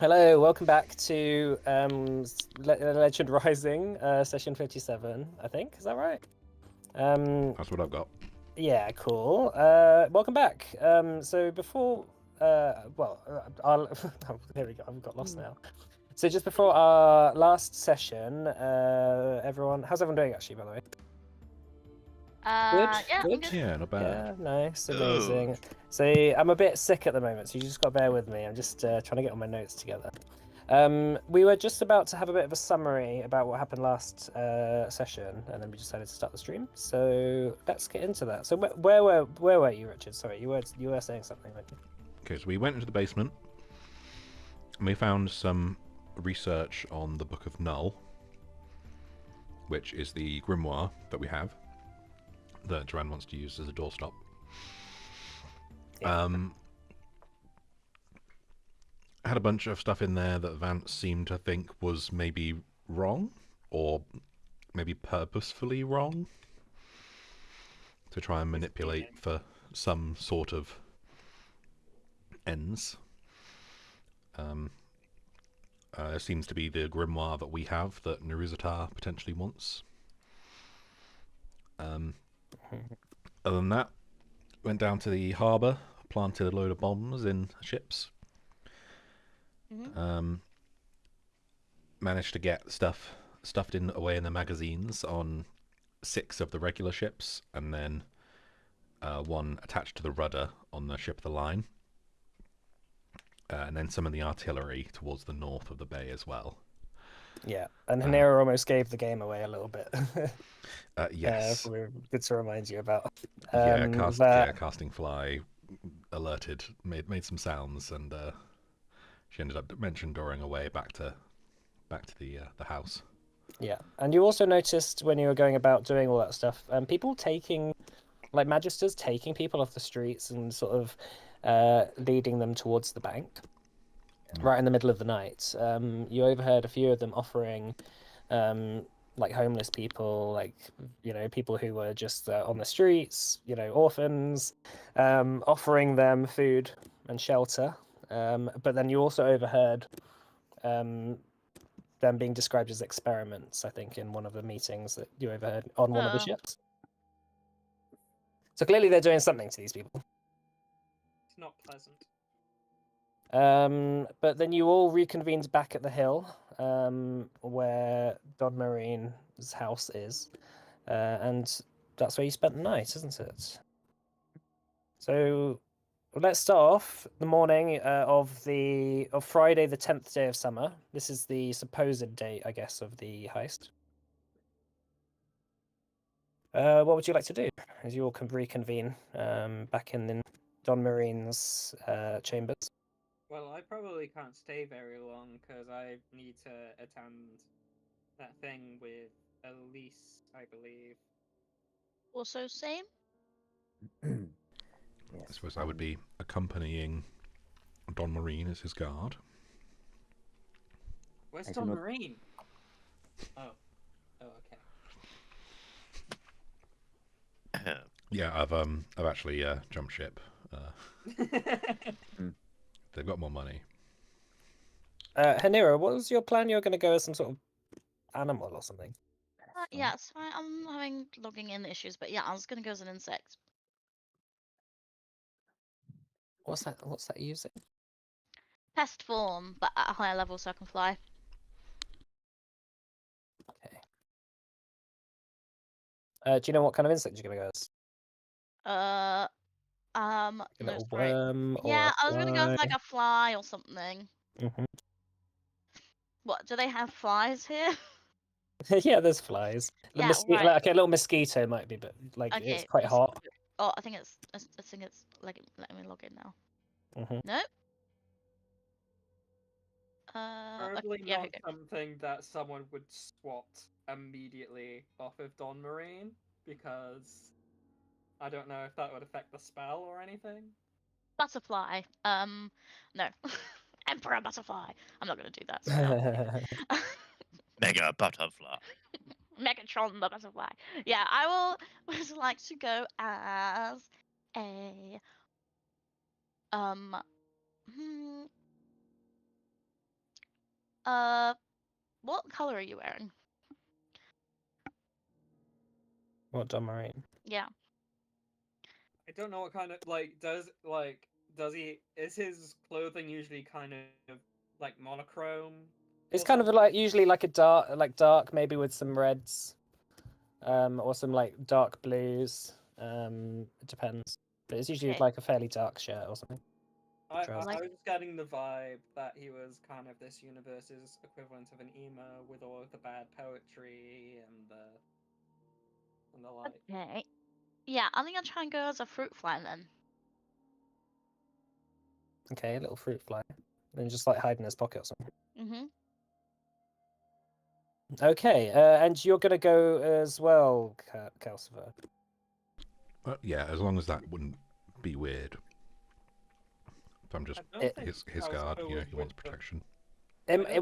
Hello, welcome back to Legend Rising, session 57, I think. Is that right? That's what I've got. Yeah, cool. Welcome back. So before, I'll... oh, there we go. I've got lost now. So just before our last session, how's everyone doing actually, by the way? Good? Yeah, I'm Good? good. Yeah, not bad. Yeah, nice, amazing. So I'm a bit sick at the moment, so you just got to bear with me. I'm just trying to get all my notes together. We were just about to have a bit of a summary about what happened last session, and then we decided to start the stream. So let's get into that. So where were you, Richard? Sorry, you were saying something, weren't you? Okay, so we went into the basement and we found some research on the Book of Null, which is the grimoire that we have that Joanne wants to use as a doorstop. Yeah. Had a bunch of stuff in there that Vance seemed to think was maybe wrong, or maybe purposefully wrong, to try and manipulate for some sort of ends. Seems to be the grimoire that we have that Naruzatar potentially wants. Other than that, went down to the harbour, planted a load of bombs in ships. Managed to get stuff stuffed in away in the magazines on 6 of the regular ships, and then 1 attached to the rudder on the ship of the line. And then some of the artillery towards the north of the bay as well. Yeah, and Hanera almost gave the game away a little bit. Yes. Good to remind you about. Casting Fly alerted, made some sounds, and she ended up mentioning away back to the house. Yeah, and you also noticed when you were going about doing all that stuff, people taking, like magisters taking people off the streets and sort of leading them towards the bank, right in the middle of the night. You overheard a few of them offering, like homeless people, like people who were just on the streets, orphans, offering them food and shelter. But then you also overheard them being described as experiments, I think, in one of the meetings that you overheard on one of the ships. So clearly they're doing something to these people. It's not pleasant. But then you all reconvened back at the hill, where Don Marine's house is, and that's where you spent the night, isn't it? So let's start off the morning of Friday, the 10th day of summer. This is the supposed date, I guess, of the heist. What would you like to do as you all can reconvene back in Don Marine's chambers? Well, I probably can't stay very long because I need to attend that thing with Elise, I believe. Also, same. I suppose I would be accompanying Don Marine as his guard. Where's Don Marine? Oh, okay. Yeah, I've actually jumped ship. They've got more money. Hanira, what was your plan? You're going to go as some sort of animal or something? Yeah, it's fine. I'm having logging in issues, but yeah, I was gonna go as an insect. What's that using? Pest form, but at a higher level, so I can fly. Okay. Do you know what kind of insect you're going to go as? A No, little worm or yeah, a I was gonna go fly? with like a fly or something. What, do they have flies here? Yeah, there's flies. Yeah, right. Like a little mosquito might be, but like it's quite hot. Oh, I think it's like let me log in now. Nope. Probably yeah, not something that someone would swat immediately off of Don Marine, because I don't know if that would affect the spell or anything. Butterfly. No. Emperor butterfly. I'm not gonna do that. So Mega butterfly. Megatron the butterfly. Yeah, I would like to go as a What color are you wearing? What, Don Marine? Yeah. I don't know what kind of does he is his clothing usually kind of like monochrome? It's or kind of something? like usually like a dark, maybe with some reds, or some like dark blues. It depends, but it's usually Okay. like a fairly dark shirt or something. I Trousers. was just getting the vibe that he was kind of this universe's equivalent of an emo with all of the bad poetry and the like. Okay. Yeah, I'm gonna try and go as a fruit fly then. Okay, a little fruit fly, and just like hide in his pocket or something. Mm-hmm. Okay, and you're gonna go as well, Calcifer. Yeah, as long as that wouldn't be weird. If I'm just I don't think his guard, Calcifer you know, was he with wants them. protection.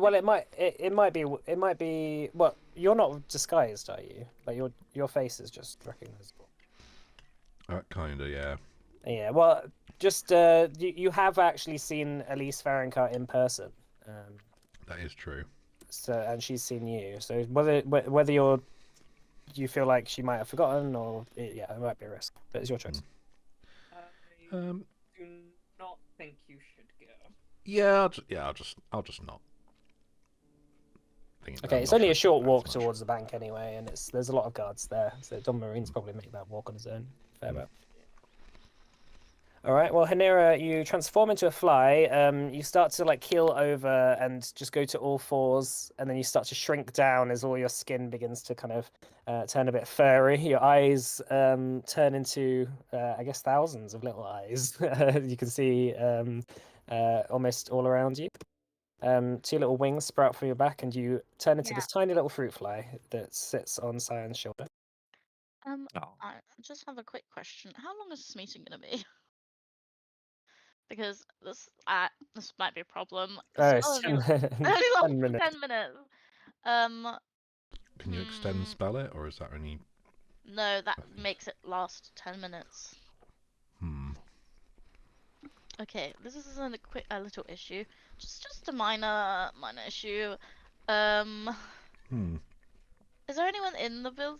Well, it might be. Well, you're not disguised, are you? Like your face is just recognizable. Kinda, yeah. Yeah. Well, just you have actually seen Elise Fahrenheit in person. That is true. So and she's seen you. So whether you feel like she might have forgotten or yeah, it might be a risk, but it's your choice. I Um, do not think you should go. yeah, I'll just not. Okay, I'm it's not only sure a short about walk so much. towards the bank anyway, and there's a lot of guards there. So Don Marine's probably make that walk on his own. Fair bet. All right. Well, Hanira, you transform into a fly. You start to like keel over and just go to all fours, and then you start to shrink down as all your skin begins to kind of turn a bit furry. Your eyes turn into, I guess, thousands of little eyes. You can see almost all around you. Two little wings sprout from your back, and you turn into Yeah. this tiny little fruit fly that sits on Cyan's shoulder. Oh. I just have a quick question. How long is this meeting gonna be? Because this might be a problem. Oh, So it's only only 10 minutes. 10 minutes. Um, Can you extend spell it, or is that only? no, that think- makes it last 10 minutes. Hmm. Okay, this is a little issue. Just a minor issue. Um, Hmm. is there anyone in the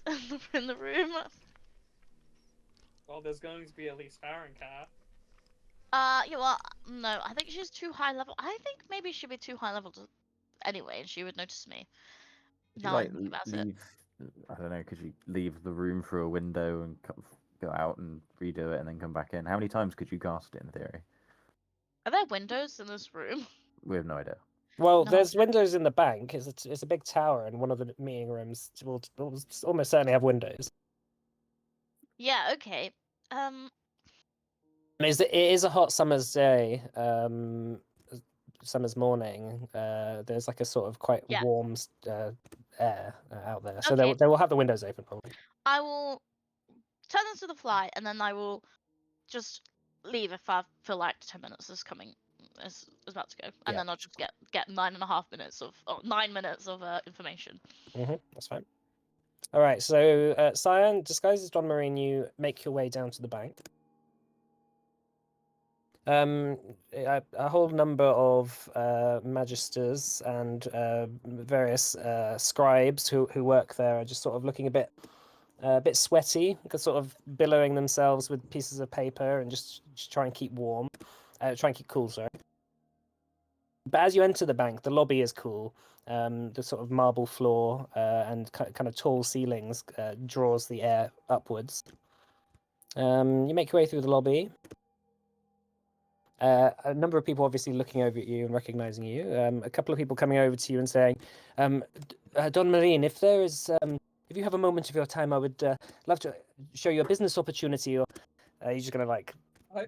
in the room? Well, there's going to be at least Fahrenheit. Yeah, well, no, I think she's too high level. I think maybe she'd be too high level anyway, and she would notice me. Could you Now I like think about it. leave? I don't know. Could you leave the room through a window and go out and redo it and then come back in? How many times could you cast it in theory? Are there windows in this room? We have no idea. Well, No. there's windows in the bank. It's a big tower, and one of the meeting rooms will almost certainly have windows. Yeah, okay. It is a hot summer's day, summer's morning. There's like a sort of quite Yeah. warm air out there, so Okay. they will have the windows open probably. I will turn into the fly, and then I will just leave if I feel like 10 minutes is coming, is about to go, and Yeah. then I'll just get 9.5 minutes of, or 9 minutes of information. That's fine. All right, so Cyan, disguised as Don Marine, you make your way down to the bank. A whole number of magisters and various scribes who work there are just sort of looking a bit sweaty, sort of billowing themselves with pieces of paper and just try and keep warm, try and keep cool. Sorry. But as you enter the bank, the lobby is cool. The sort of marble floor and kind of tall ceilings draws the air upwards. You make your way through the lobby. A number of people obviously looking over at you and recognizing you. A couple of people coming over to you and saying, Don Marine, if you have a moment of your time, I would love to show you a business opportunity. Or are you just going to like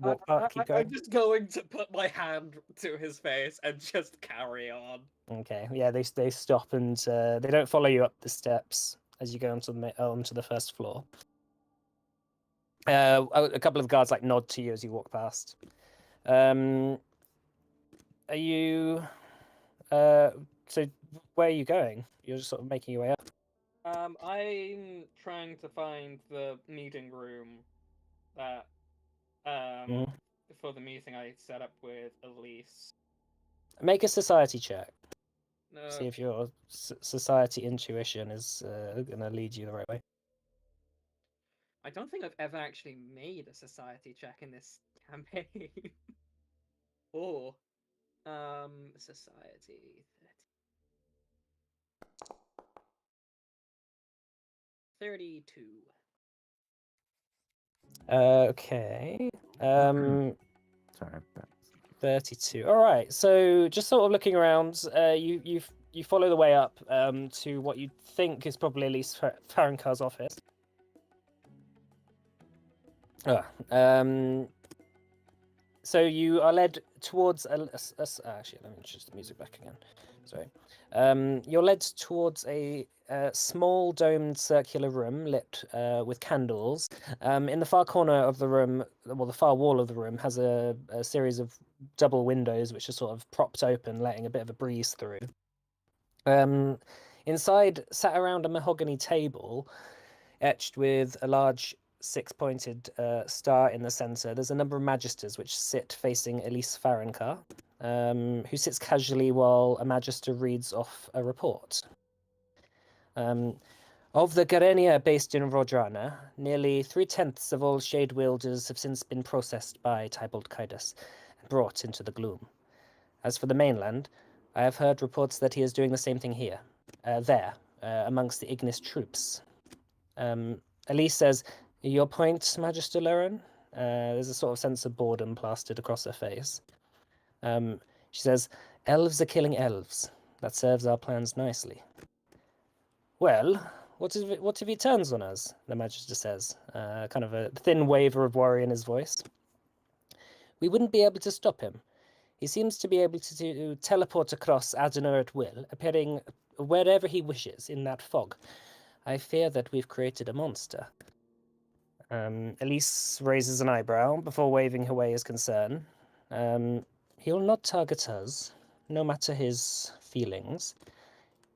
walk back, keep going? I'm just going to put my hand to his face and just carry on. Okay, yeah, they stop and they don't follow you up the steps as you go onto the first floor. A couple of guards like nod to you as you walk past. Are you? So where are you going? You're just sort of making your way up. I'm trying to find the meeting room that for the meeting I set up with Elise. Make a society check. No, See if your society intuition is going to lead you the right way. I don't think I've ever actually made a society check in this campaign. Or, society 32. Okay. Sorry. But... 32. All right. So just sort of looking around, you follow the way up to what you think is probably Elise Farroncar's office. So you are led towards actually, let me just the music back again. Sorry. You're led towards a small domed circular room lit with candles. In the far corner of the room, well, the far wall of the room has a series of double windows which are sort of propped open, letting a bit of a breeze through. Inside, sat around a mahogany table, etched with a large six-pointed star in the centre, there's a number of magisters which sit facing Elise Farroncar, who sits casually while a magister reads off a report. Of the Garenia based in Rodrana, nearly 3/10 of all shade wielders have since been processed by Tybalt Kaidas and brought into the gloom. As for the mainland, I have heard reports that he is doing the same thing here, amongst the Ignis troops. Elise says, "Your point, Magister Laren?" There's a sort of sense of boredom plastered across her face. She says, "Elves are killing elves. That serves our plans nicely." "Well, what if he turns on us?" the Magister says, kind of a thin waver of worry in his voice. "We wouldn't be able to stop him. He seems to be able to teleport across Adenor at will, appearing wherever he wishes in that fog. I fear that we've created a monster." Elise raises an eyebrow before waving away his concern. "He'll not target us, no matter his feelings.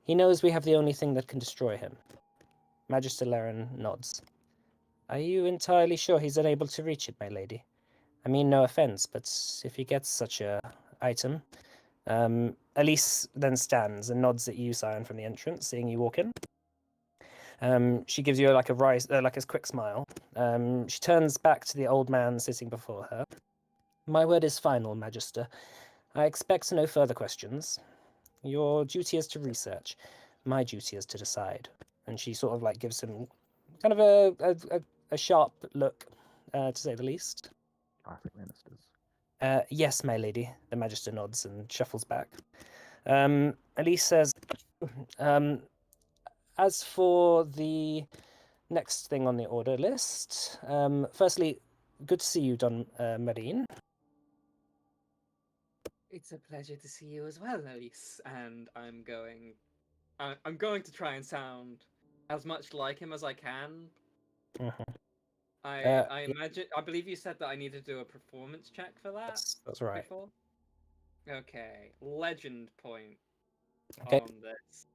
He knows we have the only thing that can destroy him." Magister Laren nods. "Are you entirely sure he's unable to reach it, my lady? I mean no offence, but if he gets such a item..." Elise then stands and nods at you, Scion, from the entrance, seeing you walk in. She gives you like a quick smile. She turns back to the old man sitting before her. "My word is final, Magister. I expect no further questions. Your duty is to research. My duty is to decide." And she sort of like gives him kind of a sharp look, to say the least. Classic ministers. "Yes, my lady." The Magister nods and shuffles back. Elise says, "As for the next thing on the order list, firstly, good to see you, Don Marine." It's a pleasure to see you as well, Elise. And I'm going to try and sound as much like him as I can. Mhm. I imagine. I believe you said that I need to do a performance check for that. That's right. Before. Okay, legend point Okay. on this.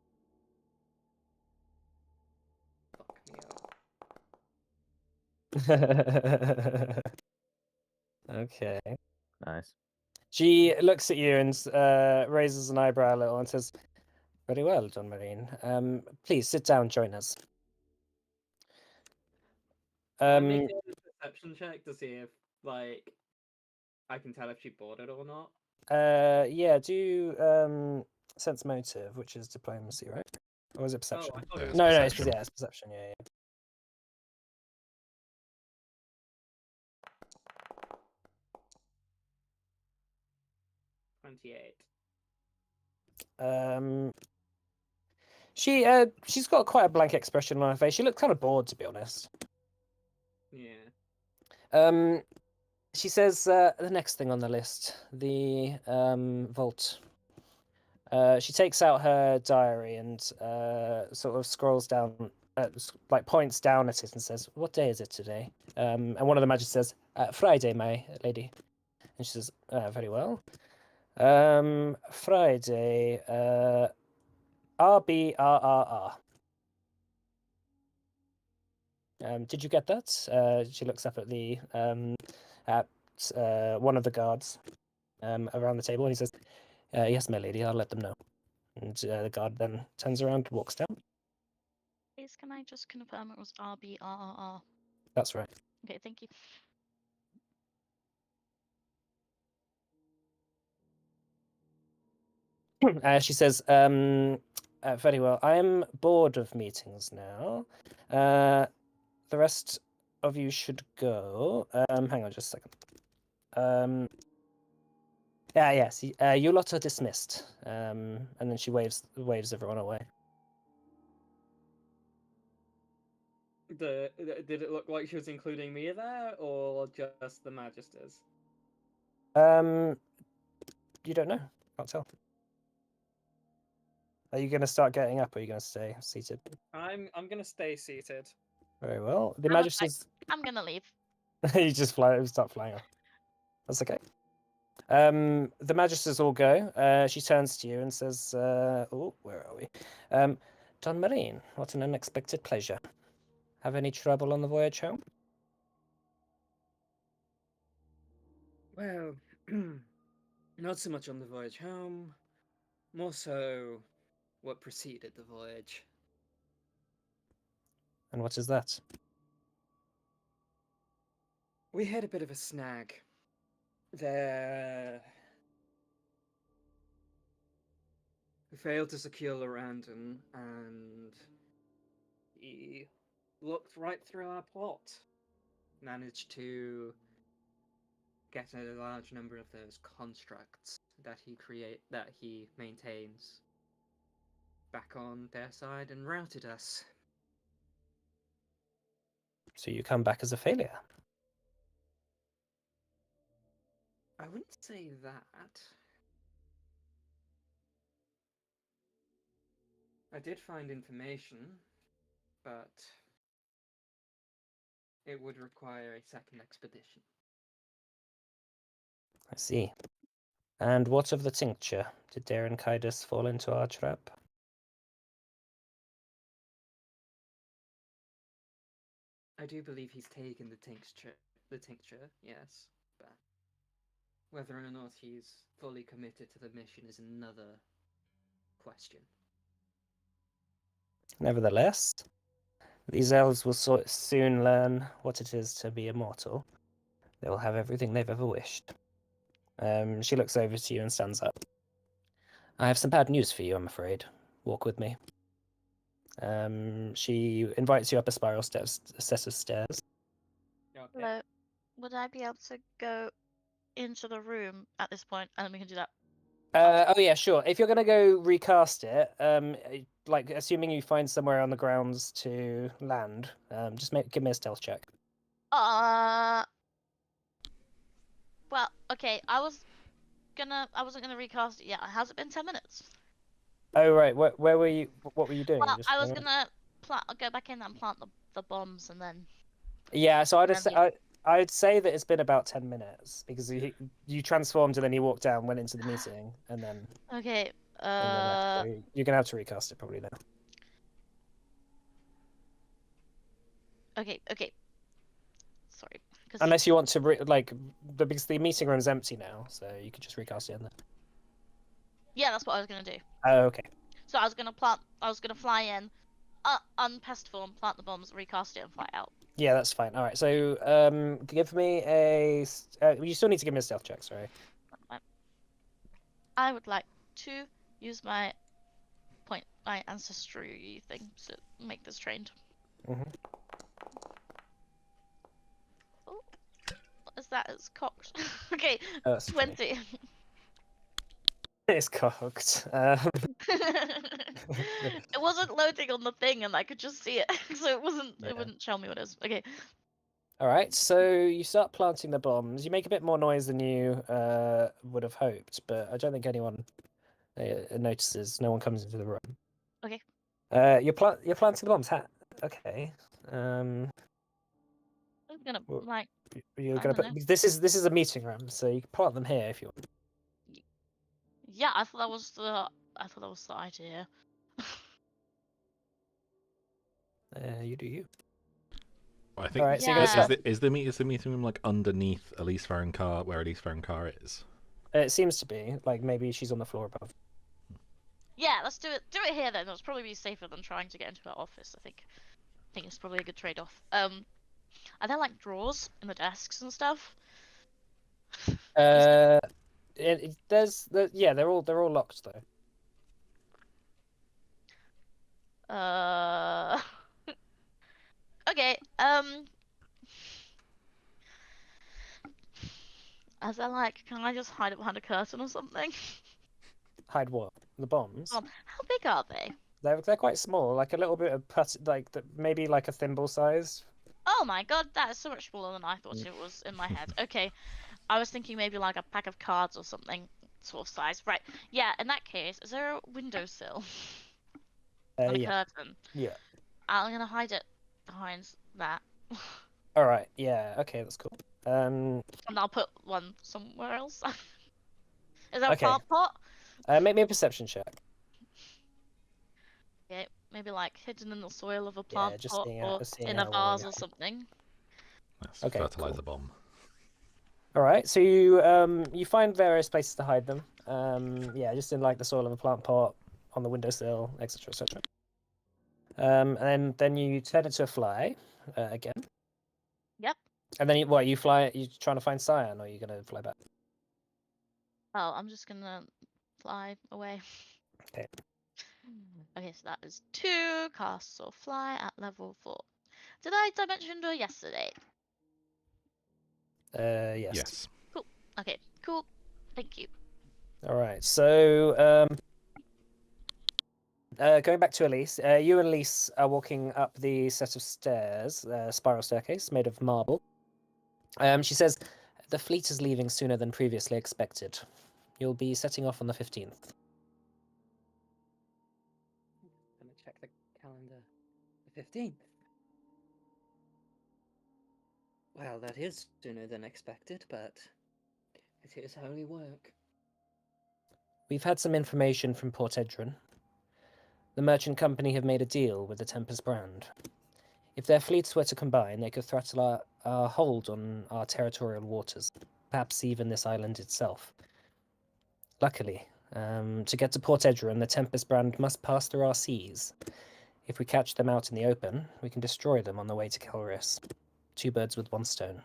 Fuck me up. Okay. Nice. She looks at you and raises an eyebrow a little and says, "Very well, Don Marine. Please sit down, join us." Can I make a perception check to see if, like, I can tell if she bought it or not? Yeah, do sense motive, which is diplomacy, right? Or is it perception? Oh, I thought Yeah, it it's was No, perception. it's perception. Yeah, 28. yeah. She's got quite a blank expression on her face. She looked kind of bored, to be honest. Yeah. She says the next thing on the list, the vault. She takes out her diary and sort of scrolls down, like points down at it and says, "What day is it today?" And one of the magistrates says, "Friday, my lady." And she says, "Very well. Friday, RBRRR. Did you get that?" She looks up at the at one of the guards around the table, and he says, "Yes, my lady, I'll let them know." And the guard then turns around and walks down. Please, can I just confirm it was RBRRR? That's right. Okay, thank you. She says, very well. I am bored of meetings now. The rest of you should go. Hang on just a second. Yes, you lot are dismissed. And then she waves everyone away. Did it look like she was including me there, or just the Magisters? You don't know. Can't tell. Are you going to start getting up, or are you going to stay seated? I'm gonna stay seated. Very well. The I'm a- Magisters. I'm gonna leave. You just start flying off. That's okay. The Magisters all go. She turns to you and says, "Oh, where are we? Don Marine, what an unexpected pleasure. Have any trouble on the voyage home?" Well, not so much on the voyage home, more so what preceded the voyage. And what is that? We had a bit of a snag. There. We failed to secure Lorandon, and he looked right through our plot. Managed to get a large number of those constructs that he maintains back on their side and routed us. So you come back as a failure. I wouldn't say that. I did find information, but it would require a second expedition. I see. And what of the tincture? Did Darren Kydus fall into our trap? I do believe he's taken the tincture, yes, but whether or not he's fully committed to the mission is another question. Nevertheless, these elves will soon learn what it is to be immortal. They will have everything they've ever wished. She looks over to you and stands up. I have some bad news for you, I'm afraid. Walk with me. She invites you up a spiral set of stairs. Okay. Hello. Would I be able to go into the room at this point, and then we can do that? Oh yeah, sure. If you're gonna go recast it, like assuming you find somewhere on the grounds to land, just give me a stealth check. Well, okay. I wasn't gonna recast it yet. Has it been 10 minutes? Oh right, where were you? What were you doing? Well, Just I was wondering. gonna go back in and plant the bombs, and then. Yeah, so and then I'd say that it's been about 10 minutes because you transformed and then you walked down, went into the meeting, and then Okay. and then left. So you're gonna have to recast it probably now. Okay. Sorry. Unless you want to because the meeting room's empty now, so you could just recast it in there. Yeah, that's what I was gonna do. Oh, okay. So I was gonna fly in, unpest form, plant the bombs, recast it, and fly out. Yeah, that's fine. All right, so give me a. You still need to give me a stealth check. Sorry. I would like to use my ancestry thing to make this trained. Mm-hmm. Oh, what is that? It's cocked. Okay, Oh, that's 20. It's cocked. It wasn't loading on the thing, and I could just see it, so it wasn't. Yeah. It wouldn't tell me what it is. Okay. All right, so you start planting the bombs. You make a bit more noise than you would have hoped, but I don't think anyone notices. No one comes into the room. Okay. You're planting the bombs. Okay. I'm gonna Well, like. You're I gonna don't put this is a meeting room, so you can plant them here if you want. Yeah, I thought that was the idea. You do you. Well, I think Alright, so you're gonna is the meeting room like underneath Elise Farrakar, where Elise Farrakar is? It seems to be like maybe she's on the floor above. Yeah, let's do it. Do it here then. It'll probably be safer than trying to get into her office. I think it's probably a good trade-off. Are there like drawers in the desks and stuff? Yeah, they're all locked though. Uh. Okay. As I like, can I just hide it behind a curtain or something? Hide what? The bombs? How big are they? They're quite small, like a little bit of maybe like a thimble size. Oh my god, that is so much smaller than I thought it was in my head. Okay, I was thinking maybe like a pack of cards or something sort of size. Right. Yeah, in that case, is there a windowsill and a Yeah. curtain? Yeah. I'm gonna hide it behind that. All right. Yeah. Okay, that's cool. And I'll put one somewhere else. Is there Okay. a plant pot? Make me a perception check. Okay, maybe like hidden in the soil of a plant just pot seeing or seeing in how a well vase you or something. That's Okay, fertilizer cool. bomb. All right. So you find various places to hide them. Yeah, just in like the soil of a plant pot, on the windowsill, etc., etc. And then you turn into a fly again. Yep. And then you fly? You trying to find Cyan, or are you gonna fly back? Oh, I'm just gonna fly away. Okay. Okay, so that is 2 casts or fly at level 4. Did I dimension door yesterday? Yes. Yes. Cool. Okay, cool. Thank you. All right. So going back to Elise, you and Elise are walking up the set of stairs, spiral staircase made of marble. She says, "The fleet is leaving sooner than previously expected. You'll be setting off on the 15th." Gonna check the calendar. The 15th. Well, that is sooner than expected, but it is holy work. We've had some information from Port Edron. The merchant company have made a deal with the Tempest brand. If their fleets were to combine, they could threaten our hold on our territorial waters, perhaps even this island itself. Luckily, to get to Port Edron, the Tempest brand must pass through our seas. If we catch them out in the open, we can destroy them on the way to Kelris. 2 birds with 1 stone.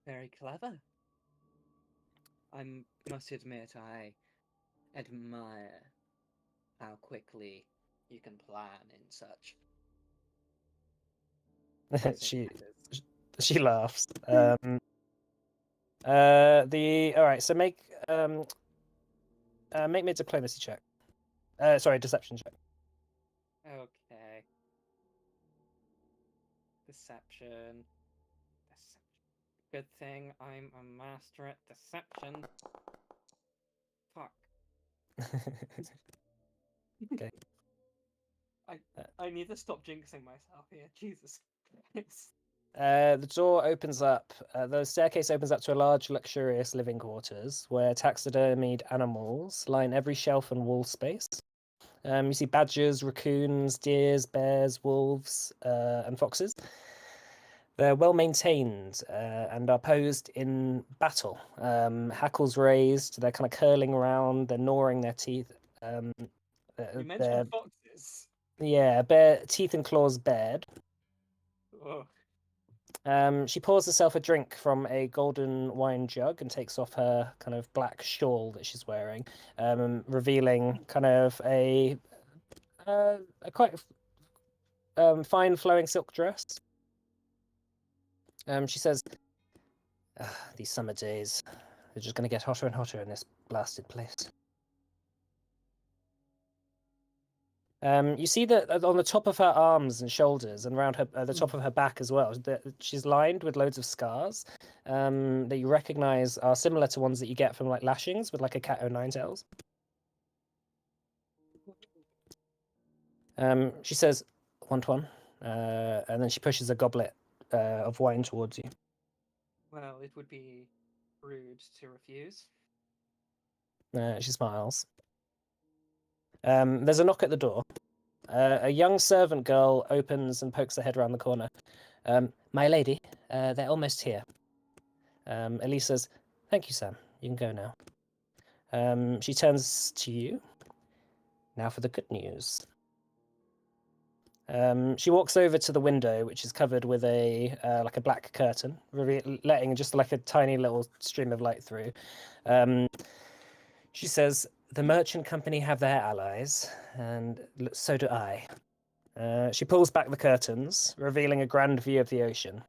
Very clever. I must admit, I admire how quickly you can plan in such. she matters. she laughs. All right. So make me a diplomacy check. Sorry, deception check. Okay. Deception. Good thing I'm a master at deception. Fuck. Okay. I need to stop jinxing myself here. Jesus Christ. The door opens up. The staircase opens up to a large, luxurious living quarters where taxidermied animals line every shelf and wall space. You see badgers, raccoons, deers, bears, wolves, and foxes. They're well maintained and are posed in battle. Hackles raised, they're kind of curling around, they're gnawing their teeth. You They're, mentioned foxes. yeah, bare teeth and claws bared. Oh. She pours herself a drink from a golden wine jug and takes off her kind of black shawl that she's wearing, revealing kind of a quite fine flowing silk dress. She says, "These summer days, they're just going to get hotter and hotter in this blasted place." You see that on the top of her arms and shoulders and around her, the top of her back as well, that she's lined with loads of scars that you recognize are similar to ones that you get from like lashings with like a cat o' nine tails. She says, "Want one?" And then she pushes a goblet of wine towards you. Well, it would be rude to refuse. She smiles. There's a knock at the door. A young servant girl opens and pokes her head around the corner. "My lady, they're almost here." Elise says, "Thank you, Sam. You can go now." She turns to you. Now for the good news. She walks over to the window, which is covered with a like a black curtain, letting just like a tiny little stream of light through. She says, "The merchant company have their allies, and so do I." She pulls back the curtains, revealing a grand view of the ocean.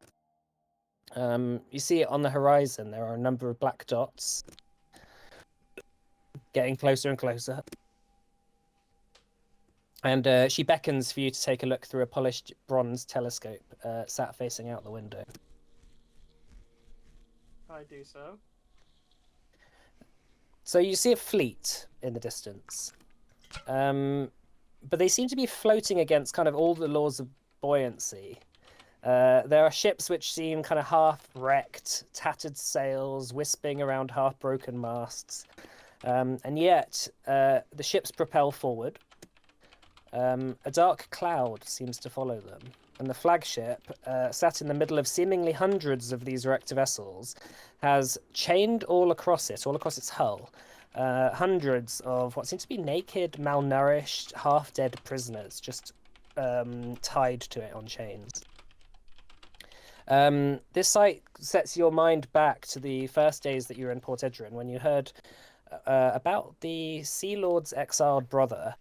You see it on the horizon. There are a number of black dots getting closer and closer. And she beckons for you to take a look through a polished bronze telescope sat facing out the window. I do so. So you see a fleet in the distance. But they seem to be floating against kind of all the laws of buoyancy. There are ships which seem kind of half-wrecked, tattered sails, wisping around half-broken masts. And yet, the ships propel forward. A dark cloud seems to follow them, and the flagship, sat in the middle of seemingly hundreds of these wrecked vessels, has chained all across its hull, hundreds of what seem to be naked, malnourished, half-dead prisoners, just tied to it on chains. This sight sets your mind back to the first days that you were in Port Edrin, when you heard about the Sea Lord's exiled brother,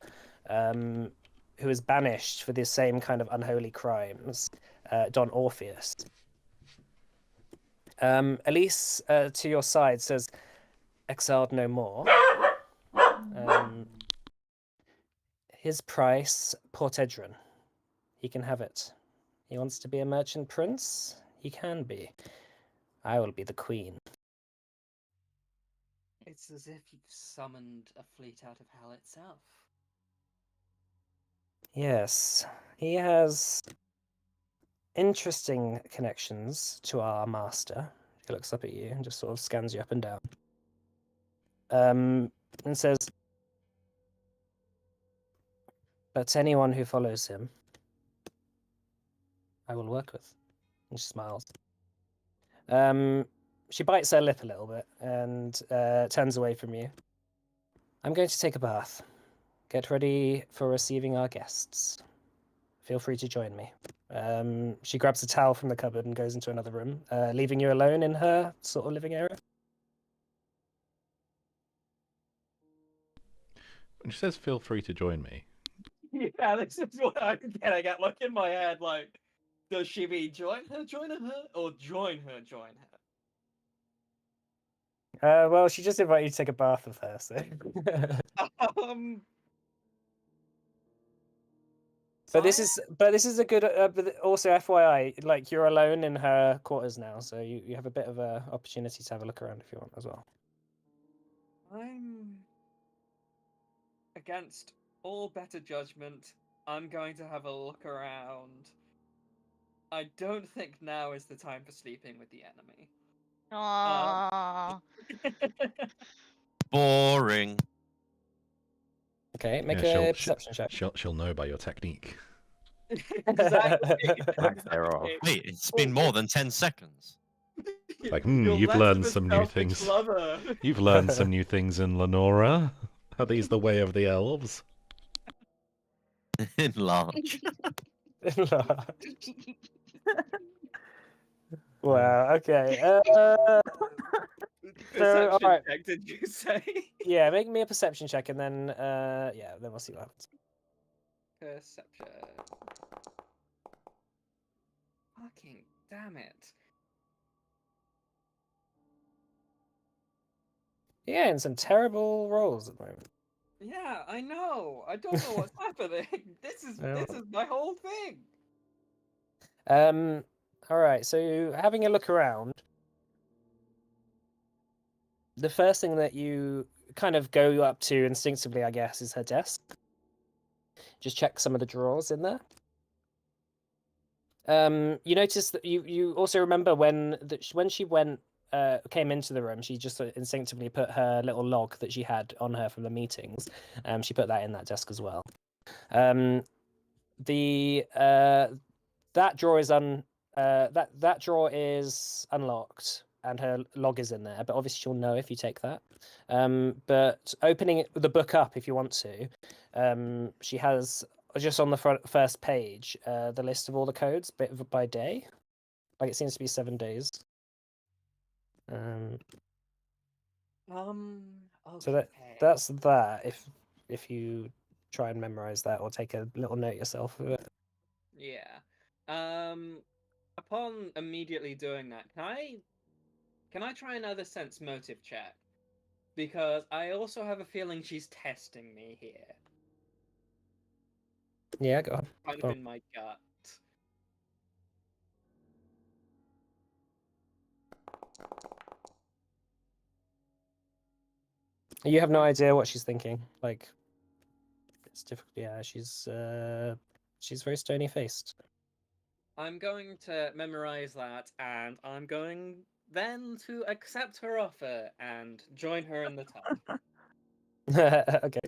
who was banished for the same kind of unholy crimes, Don Orpheus. Elise, to your side, says, "Exiled no more. His price, Port Edrin. He can have it. He wants to be a merchant prince? He can be. I will be the queen." It's as if you've summoned a fleet out of hell itself. Yes, he has interesting connections to our master. He looks up at you and just sort of scans you up and down. And says, "But anyone who follows him, I will work with." And she smiles. She bites her lip a little bit and turns away from you. "I'm going to take a bath. Get ready for receiving our guests. Feel free to join me." She grabs a towel from the cupboard and goes into another room, leaving you alone in her sort of living area. When she says, "Feel free to join me," Yeah, this is what I'm getting at. Look in my head, like, does she mean join her, or join her, join her? Well, she just invited you to take a bath with her, so. But this is a good. But also, FYI, like, you're alone in her quarters now, so you have a bit of a opportunity to have a look around if you want as well. I'm against all better judgment. I'm going to have a look around. I don't think now is the time for sleeping with the enemy. Aww. Boring. Okay, make Yeah, a perception check. she'll know by your technique. Exactly. Lack thereof. Wait, it's been more than 10 seconds. Like, You're you've less learned of a some new things. selfish lover. You've learned some new things in Lenora. Are these the way of the elves? Enlarge. Wow. Okay. Perception alright. check, did you say? Yeah, make me a perception check, and then yeah, then we'll see what happens. Perception. Fucking damn it. Yeah, and some terrible rolls at the moment. Yeah, I know. I don't know what's happening. This is my whole thing. All right. So having a look around, the first thing that you kind of go up to instinctively, I guess, is her desk. Just check some of the drawers in there. You notice that you also remember when she came into the room, she just sort of instinctively put her little log that she had on her from the meetings. She put that in that desk as well. That drawer is that drawer is unlocked. and her log is in there. But obviously, she'll know if you take that. But opening the book up, if you want to, she has just on the first page the list of all the codes bit by day. Like it seems to be 7 days. So Okay. that's that. If you try and memorize that or take a little note yourself of it. Yeah. Upon immediately doing that, can I try another sense motive check? Because I also have a feeling she's testing me here. Yeah, go on. Kind Oh. of in my gut. You have no idea what she's thinking. Like it's difficult. Yeah, she's very stony faced. I'm going to memorize that, and I'm going then to accept her offer and join her in the tub. Okay.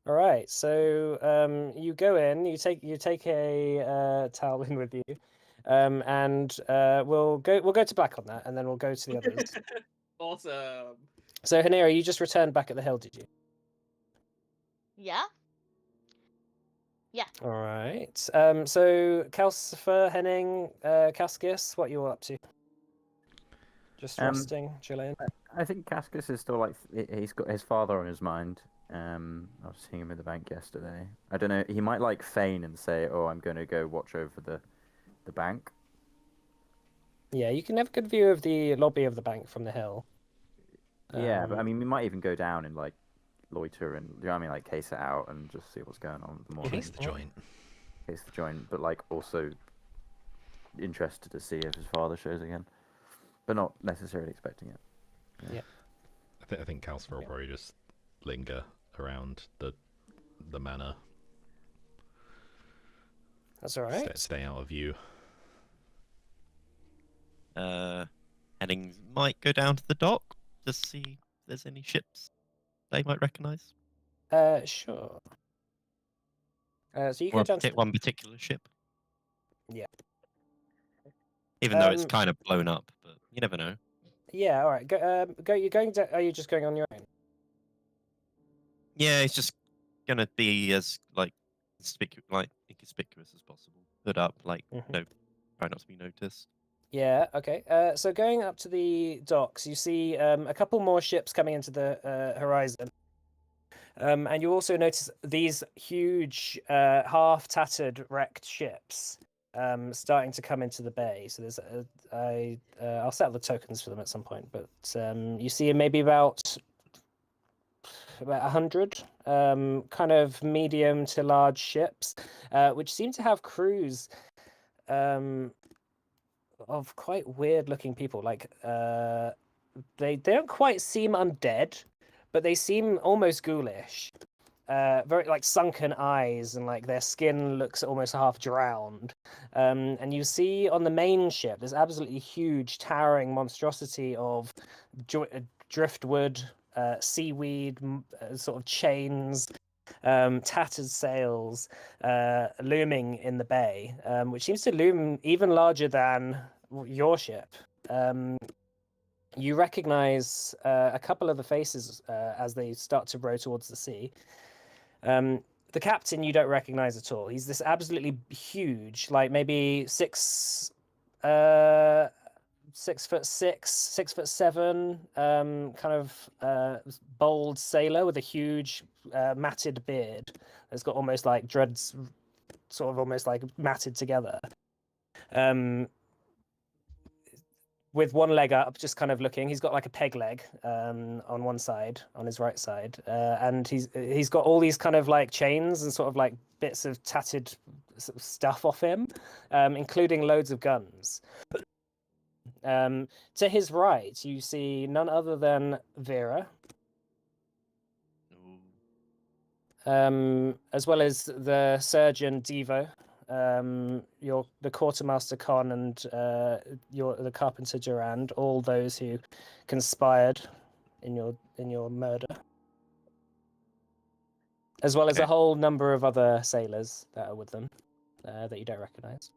All right. So you go in. You take a towel in with you, and we'll go to Black on that, and then we'll go to the others. Awesome. So Hanira, you just returned back at the hill, did you? Yeah. All right. So Calcifer, Henning, Cascus, what you all up to? Just resting, chilling. I think Cascus is still like he's got his father on his mind. I was seeing him in the bank yesterday. I don't know. He might like feign and say, "Oh, I'm going to go watch over the bank." Yeah, you can have a good view of the lobby of the bank from the hill. Yeah, but I mean, we might even go down and like loiter and you know what I mean, like case it out and just see what's going on in the morning. Case the joint. Case the joint, but like also interested to see if his father shows again, but not necessarily expecting it. Yeah. I think Calcifer will probably just linger around the manor. That's all right. Stay out of view. Henning might go down to the dock to see if there's any ships they might recognise. Sure. So you go Or down to one particular ship. Yeah. Even though it's kind of blown up, but you never know. Yeah. All right. Go. You're going to. Are you just going on your own? Yeah, it's just gonna be as like inconspicuous as possible. Hood up, like no, try not to be noticed. Yeah. Okay. So going up to the docks, you see a couple more ships coming into the horizon. And you also notice these huge, half-tattered, wrecked ships starting to come into the bay. So there's I'll set up the tokens for them at some point, but you see maybe about 100 kind of medium to large ships, which seem to have crews of quite weird-looking people. Like they don't quite seem undead, but they seem almost ghoulish. Very like sunken eyes, and like their skin looks almost half drowned. And you see on the main ship this absolutely huge, towering monstrosity of driftwood, seaweed, sort of chains, tattered sails, looming in the bay, which seems to loom even larger than your ship. You recognize a couple of the faces as they start to row towards the sea. The captain you don't recognize at all. He's this absolutely huge, like maybe 6'6", 6'7", kind of bold sailor with a huge matted beard. It's got almost like dreads, sort of almost like matted together. With one leg up, just kind of looking. He's got like a peg leg on one side, on his right side, and he's got all these kind of like chains and sort of like bits of tattered sort of stuff off him, including loads of guns. To his right, you see none other than Vera, as well as the surgeon Devo, the quartermaster Con, and the carpenter Durand, all those who conspired in your murder, as well as a whole number of other sailors that are with them that you don't recognize.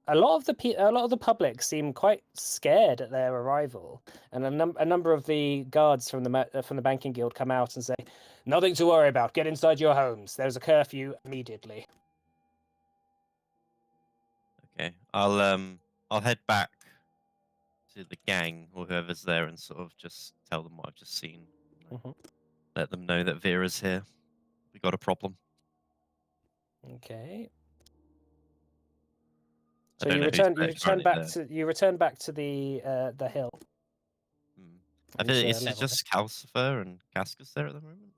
a lot of the public seem quite scared at their arrival, and a number of the guards from the banking guild come out and say, "Nothing to worry about. Get inside your homes. There's a curfew immediately." Okay, I'll head back to the gang or whoever's there and sort of just tell them what I've just seen. Mhm. Let them know that Vera's here. We got a problem. Okay. I So don't you know who's return back to the hill. I and, think it's level. just Calcifer and Cascus there at the moment.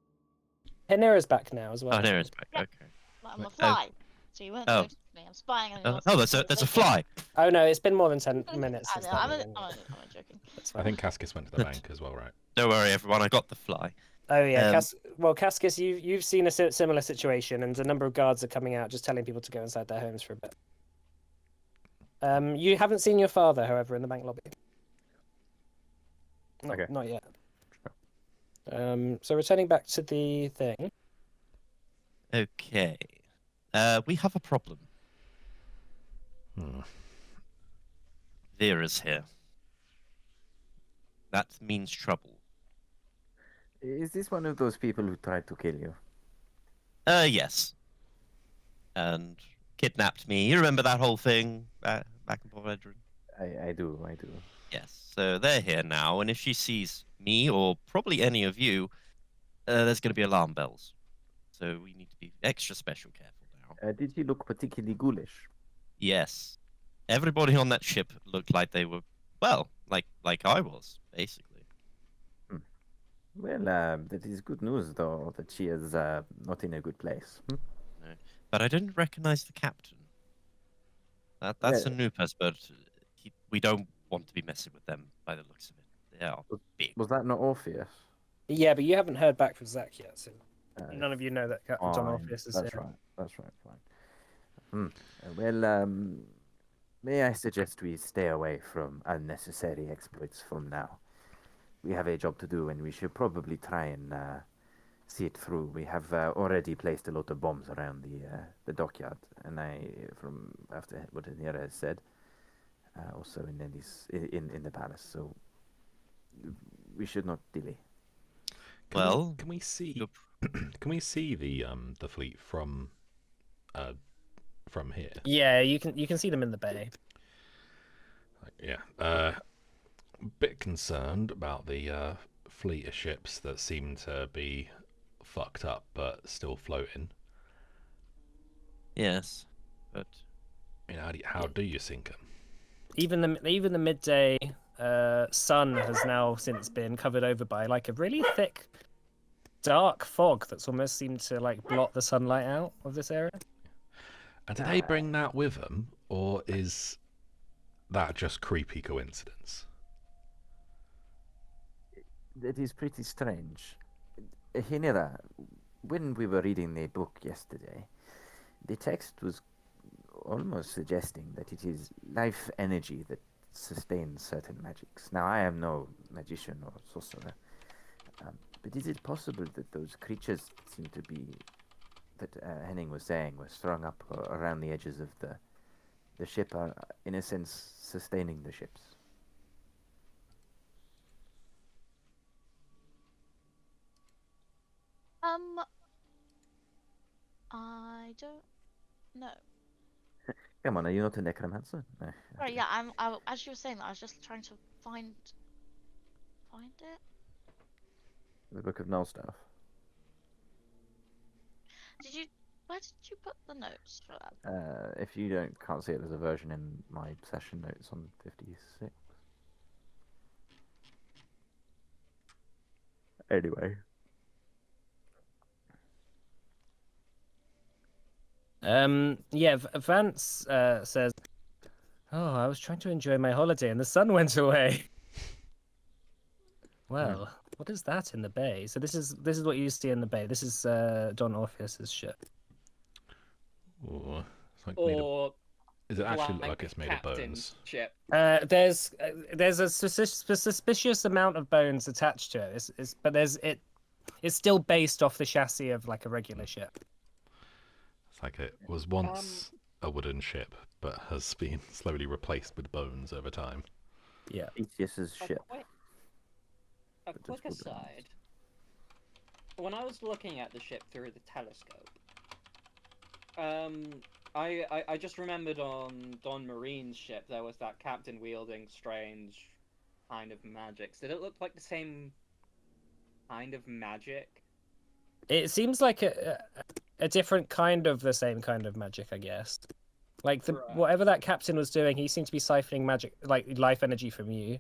Panera's back now as well. Oh, Nera's back. Yeah. Okay. Like, I'm a Oh. fly. So you weren't Oh. noticing me. I'm spying on Oh, your there's a fly. Oh no, it's been more than 10 minutes I since know, that. I'm meeting. joking. That's I fine. think Cascus went to the bank as well, right? Don't worry, everyone. I got the fly. Oh yeah, Um, Cascus, you've seen a similar situation, and a number of guards are coming out, just telling people to go inside their homes for a bit. You haven't seen your father, however, in the bank lobby. Okay. Not yet. So returning back to the thing. Okay. We have a problem. Hmm. Vera's here. That means trouble. Is this one of those people who tried to kill you? Yes. And kidnapped me. You remember that whole thing back in Pathfinder? I do. Yes. So they're here now, and if she sees me or probably any of you, there's going to be alarm bells. So we need to be extra special careful now. Did he look particularly ghoulish? Yes. Everybody on that ship looked like they were, well, like I was, basically. Well, that is good news, though, that she is not in a good place. But I didn't recognize the captain. That's a new person, but we don't want to be messing with them by the looks of it. They are big. Was that not Orpheus? Yeah, but you haven't heard back from Zach yet, so Uh, none of you know that Captain John Orpheus is That's here. right. That's right. Fine. Well, may I suggest we stay away from unnecessary exploits from now? We have a job to do, and we should probably try and see it through. We have already placed a lot of bombs around the dockyard, and from after what Nira has said, also in the palace. So we should not delay. Can we see? Can we see the fleet from here? Yeah, you can see them in the bay. Yeah. Bit concerned about the fleet of ships that seem to be fucked up but still floating. Yes, but How do you sink them? Even the midday sun has now since been covered over by like a really thick, dark fog that's almost seemed to like blot the sunlight out of this area. And did they bring that with them, or is that just creepy coincidence? It is pretty strange. Hinera, when we were reading the book yesterday, the text was almost suggesting that it is life energy that sustains certain magics. Now, I am no magician or sorcerer, but is it possible that those creatures seem to be, that Henning was saying, were strung up around the edges of the ship, are in a sense sustaining the ships? I don't know. Come on, are you not a necromancer? No. Sorry, yeah, as you were saying that, I was just trying to find it. The Book of Null stuff. Where did you put the notes for that? If you can't see it, there's a version in my session notes on 56. Anyway. Yeah, Vance says, "Oh, I was trying to enjoy my holiday and the sun went away." Well, what is that in the bay? So this is what you see in the bay. This is Don Orpheus's ship. Or it's like Or is it actually look blank like it's made of captain's bones? ship. There's a suspicious amount of bones attached to it. But it's still based off the chassis of like a regular ship. It's like it was once a wooden ship, but has been slowly replaced with bones over time. Yeah. Theseus's A ship. quick, a But it's quick wooden. aside. When I was looking at the ship through the telescope, I just remembered on Don Marine's ship there was that captain wielding strange kind of magics. Did it look like the same kind of magic? It seems like a different kind of the same kind of magic, I guess. Like Right. whatever that captain was doing, he seemed to be siphoning magic, like life energy from you,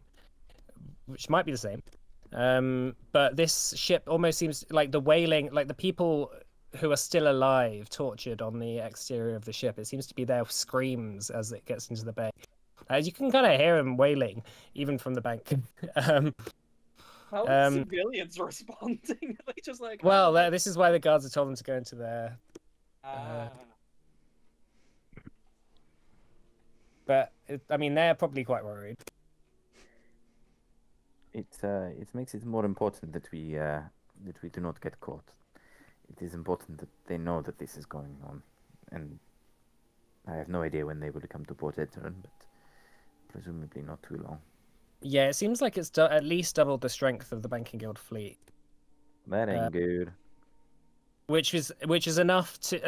which might be the same. But this ship almost seems like the wailing, like the people who are still alive, tortured on the exterior of the ship. It seems to be their screams as it gets into the bay. As you can kind of hear them wailing, even from the bank. How are Um, civilians responding? Are they just like, well, "Oh, this is why the guards have told them to go into their. ah." But I mean, they're probably quite worried. It makes it more important that we do not get caught. It is important that they know that this is going on, and I have no idea when they will come to Port Edron, but presumably not too long. Yeah, it seems like it's at least doubled the strength of the Banking Guild fleet, That ain't good. which is enough to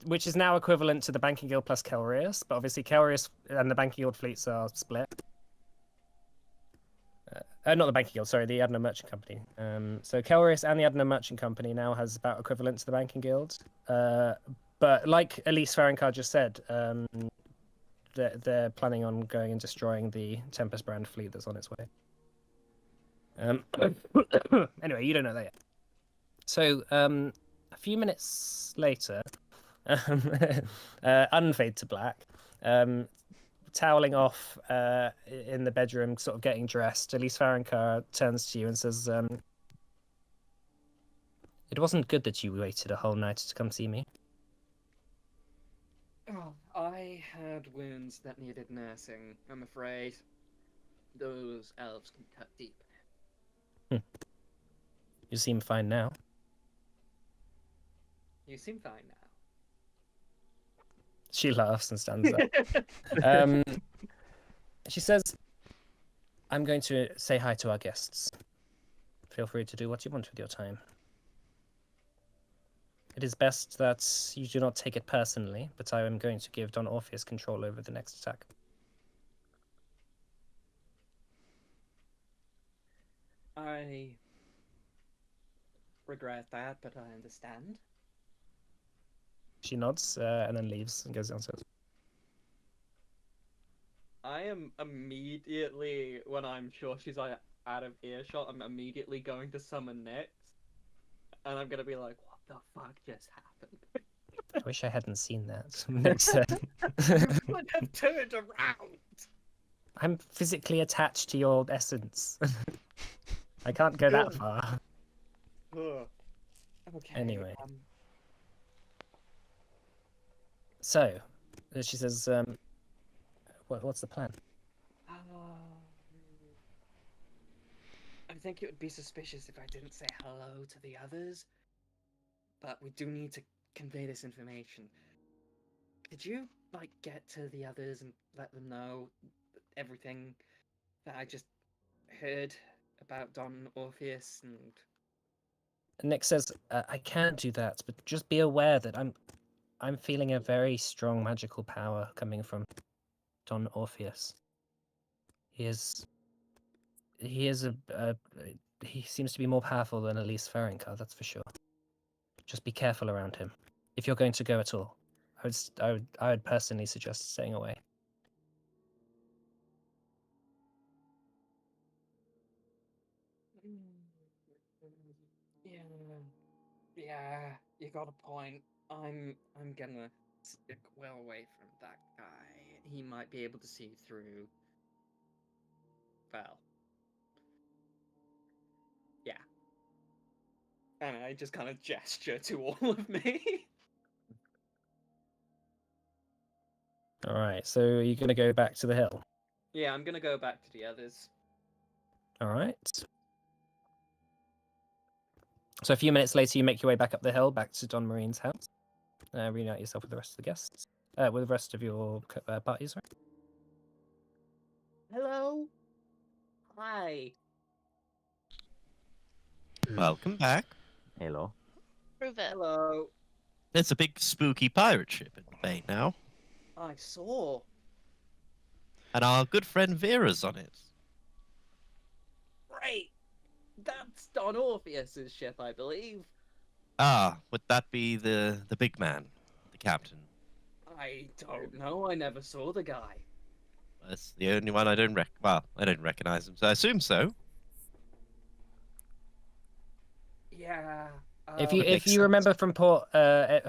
which is now equivalent to the Banking Guild plus Kelrius, but obviously Kelrius and the Banking Guild fleets are split. Not the Banking Guild, sorry, the Adno Merchant Company. So Kelrius and the Adno Merchant Company now has about equivalent to the Banking Guild. But like Elise Farrankar just said, they're planning on going and destroying the Tempest brand fleet that's on its way. Anyway, you don't know that yet. So a few minutes later, unfade to black, toweling off in the bedroom, sort of getting dressed, Elise Farrankar turns to you and says, "It wasn't good that you waited a whole night to come see me." Oh, I had wounds that needed nursing. I'm afraid those elves can cut deep. You seem fine now. You seem fine now. She laughs and stands up. She says, "I'm going to say hi to our guests. Feel free to do what you want with your time. It is best that you do not take it personally, but I am going to give Don Orpheus control over the next attack." I regret that, but I understand. She nods and then leaves and goes downstairs. I am immediately, when I'm sure she's like out of earshot, I'm immediately going to summon Nyx. And I'm gonna be like, what the fuck just happened? I wish I hadn't seen that. Nick said. You would have turned around! I'm physically attached to your essence. I can't go that far. Ugh. Okay. Anyway. So, she says, what's the plan? I think it would be suspicious if I didn't say hello to the others. But we do need to convey this information. Could you, like, get to the others and let them know everything that I just heard about Don Orpheus and... Nick says, "I can do that, but just be aware that I'm feeling a very strong magical power coming from Don Orpheus. He seems to be more powerful than Elise Farrankar, that's for sure. Just be careful around him. If you're going to go at all, I would personally suggest staying away." Yeah, you got a point. I'm gonna stick well away from that guy. He might be able to see through. Well, yeah. And I just kind of gesture to all of me. All right, so are you going to go back to the hill? Yeah, I'm gonna go back to the others. All right. So a few minutes later, you make your way back up the hill, back to Don Marine's house. Reunite yourself with the rest of the guests. with the rest of your parties, right? Hello. Hi. Welcome back. Hello. Prove it. Hello. There's a big spooky pirate ship in the bay now, I saw. and our good friend Vera's on it. Great. That's Don Orpheus's ship, I believe. Ah, would that be the big man, the captain? I don't know. I never saw the guy. That's the only one I don't Well, I don't recognize him, so I assume so. Yeah. If um, you Would if make you sense. remember from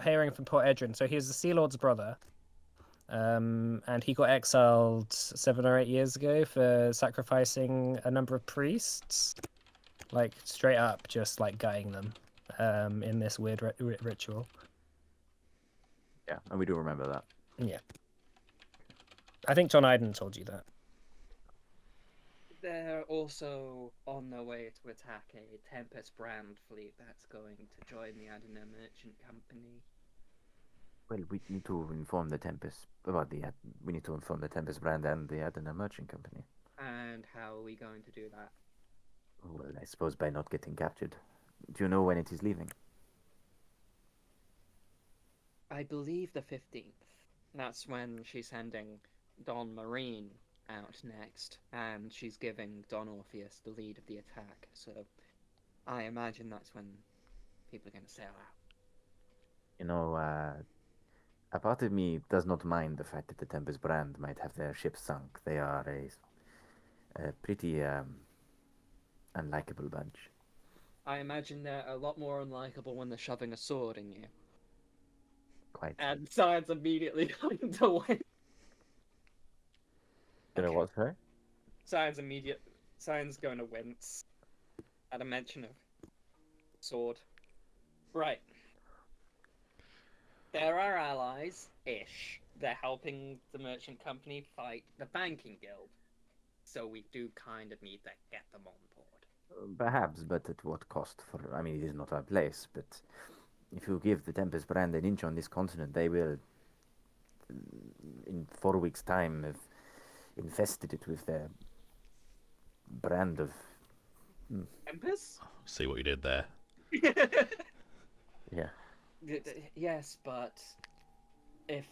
hearing from Port Edrin, so he was the Sea Lord's brother, and he got exiled 7 or 8 years ago for sacrificing a number of priests, like straight up, just like gutting them, in this weird ritual. Yeah, and we do remember that. Yeah, I think John Iden told you that. They're also on their way to attack a Tempest brand fleet that's going to join the Adana Merchant Company. Well, we need to inform the Tempest about we need to inform the Tempest brand and the Adana Merchant Company. And how are we going to do that? Well, I suppose by not getting captured. Do you know when it is leaving? I believe the 15th. That's when she's sending Don Marine out next, and she's giving Don Orpheus the lead of the attack. So I imagine that's when people are going to sail out. You know, a part of me does not mind the fact that the Tempest brand might have their ship sunk. They are a pretty unlikable bunch. I imagine they're a lot more unlikable when they're shoving a sword in you. Quite. And Science immediately going to win. You know what, sorry? Science going to wince at a mention of sword. Right. There are allies-ish. They're helping the merchant company fight the banking guild. So we do kind of need to get them on board. Perhaps, but at what cost? I mean, it is not our place, but if you give the Tempest brand an inch on this continent, they will, in 4 weeks' time, have infested it with their brand of... Tempest? See what you did there. Yeah. Yes, but if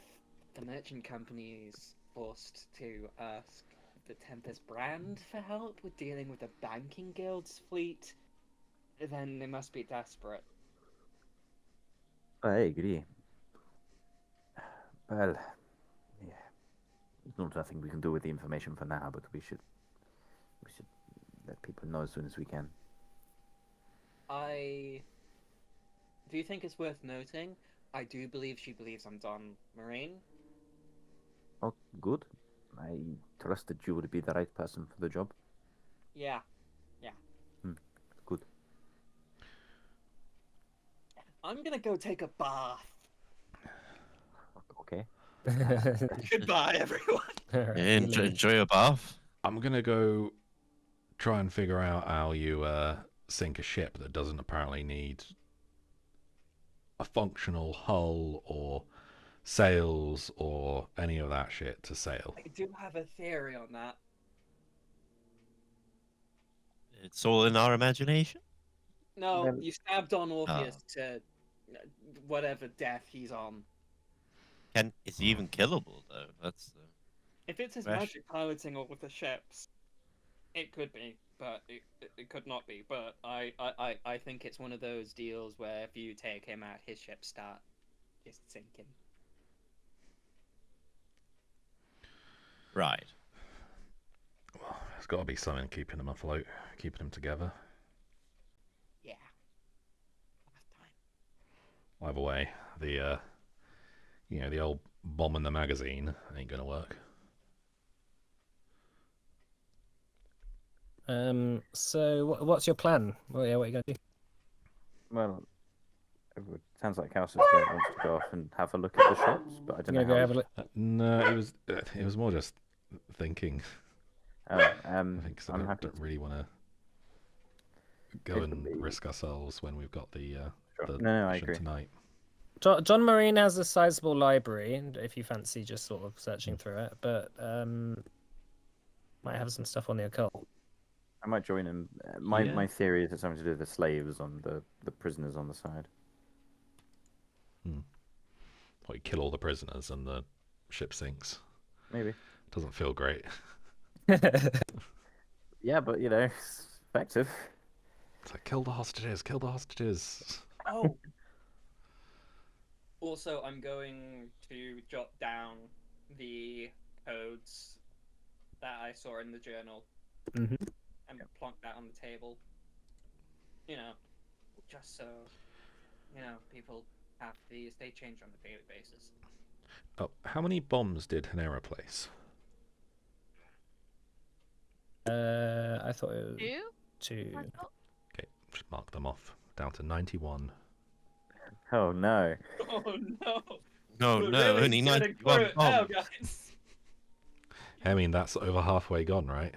the merchant company is forced to ask the Tempest brand for help with dealing with the banking guild's fleet, then they must be desperate. I agree. Well, yeah. There's not nothing we can do with the information for now, but we should let people know as soon as we can. Do you think it's worth noting? I do believe she believes I'm Don Marine. Oh, good. I trust that you would be the right person for the job. Yeah. Good. I'm gonna go take a bath. Okay. Goodbye, everyone. Yeah, enjoy your bath. I'm gonna go try and figure out how you sink a ship that doesn't apparently need a functional hull or sails or any of that shit to sail. I do have a theory on that. It's all in our imagination. No, Then- you stabbed Don Orpheus to whatever death he's on. Is he even killable though? That's If it's his Rash. magic piloting all of the ships, it could be, but it could not be. But I think it's one of those deals where if you take him out, his ships start just sinking. right. Well, there's got to be something keeping them afloat, keeping them together. Yeah. Last time. Either way, the old bomb in the magazine ain't gonna work. So what's your plan? Well, yeah, what are you gonna do? Well, it sounds like House is going to want to go off and have a look at the shops, but I don't You're know gonna go how. have a look. No, it was more just thinking. Oh, I think so. I I'm happy don't really want to go It would and be- risk ourselves when we've got the Sure. the No, I mission agree. tonight. John Marine has a sizable library, if you fancy just sort of searching through it, but might have some stuff on the occult. I might join him. Yeah. My theory is it's something to do with the slaves on the prisoners on the side. Or you kill all the prisoners and the ship sinks. Maybe. Doesn't feel great. Yeah, but it's effective. It's like, kill the hostages, kill the hostages. Oh. Also, I'm going to jot down the codes that I saw in the journal Mhm. and plonk that on the table. Just so people have these. They change on a daily basis. Oh, how many bombs did Hanera place? I thought it was 2? 2. I thought. Okay, just mark them off. Down to 91. Oh no. Oh no! No, We're no, really only gonna 91 grow it now, bombs. guys. I mean, that's over halfway gone, right?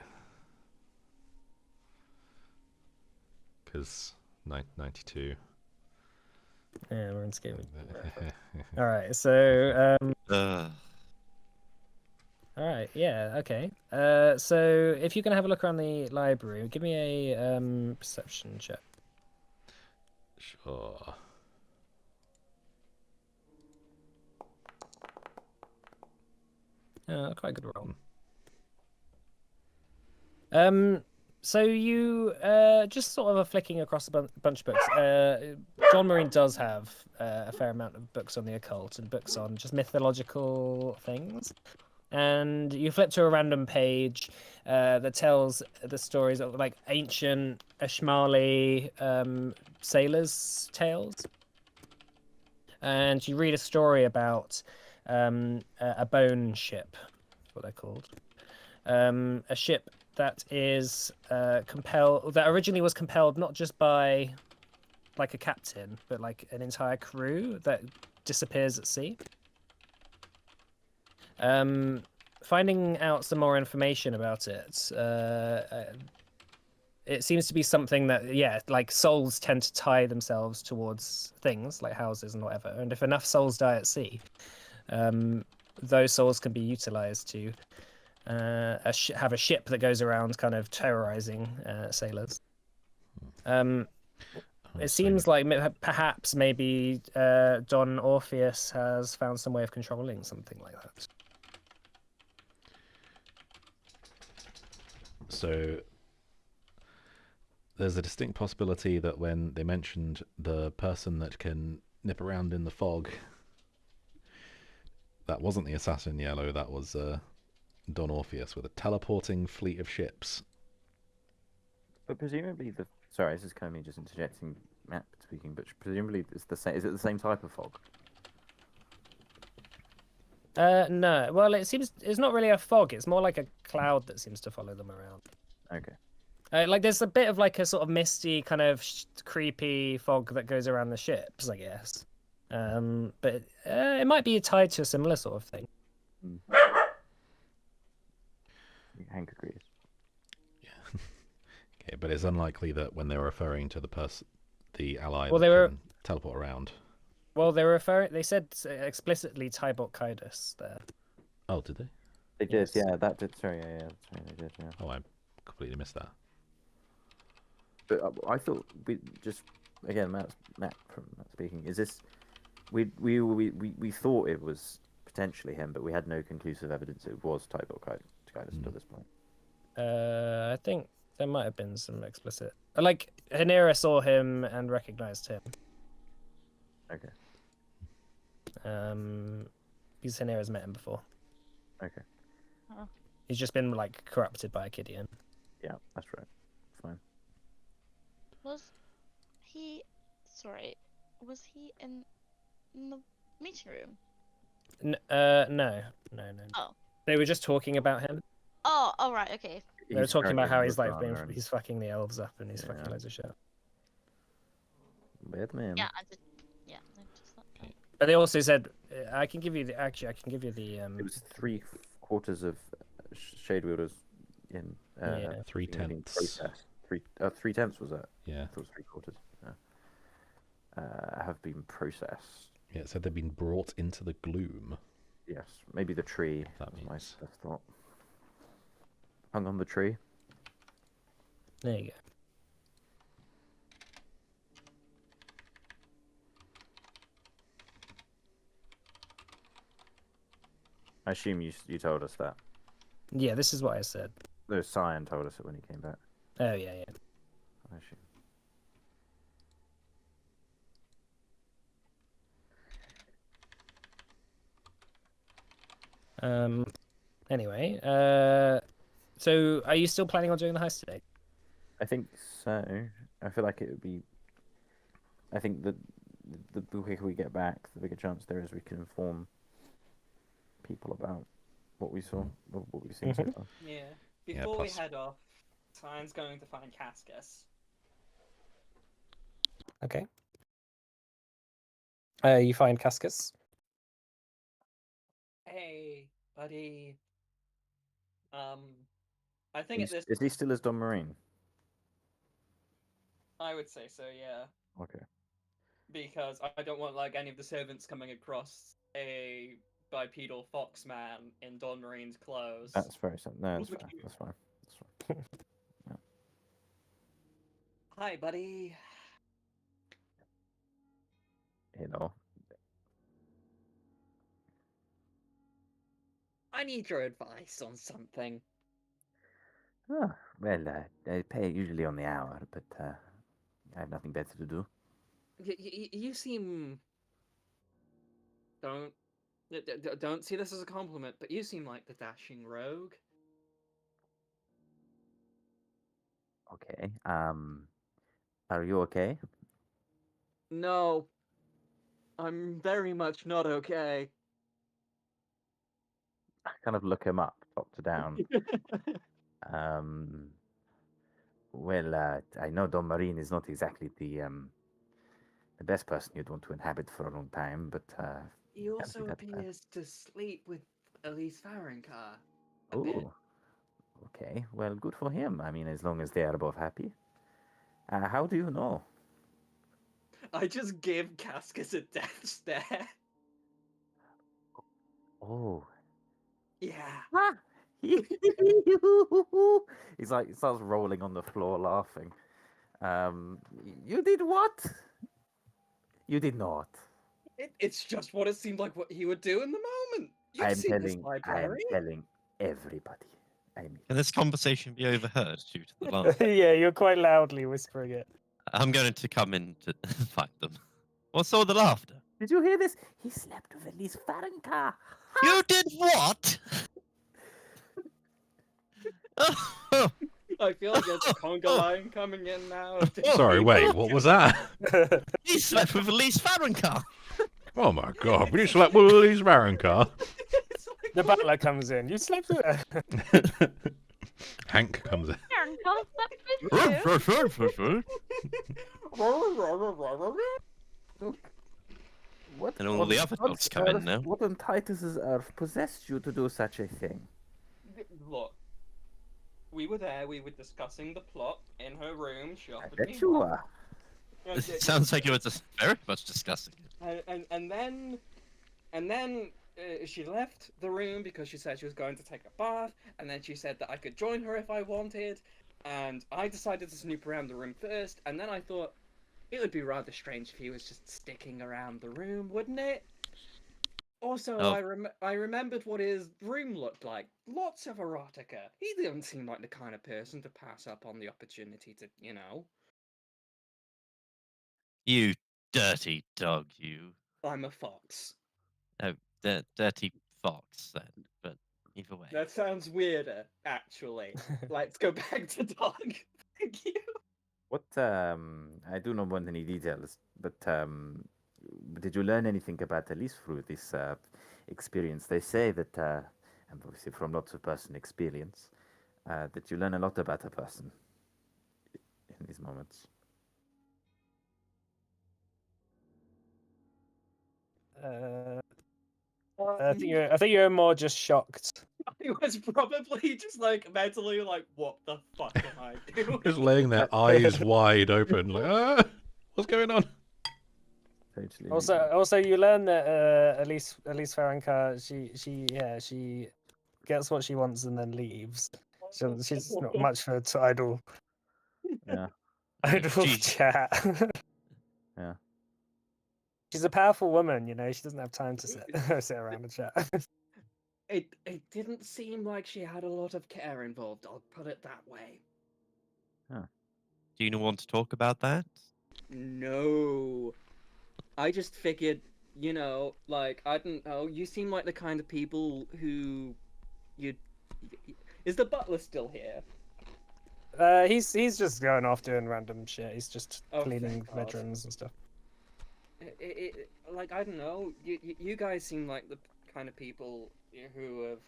Because 92. Yeah, we're in scaling. All right, so all right, yeah, okay. So if you can have a look around the library, give me a perception check. Sure. Quite a good roll. So you just sort of are flicking across a bunch of books. John Marine does have a fair amount of books on the occult and books on just mythological things. And you flip to a random page that tells the stories of like ancient Ashmali sailors' tales. And you read a story about a bone ship, what they're called. A ship that is that originally was compelled not just by like a captain, but like an entire crew that disappears at sea. Finding out some more information about it, it seems to be something that, like souls tend to tie themselves towards things like houses and whatever. And if enough souls die at sea, those souls can be utilized to have a ship that goes around kind of terrorizing sailors. It seems like perhaps maybe Don Orpheus has found some way of controlling something like that. So there's a distinct possibility that when they mentioned the person that can nip around in the fog, that wasn't the assassin yellow, that was Don Orpheus with a teleporting fleet of ships. But presumably sorry, this is kind of me just interjecting, Matt speaking, but presumably it's the same. Is it the same type of fog? No. Well, it's not really a fog. It's more like a cloud that seems to follow them around. Okay. Like there's a bit of like a sort of misty kind of creepy fog that goes around the ships, I guess. But it might be tied to a similar sort of thing. Hank agrees. Yeah. Okay, but it's unlikely that when they were referring to the ally Well, that they were can teleport around. Well, they said explicitly Tybalt Kaidos there. Oh, did they? They did, Yes. yeah. That did. Sorry, yeah, that's right. They did, yeah. Oh, I completely missed that. But I thought we just again, Matt speaking. Is this we thought it was potentially him, but we had no conclusive evidence it was Tybalt Kaidos to this point. I think there might have been some explicit. Like Hanera saw him and recognized him. Okay. Because Hanera's met him before. Okay. He's just been like corrupted by a Kidian. Yeah, that's right. Fine. Was he in the meeting room? No. Oh. They were just talking about him. Oh, all right, okay. They were talking about how he's like Roadrunner and- he's fucking the elves up and he's Yeah. fucking loads of shit. Weird man. Yeah, I did. Yeah, noticed that. But they also said I can give you the It was 3/4 of shade wielders in Yeah. 3/10. process. 3/10 was that? Yeah. I thought it was 3/4. Yeah. Have been processed. Yeah, it said they've been brought into the gloom. Yes, maybe the tree. That was my means. first thought. Hung on the tree. There you go. I assume you told us that. Yeah, this is what I said. No, Cyan told us it when he came back. Oh yeah, yeah. I assume. Anyway, so are you still planning on doing the heist today? I think so. I feel like it would be. I think that the quicker we get back, the bigger chance there is we can inform people about what we saw, or what we've seen so far. Yeah. Yeah, Before we plus- head off, Cyan's going to find Cascus. Okay. You find Cascus. Hey, buddy. I think at this, Is he still as Don Marine? I would say so, yeah. Okay. Because I don't want like any of the servants coming across a bipedal fox man in Don Marine's clothes. That's very simple. No, that's Look fine. at you. That's fine. That's fine. Hi, buddy. You know, I need your advice on something. well, they pay usually on the hour, but I have nothing better to do. You seem don't don't see this as a compliment, but you seem like the dashing rogue. Okay. Are you okay? No, I'm very much not okay. I kind of look him up, top to down. Um. Well, I know Don Marine is not exactly the best person you'd want to inhabit for a long time, but He can't also be that bad. appears to sleep with Elise Farrankar. A bit. Oh, okay. Well, good for him. I mean, as long as they are both happy. How do you know? I just give Cascus a death stare. Oh. Yeah. He's like, he starts rolling on the floor laughing. You did what? You did not. It's just what it seemed like what he would do in the moment. You've I'm seen this telling library. everybody. I mean, Can this conversation be overheard due to the laughter? Yeah, you're quite loudly whispering it. I'm going to come in to find them. What's all the laughter? did you hear this? He slept with Elise Farrankar. You did what? I feel like there's a conga line coming in now. Sorry, wait, what was that? He slept with Elise Farrankar. Oh my god, we just slept with Elise Farrankar. It's like, The what? butler comes in. You slept with her. Hank comes in. Aaron, go slept with you. What And all the other dogs come in now. What on Titus's earth possessed you to do such a thing? Look, we were there. We were discussing the plot in her room. She I offered me bet you one. were. And- It sounds like you were just very much discussing it. and then she left the room because she said she was going to take a bath, and then she said that I could join her if I wanted, and I decided to snoop around the room first, and then I thought it would be rather strange if he was just sticking around the room, wouldn't it? Also, Oh. I remembered what his room looked like. Lots of erotica. He didn't seem like the kind of person to pass up on the opportunity to, you know. You dirty dog, you. I'm a fox. Oh, dirty fox, then. But either way. That sounds weirder, actually. Let's go back to dog. Thank you. What I do not want any details, but did you learn anything about Elise through this experience? They say that, and obviously from lots of personal experience, that you learn a lot about a person in these moments. I think you're more just shocked. I was probably just like mentally like, what the fuck am I doing? Just laying there, eyes wide open, like, what's going on? Totally. Also, you learn that Elise Farrankar, she gets what she wants and then leaves. She's not much for idle Yeah. She- chat. Yeah. She's a powerful woman, She doesn't have time to sit around and chat. It didn't seem like she had a lot of care involved. I'll put it that way. Do you want to talk about that? No, I just figured, like I don't know. You seem like the kind of people who you'd. Is the butler still here? He's just going off doing random shit. He's just Oh, cleaning thank God. bedrooms and stuff. Like I don't know. You guys seem like the kind of people who have,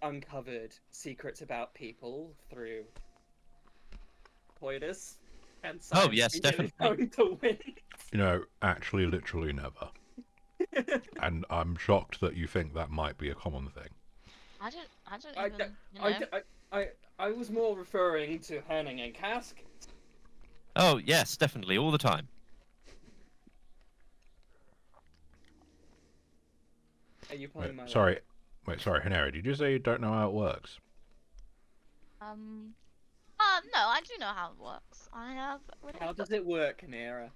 uncovered secrets about people through coitus. And Oh, yes, really definitely. going to win. Actually, literally never. And I'm shocked that you think that might be a common thing. I don't even. I was more referring to Henning and Cask. Oh, yes, definitely, all the time. Are you playing my Sorry, Haneri, did you say you don't know how it works? No, I do know how it works. I have. How does it work, Kanera?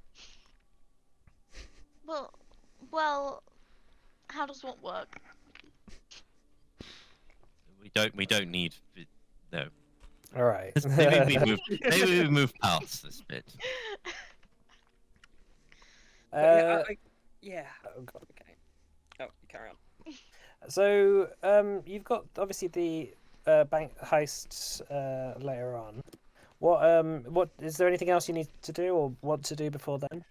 Well, how does what work? We don't need. No. All right. Maybe we move past this bit. Yeah. Oh, God. Okay. Oh, carry on. So, you've got obviously the bank heist later on. What is there anything else you need to do or want to do before then?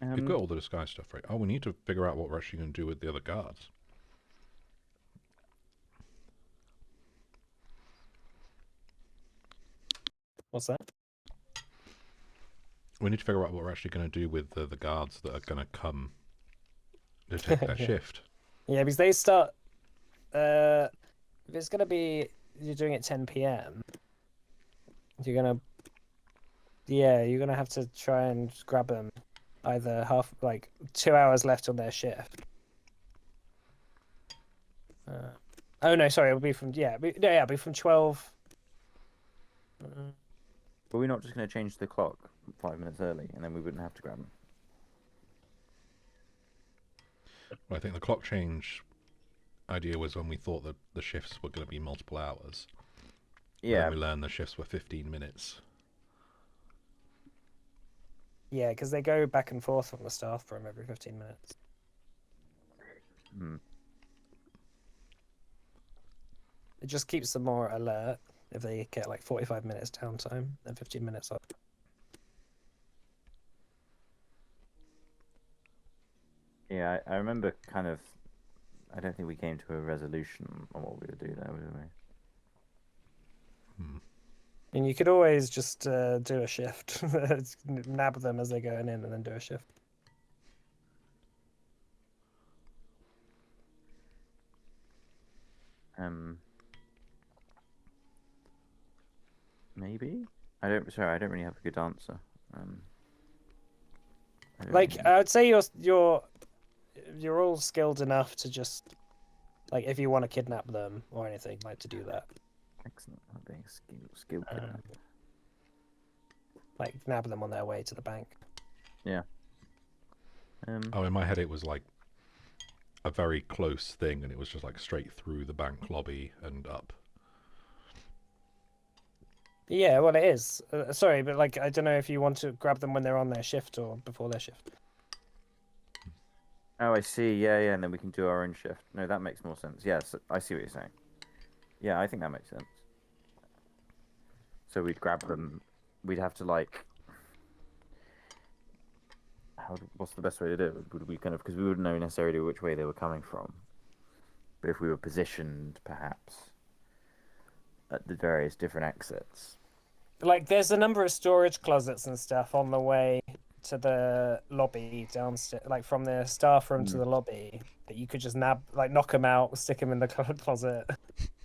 We've got all the disguise stuff, right? Oh, we need to figure out what we're actually going to do with the other guards. What's that? We need to figure out what we're actually going to do with the guards that are going to come to take that shift. Yeah, because they start. If it's gonna be you're doing it 10 p.m. You're gonna have to try and grab them either 2 hours left on their shift. Oh no, sorry, it'll be from it'll be from 12. But we're not just going to change the clock 5 minutes early, and then we wouldn't have to grab them. Well, I think the clock change idea was when we thought that the shifts were going to be multiple hours. Yeah. But then we learned the shifts were 15 minutes. Yeah, because they go back and forth from the staff room every 15 minutes. Hmm. It just keeps them more alert if they get 45 minutes downtime and 15 minutes off. Yeah, I remember kind of. I don't think we came to a resolution on what we would do there, did we? And you could always just do a shift, nab them as they're going in, and then do a shift. Maybe. I don't really have a good answer. I would say you're all skilled enough to just if you want to kidnap them or anything, to do that. Excellent. Not being skilled. Nab them on their way to the bank. Yeah. Oh, in my head it was a very close thing, and it was just straight through the bank lobby and up. Yeah, well, it is. Sorry, but I don't know if you want to grab them when they're on their shift or before their shift. Oh, I see. Yeah, and then we can do our own shift. No, that makes more sense. Yes, I see what you're saying. Yeah, I think that makes sense. So we'd grab them. We'd have to what's the best way to do it? Would we because we wouldn't know necessarily which way they were coming from. But if we were positioned, perhaps, at the various different exits. There's a number of storage closets and stuff on the way to the lobby downstairs, from the staff room to the lobby, that you could just knock them out, stick them in the closet.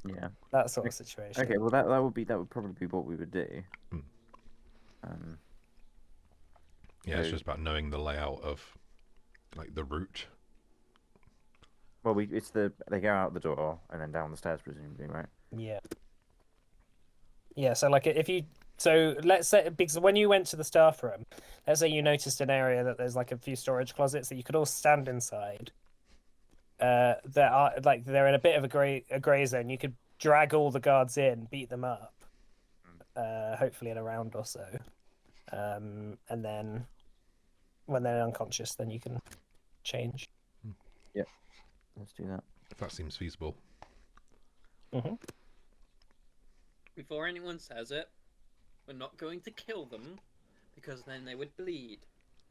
Yeah. That sort of situation. Okay, well that would probably be what we would do. Yeah, it's So- just about knowing the layout of like the route. Well, they go out the door and then down the stairs, presumably, right? Yeah. Yeah, so like if you so let's say because when you went to the staff room, let's say you noticed an area that there's like a few storage closets that you could all stand inside. That are like they're in a bit of a gray zone. You could drag all the guards in, beat them up, hopefully in a round or so, and then when they're unconscious, then you can change. Let's do that. If that seems feasible. Mm-hmm. Before anyone says it, we're not going to kill them because then they would bleed,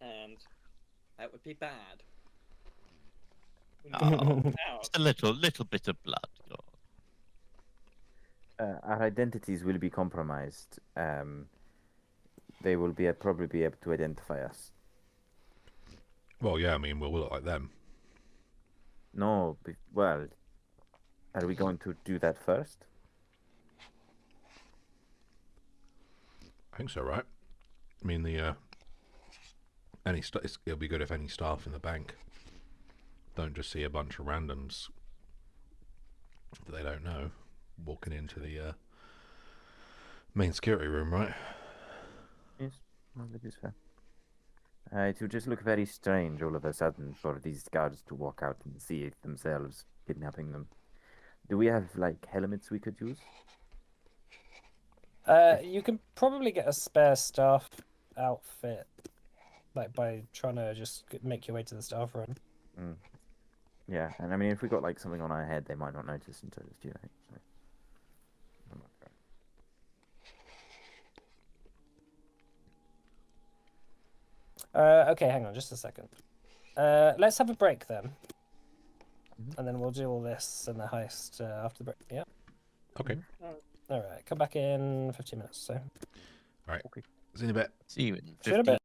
and that would be bad. We need to Oh, knock them out. just a little bit of blood. God. Our identities will be compromised. They will probably be able to identify us. Well, yeah, I mean, we'll look like them. No, well, are we going to do that first? I think so, right? I mean, it'll be good if any staff in the bank don't just see a bunch of randoms that they don't know walking into the main security room, right? Yes, well, that is fair. It would just look very strange all of a sudden for these guards to walk out and see it themselves kidnapping them. Do we have like helmets we could use? You can probably get a spare staff outfit, like by trying to just make your way to the staff room. Mm. Yeah, and I mean, if we got like something on our head, they might not notice until it's too late. So. I'm not sure. Okay, hang on just a second. Let's have a break then. And then we'll do all this and the heist after the break. Yeah. Okay. All right. Come back in 15 minutes. So. All right. Okay. See you in a bit. See you in See you in a 15. bit.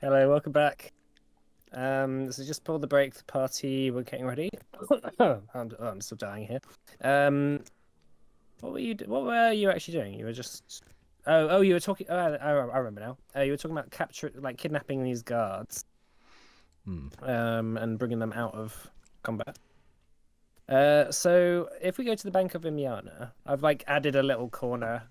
Hello, welcome back. So just pull the break. The party, we're getting ready. I'm still dying here. What were you actually doing? You were just. Oh, you were talking. I remember now. You were talking about kidnapping these guards. And bringing them out of combat. So if we go to the Bank of Imiana, I've added a little corner.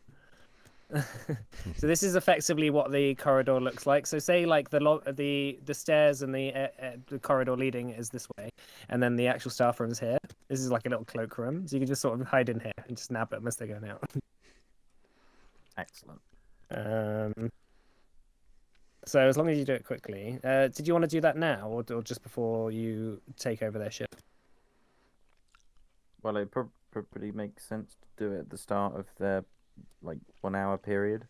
So this is effectively what the corridor looks like. So say the stairs and the corridor leading is this way, and then the actual staff room is here. This is like a little cloakroom, so you can just sort of hide in here and just nab them as they're going out. Excellent. So as long as you do it quickly, did you want to do that now, or just before you take over their ship? Well, it probably makes sense to do it at the start of their 1 hour period,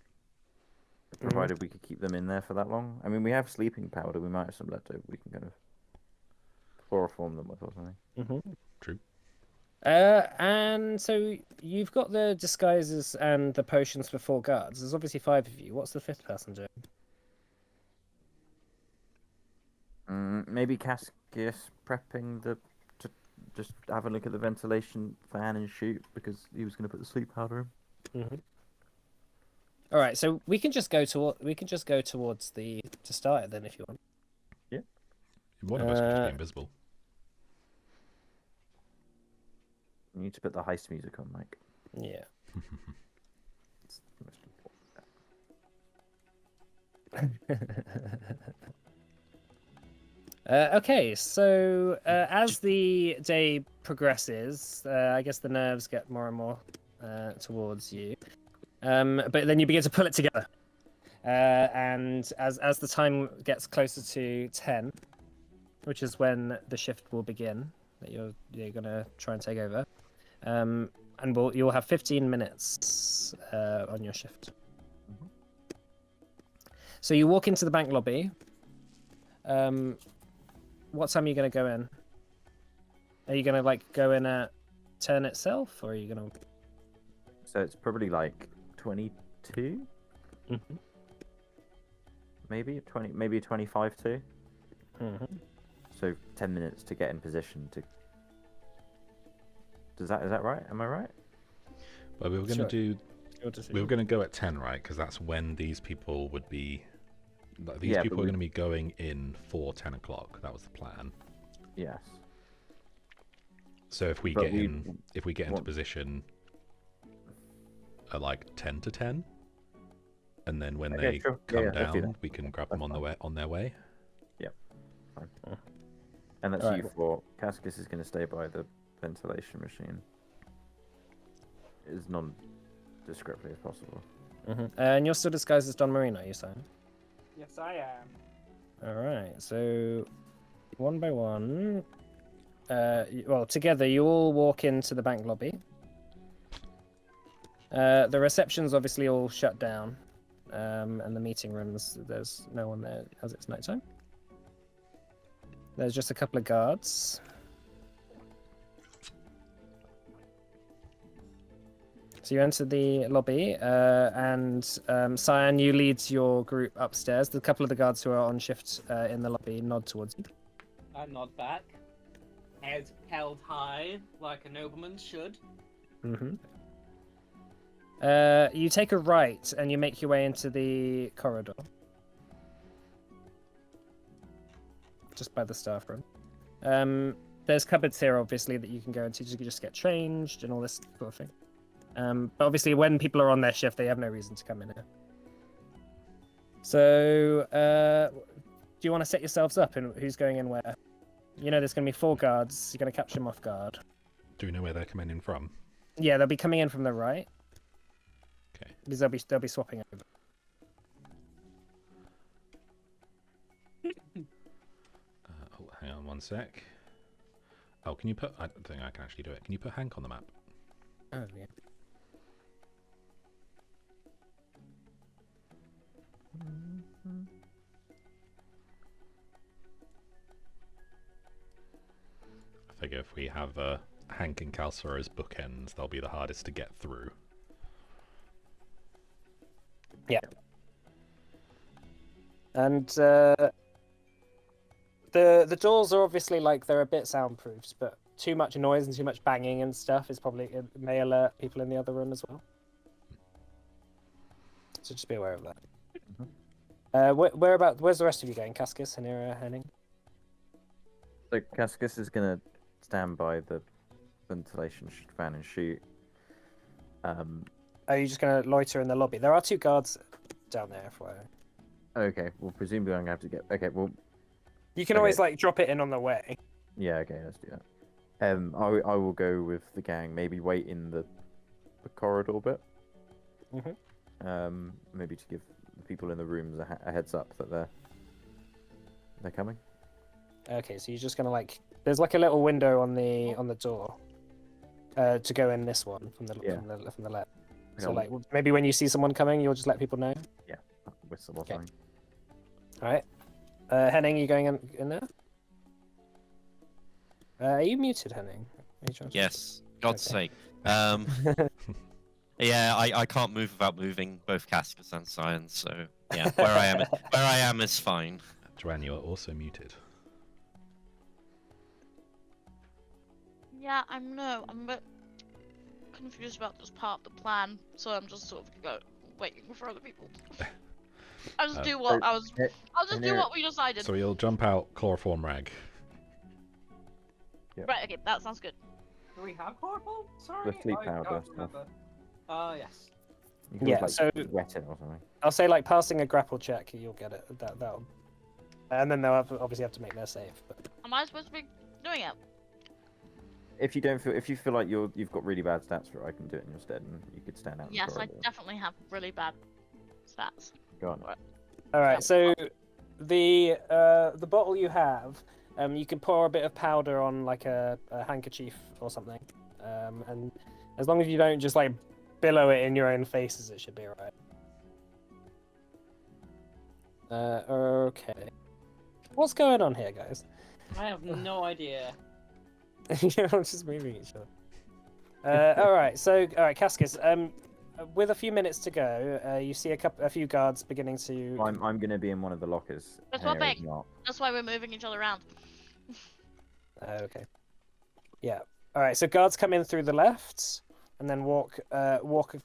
provided we could keep them in there for that long. I mean, we have sleeping powder. We might have some left over. We can kind of chloroform them with or something. True. And so you've got the disguises and the potions for 4 guards. There's obviously 5 of you. What's the 5th person doing? Maybe Cassius prepping to just have a look at the ventilation fan and shoot, because he was going to put the sleep powder in. All right, so we can just go towards to start it then, if you want. Yeah. One of us could just be invisible. You need to put the heist music on, Mike. Yeah. It's the most important. Okay, so as the day progresses, I guess the nerves get more and more towards you. But then you begin to pull it together. And as the time gets closer to 10, which is when the shift will begin, that you're going to try and take over, and you'll have 15 minutes on your shift. So you walk into the bank lobby. What time are you going to go in? Are you going to go in at 10 itself, or are you going to? So it's probably 22. Maybe 20, maybe 25 too. So 10 minutes to get in position to. Is that right? Am I right? But we were going to do. decision. We were going to go at 10, right? Because that's when these people would be. These Yeah, people but are going to be going in for 10 o'clock. That was the plan. Yes. So if we But get we in, if we get into want- position at 10 to 10, and then when Okay, they sure. come Let's do down, that. we can grab them That's on their way. Fine. And that's Alright. you four. Cascus is going to stay by the ventilation machine as non-descriptly as possible. And you're still disguised as Don Marino, you saying? Yes, I am. All right. So, one by one, together you all walk into the bank lobby. The reception's obviously all shut down, and the meeting rooms, there's no one there as it's nighttime. There's just a couple of guards. So you enter the lobby, and Cyan, you lead your group upstairs. The couple of the guards who are on shift in the lobby nod towards you. I nod back. Head held high, like a nobleman should. You take a right, and you make your way into the corridor. Just by the staff room. There's cupboards here, obviously, that you can go into. You can just get changed and all this sort of thing. But obviously, when people are on their shift, they have no reason to come in here. So, do you want to set yourselves up and who's going in where? You know, there's going to be 4 guards. You're going to capture them off guard. Do we know where they're coming in from? Yeah, they'll be coming in from the right. Okay. Because they'll be swapping over. Hang on one sec. Oh, can you put? I don't think I can actually do it. Can you put Hank on the map? Oh yeah. I figure if we have Hank and Calcer as bookends, they'll be the hardest to get through. Yeah. And the doors are obviously like they're a bit soundproofed, but too much noise and too much banging and stuff is probably it may alert people in the other room as well. So just be aware of that. Where's the rest of you going? Cascus, Hanira, Henning? So Cascus is gonna stand by the ventilation fan and shoot. Are you just going to loiter in the lobby? There are 2 guards down there, FYI. Okay, well presumably I'm gonna have to get. Okay, well. You can always like drop it in on the way. Yeah. Okay, let's do that. I will go with the gang. Maybe wait in the corridor bit. Maybe to give the people in the rooms a heads up that they're coming. Okay, so you're just gonna like there's like a little window on the door to go in this one from the left. So like maybe when you see someone coming, you'll just let people know. Yeah, whistle or Okay. something. All right, Henning, you going in there? Are you muted, Henning? Are you trying to... Yes, God's Okay. sake. Yeah, I can't move without moving both Cascus and Science, so yeah, where I am is fine. Joanne, you are also muted. Yeah, I'm a bit confused about this part of the plan, so I'm just sort of waiting for other people. I'll just do what I'll just do what we decided. So you'll jump out chloroform rag. Yep. Right, okay, that sounds good. Do we have chloroform? Sorry, The sleep I powder can't stuff. remember. Yes. You can Yeah, just, so- wet it or something. I'll say like passing a grapple check, you'll get it. That'll, and then they'll obviously have to make their save. But... Am I supposed to be doing it? If you feel like you've got really bad stats for it, I can do it in your stead, and you could stand out. Yes, in the I corridor. definitely have really bad stats. Go on. All right, Yeah. so the bottle you have, you can pour a bit of powder on like a handkerchief or something, and as long as you don't just like billow it in your own faces, it should be alright. Okay. What's going on here, guys? I have no idea. You're all just moving each other. All right, Cascus. With a few minutes to go, you see a few guards beginning to. I'm gonna be in one of the lockers. That's what Henry is big. not. That's why we're moving each other around. Okay. Yeah. All right. So guards come in through the left, and then walk in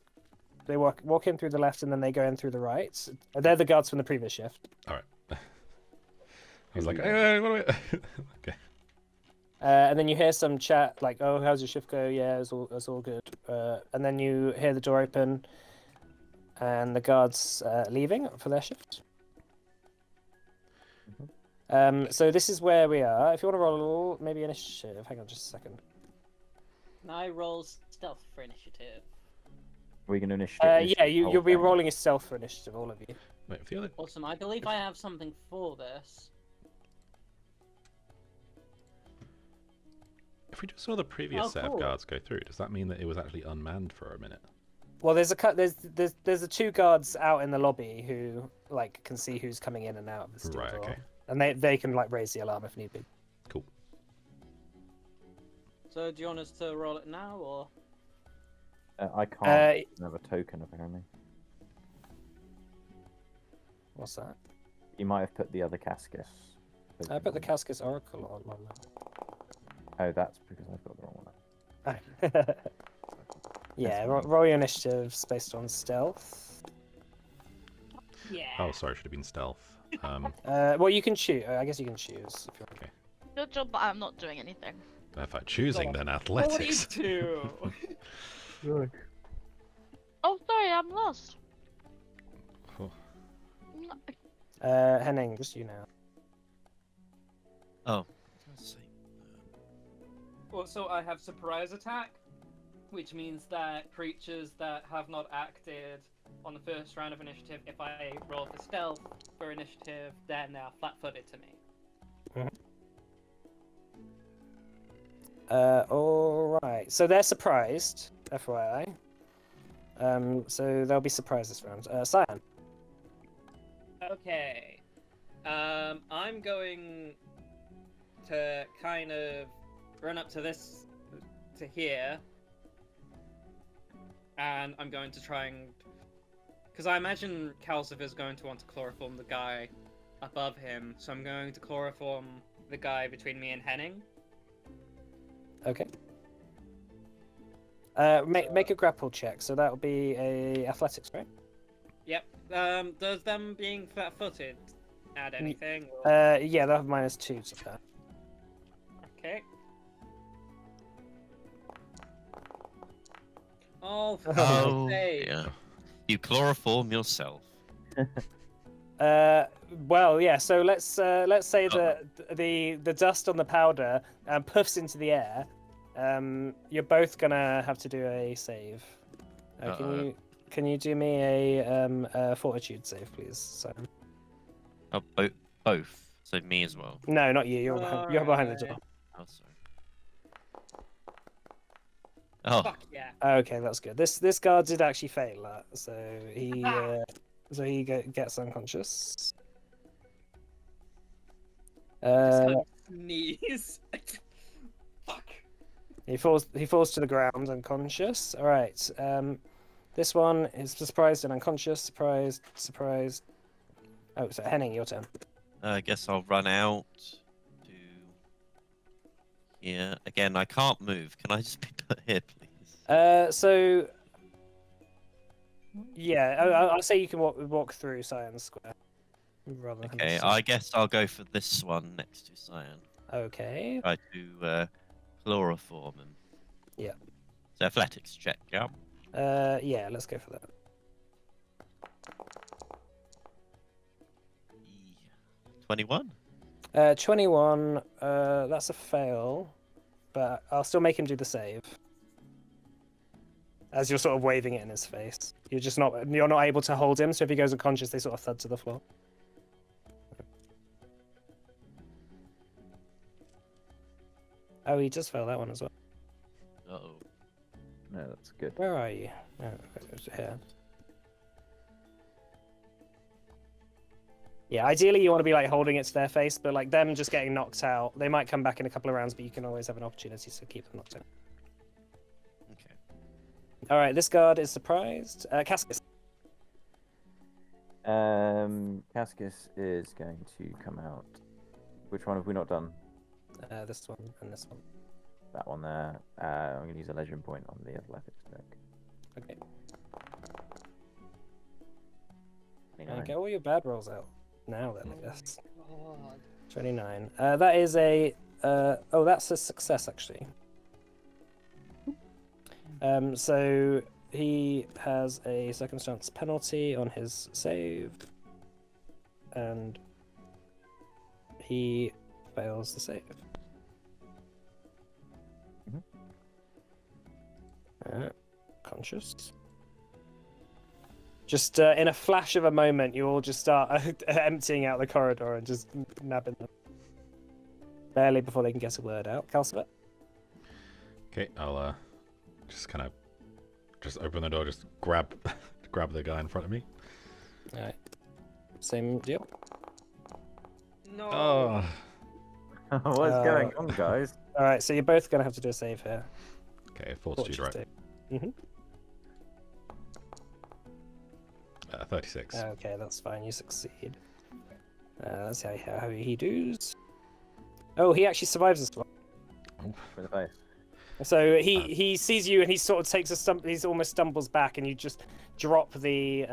through the left, and then they go in through the right. They're the guards from the previous shift. All right. I was like, hey, what do we... Okay. And then you hear some chat like, "Oh, how's your shift go? Yeah, it's all good." And then you hear the door open, and the guards leaving for their shift. So this is where we are. If you want to roll maybe initiative, hang on just a second. Can I roll stealth for initiative? We're gonna initiate. Yeah, you'll be rolling a stealth for initiative, all of you. Wait, for the other... Awesome. I believe I have something for this. If we just saw the previous set cool. of guards go through, does that mean that it was actually unmanned for a minute? Well, there's the 2 guards out in the lobby who like can see who's coming in and out of the steel Right, door. okay. And they can like raise the alarm if need be. Cool. So do you want us to roll it now, or? I can't have a token apparently. What's that? You might have put the other Cascus. I put the Cascus Oracle on. Oh, that's because I've got the wrong one. Yeah, roll your initiatives based on stealth. Yeah. Oh, sorry, should have been stealth. Well, you can choose. I guess you can choose. If you want. Okay. Good job, but I'm not doing anything. If I'm choosing, then athletics. 42. Oh, sorry, I'm lost. Oh. Henning, just you now. Oh. Let's see. Also, I have surprise attack, which means that creatures that have not acted on the first round of initiative, if I roll for stealth for initiative, they're now flat-footed to me. All right. So they're surprised, FYI. So they'll be surprised this round. Cyan. Okay. I'm going to kind of run up to here, and I'm going to try and, because I imagine Kalsif is going to want to chloroform the guy above him, so I'm going to chloroform the guy between me and Henning. Okay. Make a grapple check. So that will be a athletics, right? Yep. Does them being flat-footed add anything? Yeah, they'll have -2 to that. Okay. Oh, for Oh, fuck's sake. yeah. You chloroform yourself. Well, yeah. So let's say Uh-oh. that the dust on the powder puffs into the air. You're both gonna have to do a save. Can you do me a fortitude save, please, Simon? Oh, both. So me as well. No, not you. You're behind the door. Oh, sorry. Oh, Fuck yeah. Okay, that's good. This guard did actually fail that, so he gets unconscious. Just can't sneeze. Fuck. He falls to the ground unconscious. All right. This one is surprised and unconscious. Surprised. Oh, so Henning, your turn. I guess I'll run out to here. Again, I can't move. Can I just be put here, please? So yeah, I'll say you can walk through Cyan Square rather than. Okay, I guess I'll go for this one next to Cyan. Okay. Try to chloroform him. Yeah. So athletics check, yeah. Yeah, let's go for that. 21. 21. That's a fail, but I'll still make him do the save. As you're sort of waving it in his face, you're not able to hold him. So if he goes unconscious, they sort of thud to the floor. Oh, he just failed that one as well. Uh-oh. No, that's good. Where are you? Oh, here. Yeah, ideally you want to be like holding it to their face, but like them just getting knocked out, they might come back in a couple of rounds, but you can always have an opportunity to keep them knocked out. Okay. All right, this guard is surprised. Cascus. Cascus is going to come out. Which one have we not done? This one and this one. That one there. I'm going to use a legend point on the athletics check. Okay. 29. Get all your bad rolls out now then, I guess. God. 29. That is a. Oh, that's a success actually. So he has a circumstance penalty on his save, and he fails the save. Conscious. Just in a flash of a moment, you all just start emptying out the corridor and just nabbing them. Barely before they can get a word out. Calcifer? Okay, I'll just kind of just open the door, just grab the guy in front of me. Alright. Same deal. No. Oh, What's going on, guys? Alright, so you're both going to have to do a save here. okay, fortitude, right? Mm-hmm. 36. Okay, that's fine. You succeed. Let's see how he does. Oh, he actually survives this one. For the face. So he sees you and he sort of takes a stump. He almost stumbles back, and you just drop the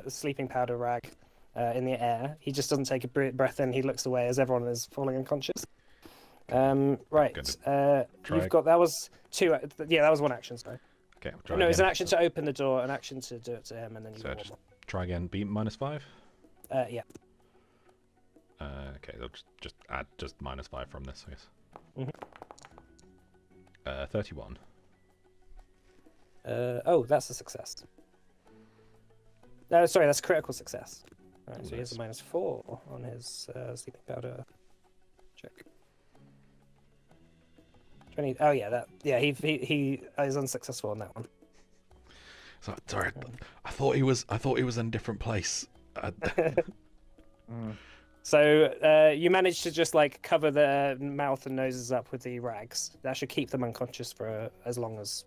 sleeping powder rag in the air. He just doesn't take a breath in. He looks away as everyone is falling unconscious. Right. You've got that was two. Yeah, that was one action. Sorry. Okay, No, it's an action to open the door, an action to do it to him, and then you So got just one try again. Be -5. more. Yeah. Okay, they'll just add just -5 from this, I guess. Mm-hmm. 31. Oh, that's a success. No, sorry, that's critical success. Right, so he has a -4 on his sleeping powder check. 20. Oh yeah, he is unsuccessful on that one. So, sorry, I thought he was in a different place. So you managed to just like cover the mouth and noses up with the rags. That should keep them unconscious for as long as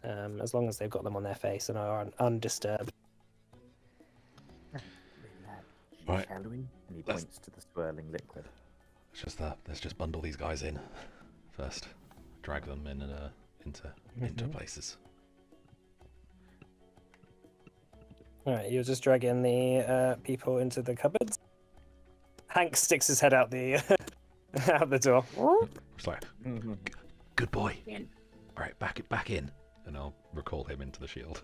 they've got them on their face and are undisturbed. Right. Shall we? And he Let's- points to the swirling liquid. Let's just bundle these guys in first. Drag them in into places. Alright, you're just dragging the people into the cupboards. Hank sticks his head out the out the door. It's like, good boy. All right, back in, and I'll recall him into the shield.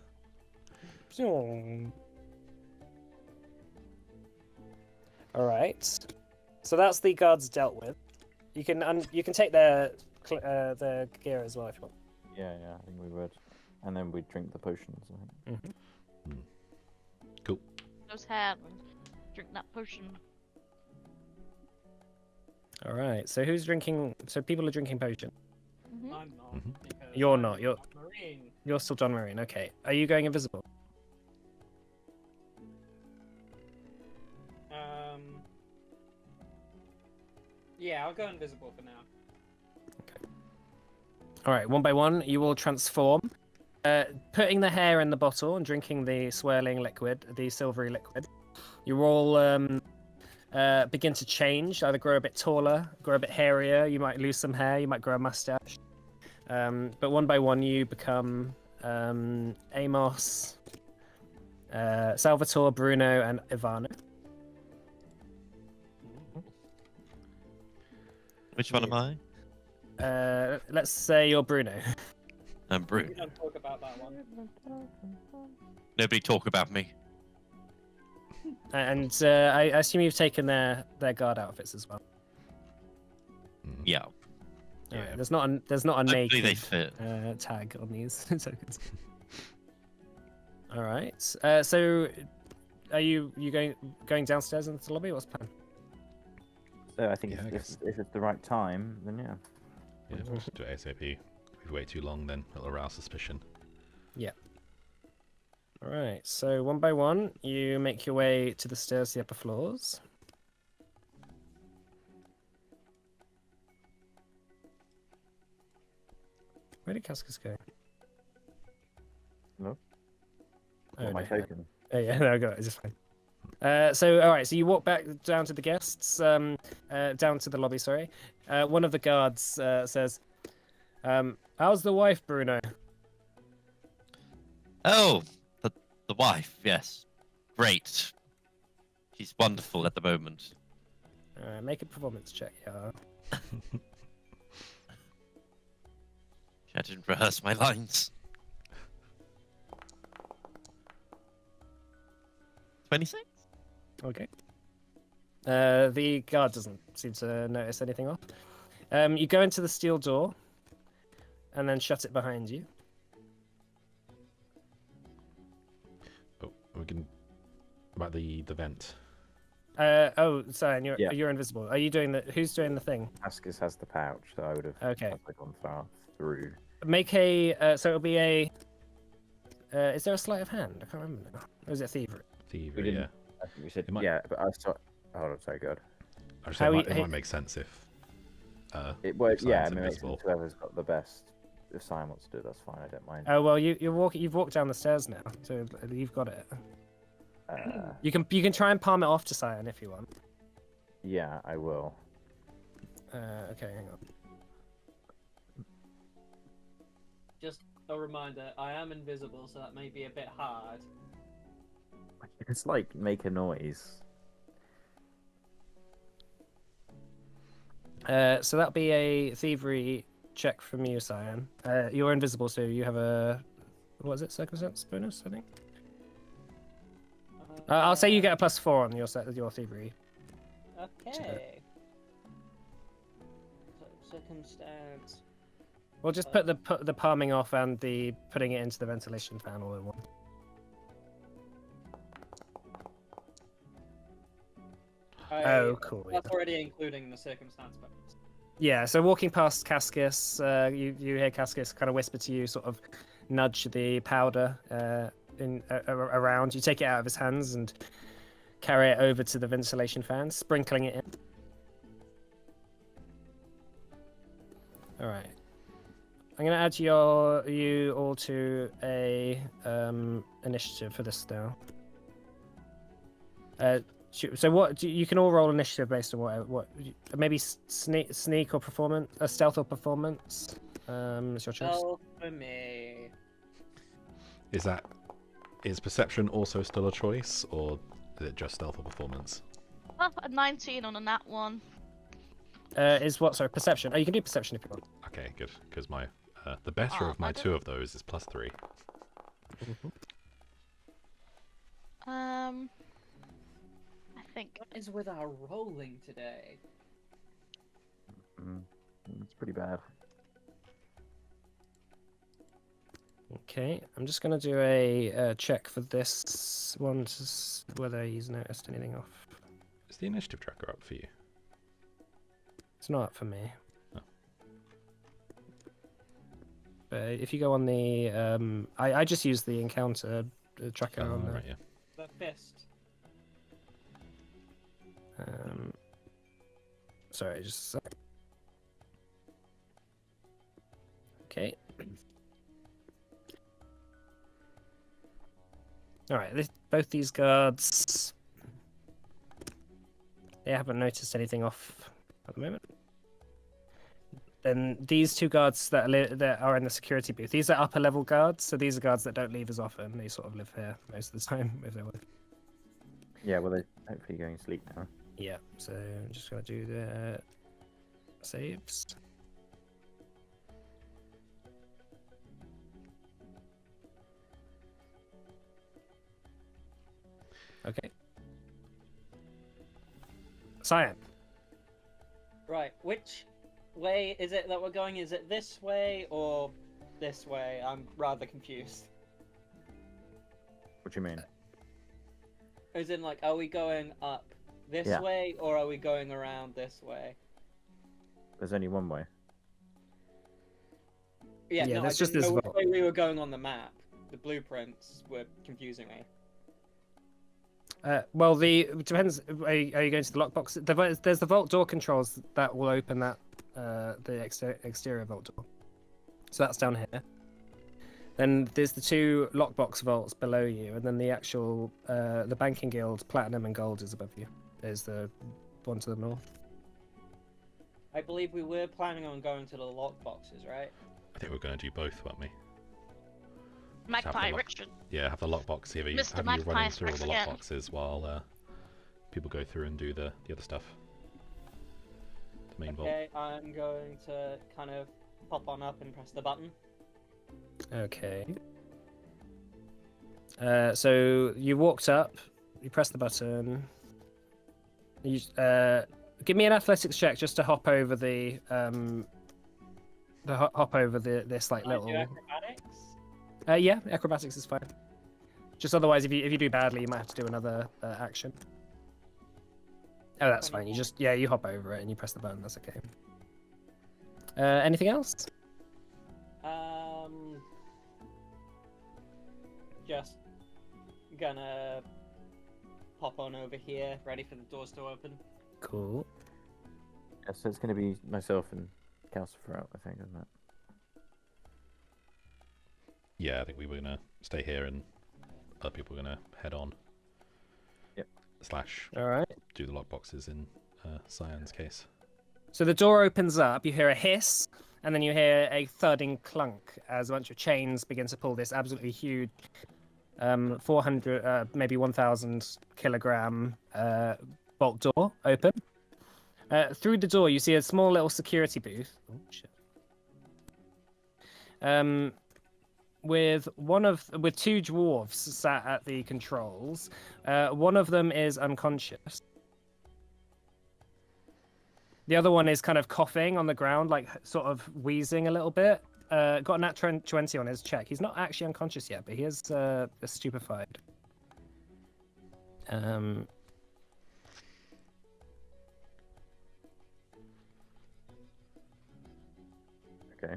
Alright. So that's the guards dealt with. You can take their gear as well if you want. Yeah, I think we would. And then we'd drink the potions, I think. Cool. Those hair and drink that potion. Alright, so who's drinking? So people are drinking potion. Mm-hmm. I'm not. Mhm. Because You're I'm not, you're- a Marine. You're still John Marine, okay. Are you going invisible? Yeah, I'll go invisible for now. Alright, one by one, you will transform. Putting the hair in the bottle and drinking the swirling liquid, the silvery liquid, you all begin to change, either grow a bit taller, grow a bit hairier, you might lose some hair, you might grow a mustache. But one by one, you become Amos, Salvatore, Bruno, and Ivano. Which one am I? Let's say you're Bruno. I'm We Brute. don't talk about that one. Nobody talk about me. And I assume you've taken their guard outfits as well. Yeah. Alright, there's not a Hopefully they naked fit. tag on these tokens. All right. So, are you going downstairs into the lobby? What's the plan? So I think Yeah, I if guess. it's the right time, then yeah. Yeah, we'll just do it ASAP. If we wait too long, then it'll arouse suspicion. All right. So one by one, you make your way to the stairs, the upper floors. Where did Cascus go? Hello? Oh, Or my no. token. Oh, yeah, no, I got it. It's fine. So, all right. So you walk back down to the guests, down to the lobby. Sorry. One of the guards says, "How's the wife, Bruno?" Oh, the wife, yes. Great. She's wonderful at the moment. Make a performance check. Yeah. I didn't rehearse my lines. 26? Okay. The guard doesn't seem to notice anything off. You go into the steel door, and then shut it behind you. Oh, we can about the vent. Oh, sorry, and Yeah. you're invisible. Are you doing the? Who's doing the thing? Askus has the pouch, so I would have Okay. probably gone far through. Make a. So it'll be a. Is there a sleight of hand? I can't remember now. Or is it thievery? Thievery, didn't- yeah. I think we said It might- yeah, but I saw. Hold on, sorry, good. I just How say we- it might make sense if. It well, If yeah, I Simon's mean, invisible. it's whoever's got the best. If Simon wants to do it, that's fine. I don't mind. Oh well, you've walked down the stairs now, so you've got it. You can try and palm it off to Cyan if you want. Yeah, I will. Okay, hang on. Just a reminder, I am invisible, so that may be a bit hard. It's like make a noise. So that'll be a thievery check from you, Cyan. You're invisible, so you have a what is it? Circumstance bonus, I think. I'll say you get a +4 on your thievery. Okay. Circumstance. We'll just put the palming off and the putting it into the ventilation fan all in one. Oh, cool. Yeah. That's already including the circumstance bonus. Yeah, so walking past Cascus, you hear Cascus kind of whisper to you, sort of nudge the powder around. You take it out of his hands and carry it over to the ventilation fan, sprinkling it in. All right. I'm going to add you all to a initiative for this now. So what? You can all roll initiative based on what maybe sneak or performance, stealth or performance. It's your choice. Well, for me. Is perception also still a choice, or is it just stealth or performance? Oh, a 19 on a nat one. Is what? Sorry, perception. Oh, you can do perception if you want. Okay, good. Because my the better of my two of those is +3. I think. What is with our rolling today? It's pretty bad. Okay, I'm just gonna do a check for this one to whether he's noticed anything off. Is the initiative tracker up for you? It's not up for me. Oh. But if you go on the, I just use the encounter tracker on there. Right, yeah. The fist. Sorry, just a sec. Okay. All right, both these guards, they haven't noticed anything off at the moment. Then these two guards that are in the security booth, these are upper level guards, so these are guards that don't leave as often. They sort of live here most of the time if they want. Yeah, well, they're hopefully going to sleep now. Yeah, so I'm just gonna do the saves. Okay. Cyan. Right, which way is it that we're going? Is it this way or this way? I'm rather confused. What do you mean? As in, like, are we going up this Yeah. way or are we going around this way? There's only one way. Yeah, Yeah, no, that's I just didn't this know which vault. way we were going on the map. The blueprints were confusing me. Well, it depends. Are you going to the lockbox? There's the vault door controls that will open that the exterior vault door. So that's down here. Then there's the two lockbox vaults below you, and then the actual the banking guild platinum and gold is above you. There's the one to the north. I believe we were planning on going to the lockboxes, right? I think we're going to do both, weren't we? Magpie lock- Richard. Yeah, have the lockbox here. Mr. Have you running Magpie through all the strikes again. lockboxes while people go through and do the other stuff. The main vault. Okay, I'm going to kind of pop on up and press the button. Okay. So you walked up, you press the button. You give me an athletics check just to hop over the hop over this like Can I do little. acrobatics? Yeah, acrobatics is fine. Just otherwise, if you do badly, you might have to do another action. Oh, that's fine. You hop over it and you press the button. That's okay. Anything else? Just gonna pop on over here, ready for the doors to open. Cool. Yeah, so it's going to be myself and Calcifer out, I think, isn't it? Yeah, I think we were gonna stay here and other people are gonna head on. Yep. / All right. do the lockboxes in Cyan's case. So the door opens up. You hear a hiss, and then you hear a thudding clunk as a bunch of chains begin to pull this absolutely huge, 400, maybe 1,000 kilogram bolt door open. Through the door, you see a small little security booth. Oh shit. With two dwarves sat at the controls. One of them is unconscious. The other one is kind of coughing on the ground, like sort of wheezing a little bit. Got a nat 20 on his check. He's not actually unconscious yet, but he is stupefied. Okay.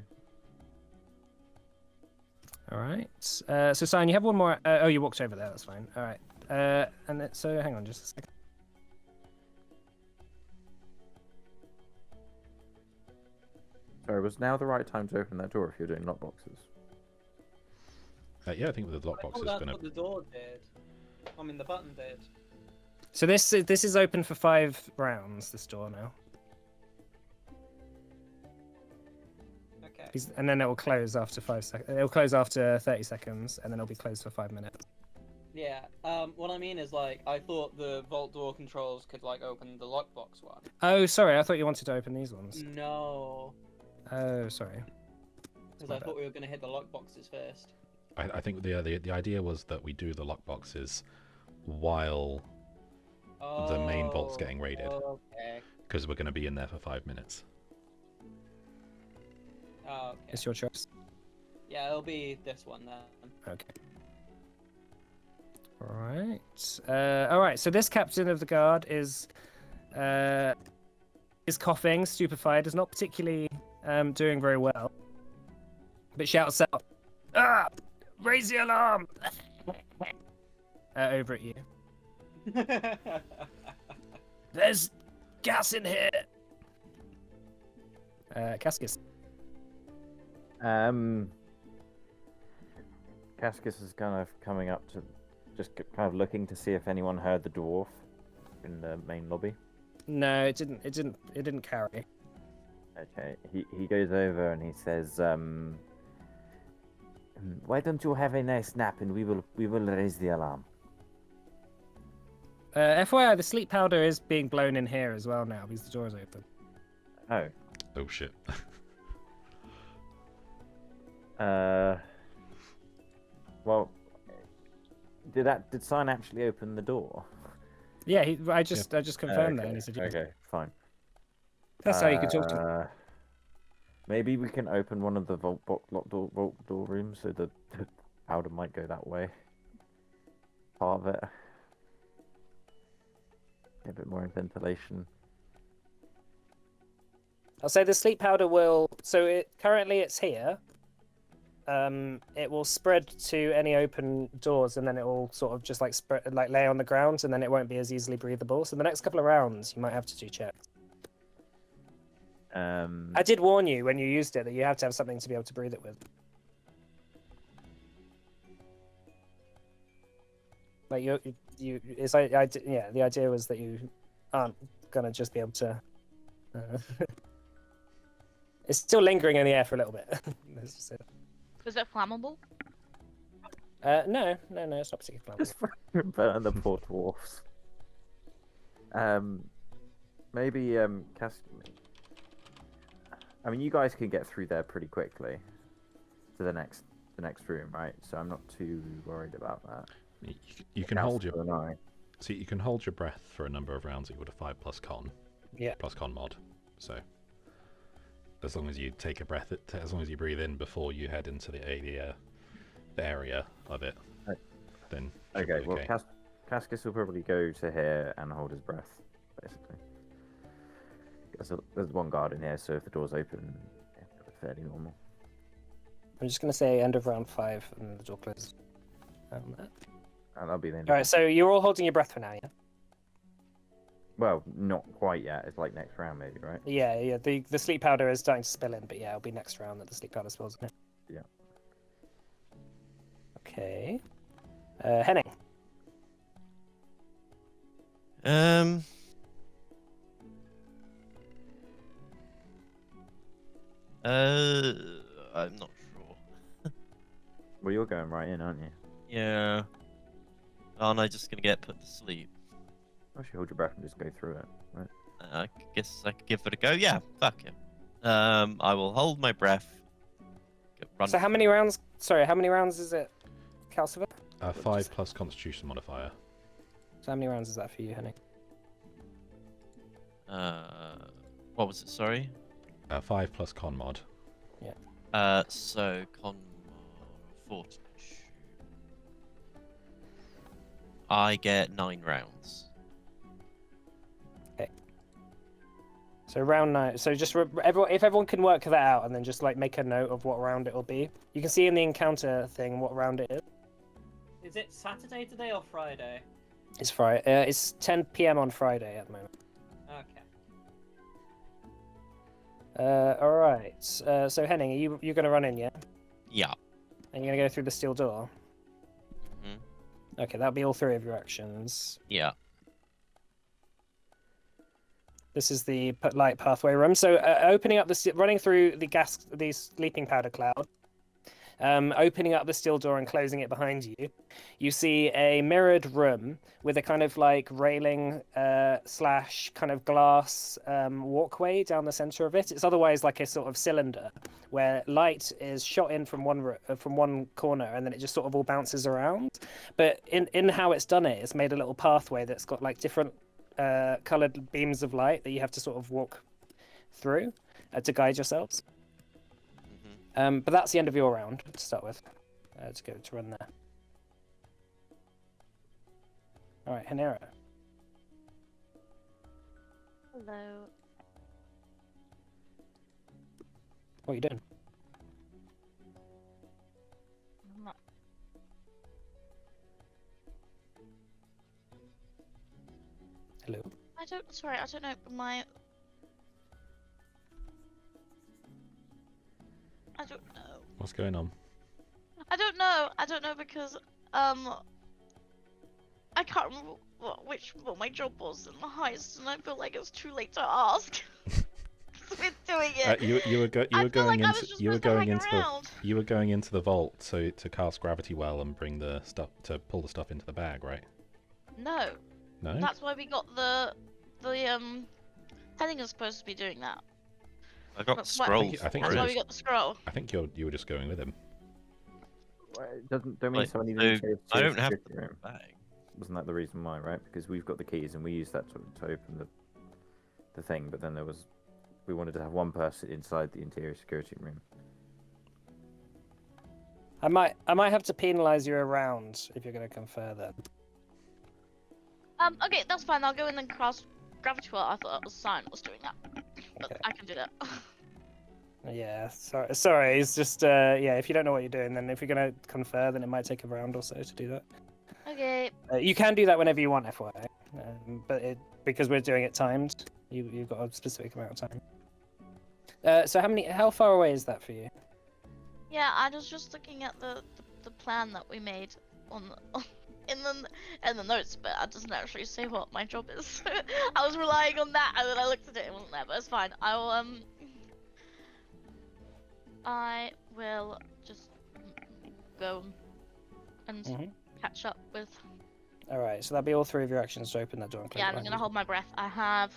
All right. So, Cyan, you have one more. Oh, you walked over there. That's fine. All right. So, hang on just a second. Sorry, was now the right time to open that door if you're doing lockboxes? Yeah, I think the I thought lockbox is that's gonna. what the door did. I mean, the button did. So this is open for 5 rounds. This door now, Okay. and then it will close after 5 seconds. It'll close after 30 seconds, and then it'll be closed for 5 minutes. Yeah. What I mean is, like, I thought the vault door controls could, like, open the lockbox one. Oh, sorry. I thought you wanted to open these ones. No. Oh, sorry. Because I thought we were going to hit the lockboxes first. I think the idea was that we do the lockboxes while the main vault's getting raided. Okay. Because we're going to be in there for 5 minutes. Oh, okay. It's your choice. Yeah, it'll be this one then. Okay. All right. All right. So this captain of the guard is coughing, stupefied, is not particularly doing very well, but shouts out, "Ah! Raise the alarm!" Over at you. There's gas in here. Cascus. Cascus is kind of coming up to, just kind of looking to see if anyone heard the dwarf in the main lobby. No, it didn't. It didn't carry. Okay, he goes over and he says, "Why don't you have a nice nap and we will raise the alarm." FYI, the sleep powder is being blown in here as well now because the door is open. Oh. Oh shit. Well, did Sign actually open the door? Yeah, I just confirmed that, Okay, and he said yes. okay, fine. That's how you can talk to him. Maybe we can open one of the vault door rooms so the powder might go that way. Part of it. A bit more ventilation. I'll say the sleep powder will. So currently it's here. It will spread to any open doors, and then it will sort of just like lay on the ground, and then it won't be as easily breathable. So the next couple of rounds, you might have to do checks. I did warn you when you used it that you have to have something to be able to breathe it with. Like it's like yeah. The idea was that you aren't gonna just be able to. It's still lingering in the air for a little bit. Let's just say that. Was it flammable? No, it's not particularly flammable. Just burn the poor dwarfs. Maybe I mean, you guys can get through there pretty quickly to the next room, right? So I'm not too worried about that. You can hold your eye. See, you can hold your breath for a number of rounds equal to 5 plus con. Yeah. Plus con mod. So as long as you take a breath, as long as you breathe in before you head into the area of it, then Okay. Well, Cascus will probably go to here and hold his breath, basically. There's one guard in here, so if the door's open, it's fairly normal. I'm just gonna say end of round 5 and the door closes. And that'll be the end. All right, so you're all holding your breath for now, yeah? Well, not quite yet. It's like next round, maybe, right? Yeah. The sleep powder is starting to spill in, but yeah, it'll be next round that the sleep powder spills in. Yeah. Okay. Henning. I'm not sure. Well, you're going right in, aren't you? Yeah. Aren't I just gonna get put to sleep? I should hold your breath and just go through it, right? I guess I could give it a go. Yeah, fuck it. I will hold my breath. Run. So how many rounds? Sorry, how many rounds is it, Calcifer? 5 plus Constitution modifier. So how many rounds is that for you, Henning? What was it? Sorry. 5 plus con mod. So con fortitude. I get 9 rounds. Okay. So round 9. So just if everyone can work that out, and then just like make a note of what round it will be. You can see in the encounter thing what round it is. Is it Saturday today or Friday? It's Friday. It's 10 p.m. on Friday at the moment. Okay. All right. So Henning, are you gonna run in, yeah? Yeah. And you're gonna go through the steel door. Mhm. Okay, that'll be all 3 of your actions. Yeah. This is the light pathway room. So opening up running through the sleeping powder cloud, opening up the steel door and closing it behind you, you see a mirrored room with a kind of like railing slash kind of glass walkway down the center of it. It's otherwise like a sort of cylinder where light is shot in from one corner and then it just sort of all bounces around. But in how it's done it, it's made a little pathway that's got like different colored beams of light that you have to sort of walk through to guide yourselves. But that's the end of your round to start with. To run there. All right, Hanera. Hello. What are you doing? I'm not... Hello. Sorry, I don't know my... I don't know. What's going on? I don't know because I can't remember what my job was in the heist, and I feel like it's too late to ask. I've been doing it. You were going into the vault to cast gravity well and bring the stuff to pull the stuff into the bag, right? No. No. That's why we got the Henning is supposed to be doing that. I got the That's why- scroll. I think That's you why just- we got the scroll. I think you were just going with him. Don't mean Like, someone so even say I don't have security room. the bag. Wasn't that the reason why, right? Because we've got the keys and we used that to open the thing, but then we wanted to have one person inside the interior security room. I might have to penalise you around if you're going to confer then. Okay, that's fine. I'll go in and cast gravity well. I thought that was Simon was doing that, but Okay. I can do that. Yeah, sorry. It's just yeah. If you don't know what you're doing, then if you're going to confer, then it might take a round or so to do that. Okay. You can do that whenever you want, FYI. But because we're doing it timed, you've got a specific amount of time. So how far away is that for you? Yeah, I was just looking at the plan that we made on in the notes, but it doesn't actually say what my job is. I was relying on that, and then I looked at it and it wasn't there. But it's fine. I will just go and catch up with. All right, so that'll be all three of your actions to open that door and close Yeah, it I'm behind gonna you. hold my breath. I have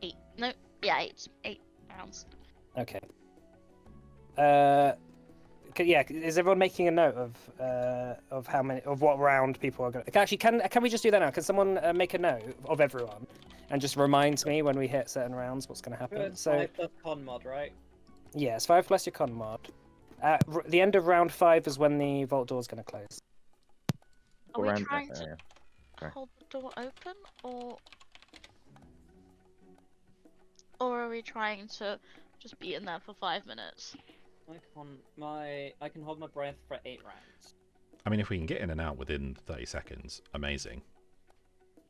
8. No, yeah, 8 rounds. Okay. Yeah, is everyone making a note of how many of what round people are going to... Actually, can we just do that now? Can someone make a note of everyone and just remind me when we hit certain rounds what's going to happen? Good, So 5 plus con mod, right? yeah, it's 5 plus your con mod. At the end of round 5 is when the vault door is going to close. Are we Around- trying to Sorry. hold the door open, or are we trying to just be in there for 5 minutes? I can hold my breath for 8 rounds. I mean, if we can get in and out within 30 seconds, amazing.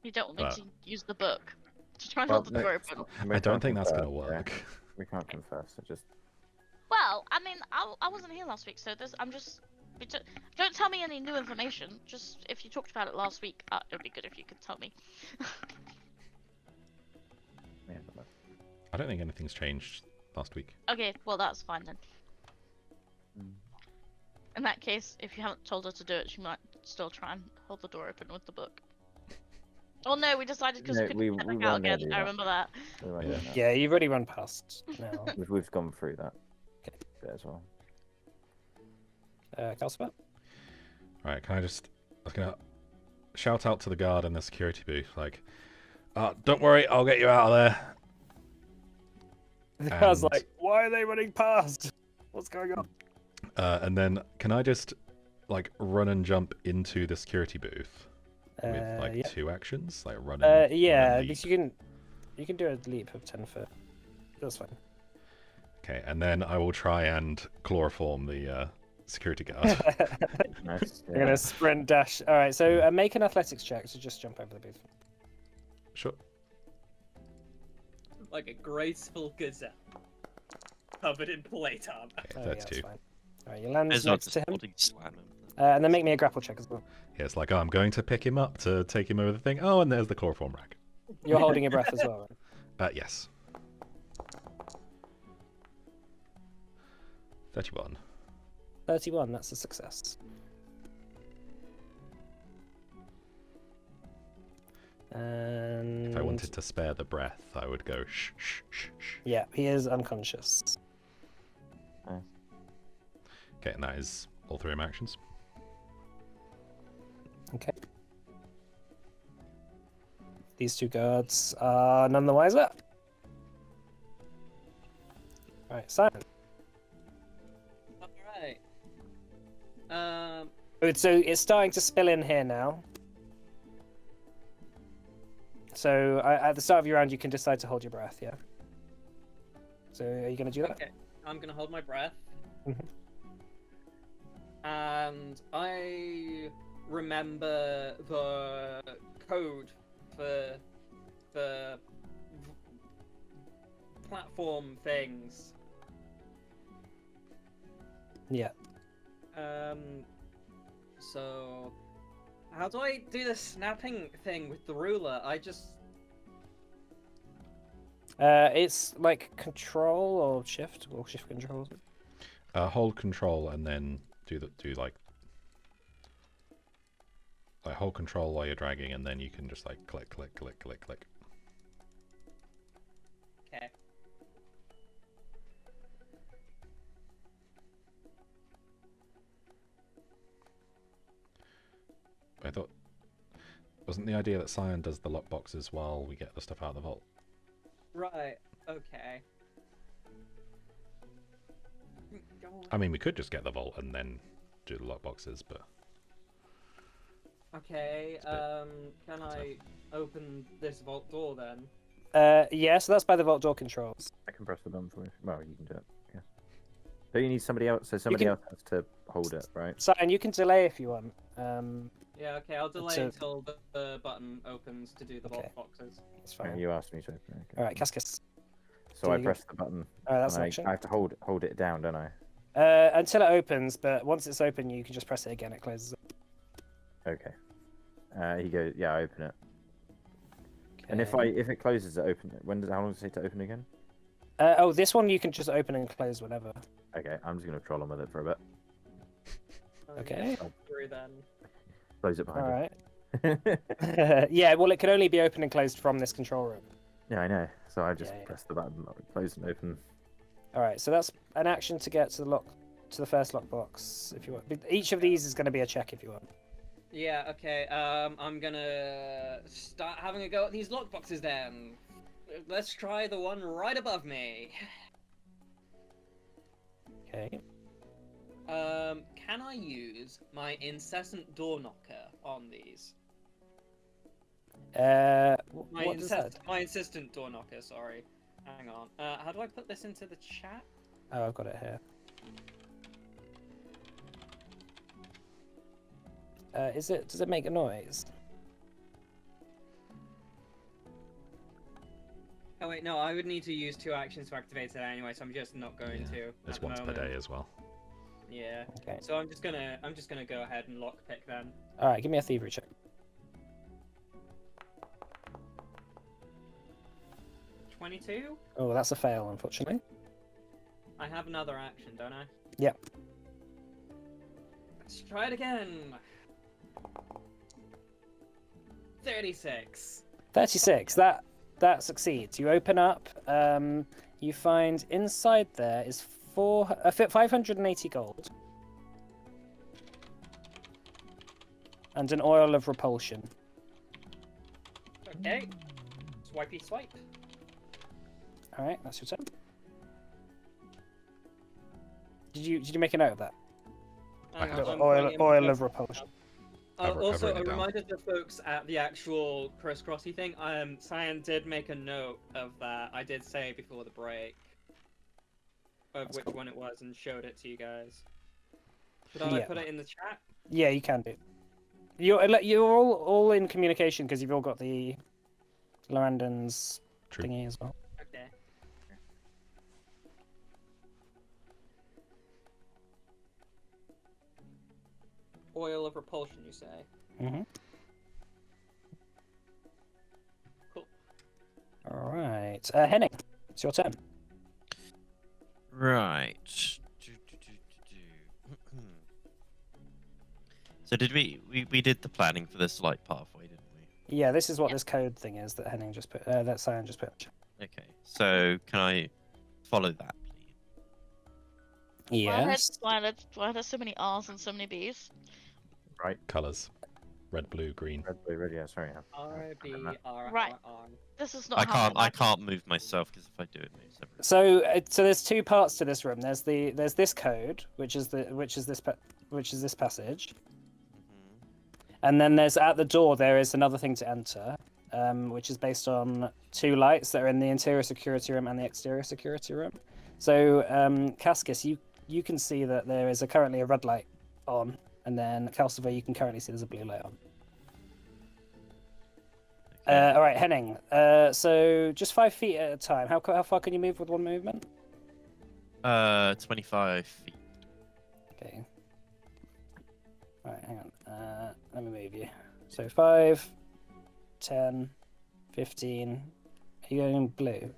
You don't want me But- to use the book to try and Well, hold the door open. We I don't can't think that's confer, going to yeah. work. We can't confer, so just... Well, I mean, I wasn't here last week, so I'm just. Don't tell me any new information. Just if you talked about it last week, it would be good if you could tell me. Yeah, I don't think anything's changed last week. Okay, well that's fine then. Mm. In that case, if you haven't told her to do it, she might still try and hold the door open with the book. Oh no, we decided because No, couldn't we get back weren't out gonna again. do I that. remember that. we won't Yeah. do that. Yeah, you've already run past now. We've gone through that bit as well. Calcifer? Alright, I was gonna shout out to the guard in the security booth, like, don't worry, I'll get you out of there. The guy's And- like, why are they running past? What's going on? And then, can I just, like, run and jump into the security booth with, like, Yeah. 2 actions? Like, run and Yeah, run and because leap? you can do a leap of 10 foot. That's fine. Okay, and then I will try and chloroform the security guard. Nice. You're gonna sprint dash. All right, so make an athletics check to just jump over the booth. Sure. Like a graceful gazelle. Covered in plate armor. Okay, Oh, yeah, 32. that's fine. All right, you land There's not next just to him, body slam him. and then make me a grapple check as well. Yeah, it's like, I'm going to pick him up to take him over the thing. Oh, and there's the chloroform rack. You're holding your breath as well, right? Yes. 31. 31, that's a success. And If I wanted to spare the breath, I would go shh, shh, shh, shh. yeah, he is unconscious. Okay, and that is all 3 of my actions. Okay. These 2 guards are none the wiser. Right, Simon. Alright. So it's starting to spill in here now. So at the start of your round, you can decide to hold your breath, yeah? So are you going to do that? Okay, I'm gonna hold my breath. Mhm. And I remember the code for the platform things. Yeah. So how do I do the snapping thing with the ruler? It's like control or shift control. Hold control and then do hold control while you're dragging, and then you can just like click, click, click, click, click. Okay. I thought, wasn't the idea that Cyan does the lockboxes while we get the stuff out of the vault? Right. Okay. Go on. I mean, we could just get the vault and then do the lockboxes, but Okay. It's a Can I open this vault door then? Yeah, so that's by the vault door controls. I can press the button for you. Well, you can do it. Yeah. Don't you need somebody else? So somebody can- else has to hold it, right? Simon, you can delay if you want. Yeah. Okay. I'll delay So- until the button opens to do the vault Okay. boxes. That's Yeah, fine. you asked me to. Okay. All right, Cascus. So I do you- press the button. All right, that's and an action. I have to hold it down, don't I? Until it opens, but once it's open, you can just press it again. It closes. Okay. He goes. Yeah, I open it. And if Okay. it closes, it open it. How long does it take to open again? Oh, this one you can just open and close whenever. Okay, I'm just gonna troll on with it for a bit. Okay. Through then. Close it All behind right. Yeah, well, it can only be opened and closed from this control room. Yeah, I know. So I just Yeah. press the button, close and open. All right, so that's an action to get to the first lockbox if you want. But each of these is going to be a check if you want. Yeah. Okay. I'm gonna start having a go at these lockboxes then. Let's try the one right above me. Okay. Can I use my incessant door knocker on these? What does that? My insistent door knocker. Sorry. Hang on. How do I put this into the chat? Oh, I've got it here. Does it make a noise? Oh wait, no. I would need to use 2 actions to activate it anyway, so I'm just not going to. it's at the once per moment. day as well. Yeah. Okay. So I'm just gonna go ahead and lockpick then. All right, give me a thievery check. 22. Oh, that's a fail, unfortunately. I have another action, don't I? Yep. Let's try it again. 36. 36. That succeeds. You open up. You find inside there is 580 gold and an oil of repulsion. Okay. Swipey swipe. All right, that's your turn. Did you make a note of that? I have. I'm Oil going in of because- repulsion. I've Also, written a it down. reminder to folks at the actual crisscrossy thing. Cyan did make a note of that. I did say before the break of That's which cool. one it was and showed it to you guys. Should I Yeah. put it in the chat? Yeah, you can do. You're all in communication because you've all got the Lorandan's True. thingy as well. Okay. Oil of repulsion, you say? Mm-hmm. Cool. Henning, it's your turn. Right. So did we did the planning for this light pathway, didn't we? Yeah, this is what this code thing is that Henning just put. That Cyan just put. Okay. So can I follow that, please? Yes. Why are there so many R's and so many B's? Right. Colours. Red, blue, green. Red, blue, red. Yeah, sorry. Right. This is not I how can't. I can't move myself because if I do, it moves everything. So there's two parts to this room. There's this code, which is this passage, and then there's at the door there is another thing to enter, which is based on two lights that are in the interior security room and the exterior security room. So Cascus, you can see that there is currently a red light on, and then Calcifer, you can currently see there's a blue light on. All right, Henning. So just 5 feet at a time. How far can you move with one movement? 25 feet. Okay. All right, hang on. Let me move you. So 5, 10, 15. Are you going blue?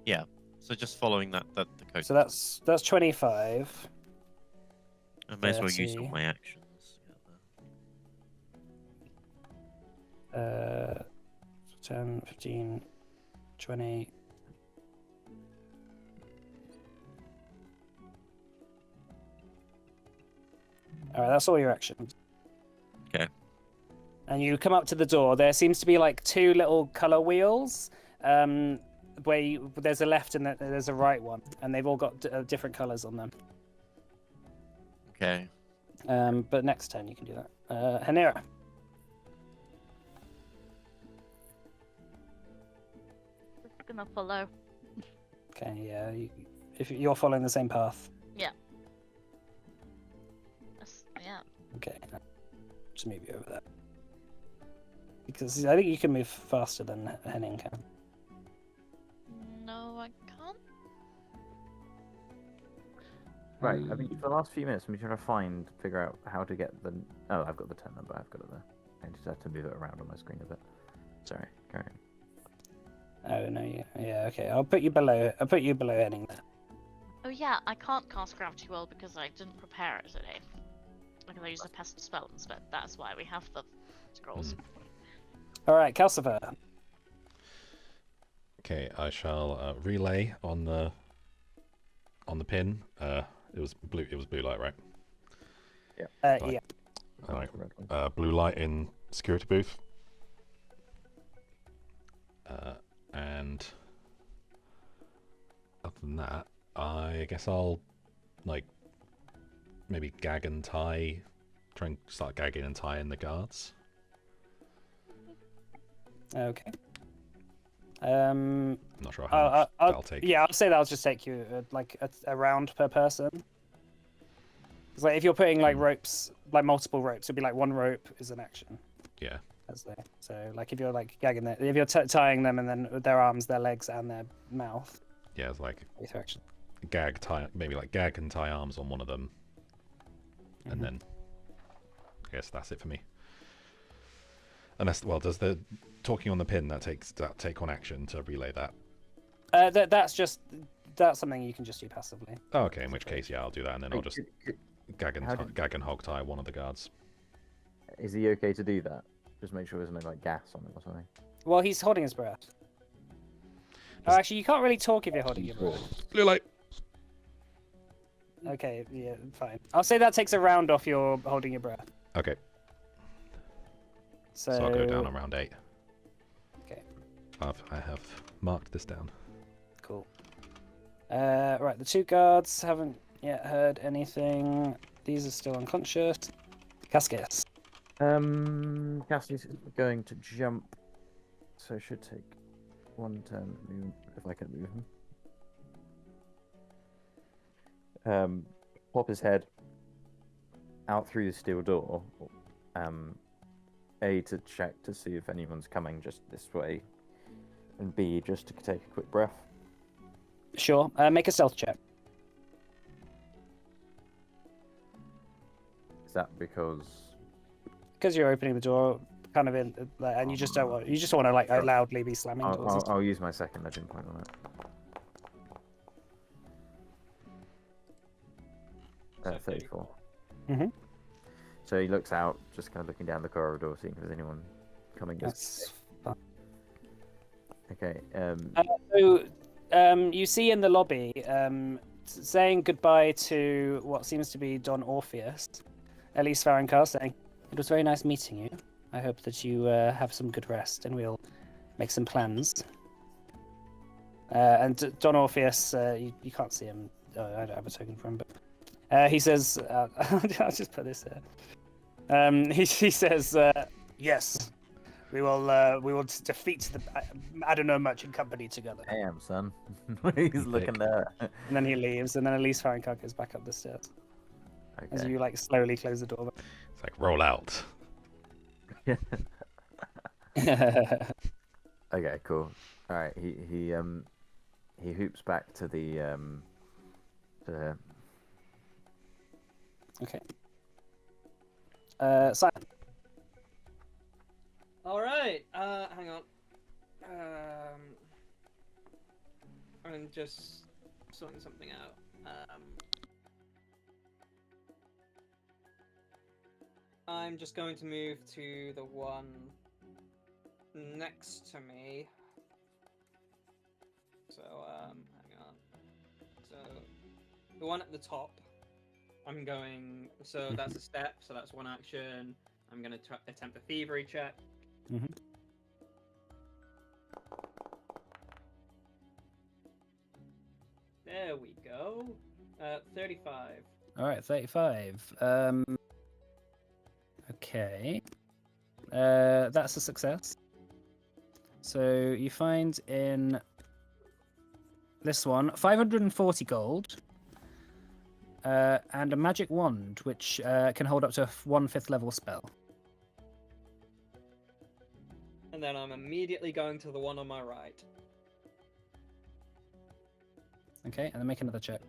Yeah. So just following the code. So that's 25. I may as well use 30. all my actions. 10, 15, 20. All right, that's all your actions. Okay. And you come up to the door. There seems to be like two little color wheels, where there's a left and there's a right one, and they've all got different colors on them. Okay. But next turn you can do that. Hanira. Gonna follow. Okay, yeah. If you're following the same path. Yeah. Okay. Just move you over there. Because I think you can move faster than Henning can. No, I can't. Right, I mean, for the last few minutes, I'm trying to figure out how to get the... Oh, I've got the 10 number, I've got it there. I just have to move it around on my screen a bit. Sorry, carry on. Oh, no, yeah, okay. I'll put you below Henning there. Oh yeah, I can't cast Gravity Well because I didn't prepare it today. Because I used a pest spell instead. That's why we have the scrolls. Alright, Calcifer. Okay, I shall relay on the pin. It was blue light, right? Yeah. Right. Yeah. Alright. Blue light in security booth. And other than that, I guess I'll maybe gag and tie, try and start gagging and tying the guards. Okay. I'm not sure how much that'll take. Yeah, I'll say that'll just take you a round per person. It's like if you're putting ropes, multiple ropes, it'd be one rope is an action. Yeah. So if you're gagging them, if you're tying them and then their arms, their legs, and their mouth. Yeah, it's action. Gag, tie, maybe gag and tie arms on one of them, and then I guess that's it for me. Unless, does the talking on the pin does that take on action to relay that? That's something you can just do passively. Oh, okay. In which case, yeah, I'll do that, and then I'll just gag and hog tie one of the guards. Is he okay to do that? Just make sure there's no gas on it or something. Well, he's holding his breath. Oh, actually, you can't really talk if you're holding your breath. Blue light. Okay, yeah, fine. I'll say that takes a round off your holding your breath. Okay. So I'll go down on round 8. Okay. I have marked this down. Cool. Right, the two guards haven't yet heard anything. These are still unconscious. Cascus. Cassie's going to jump, so it should take one turn if I can move him. Pop his head out through the steel door. A, to check to see if anyone's coming just this way, and B, just to take a quick breath. Sure. Make a stealth check. Is that because Because you're opening the door, kind of in, like, and you just don't want to like loudly be slamming doors. and stuff. I'll use my second legend point on it. So 34. Mhm. So he looks out, just kind of looking down the corridor, seeing if there's anyone coming. That's fine. Okay. So, you see in the lobby, saying goodbye to what seems to be Don Orpheus, Elise Varencar saying, "It was very nice meeting you. I hope that you have some good rest, and we'll make some plans." And Don Orpheus, you can't see him. I don't have a token for him, but he says, "I'll just put this here." He says, "Yes, we will defeat the Adonai Merchant Company together." Damn, son. He's looking there. And then he leaves, and then Elise Varencar goes back up the stairs as Okay. you like slowly close the door. It's like roll out. Okay, cool. All right, he hoops back to the Okay. Simon. All right. Hang on. I'm just sorting something out. I'm just going to move to the one next to me. So hang on. So the one at the top. I'm going. So that's a step. So that's one action. I'm going to attempt a thievery check. Mm-hmm. There we go. 35. All right, 35. Okay. That's a success. So you find in this one 540 gold and a magic wand, which can hold up to one 5th level spell. And then I'm immediately going to the one on my right. Okay, and then make another check.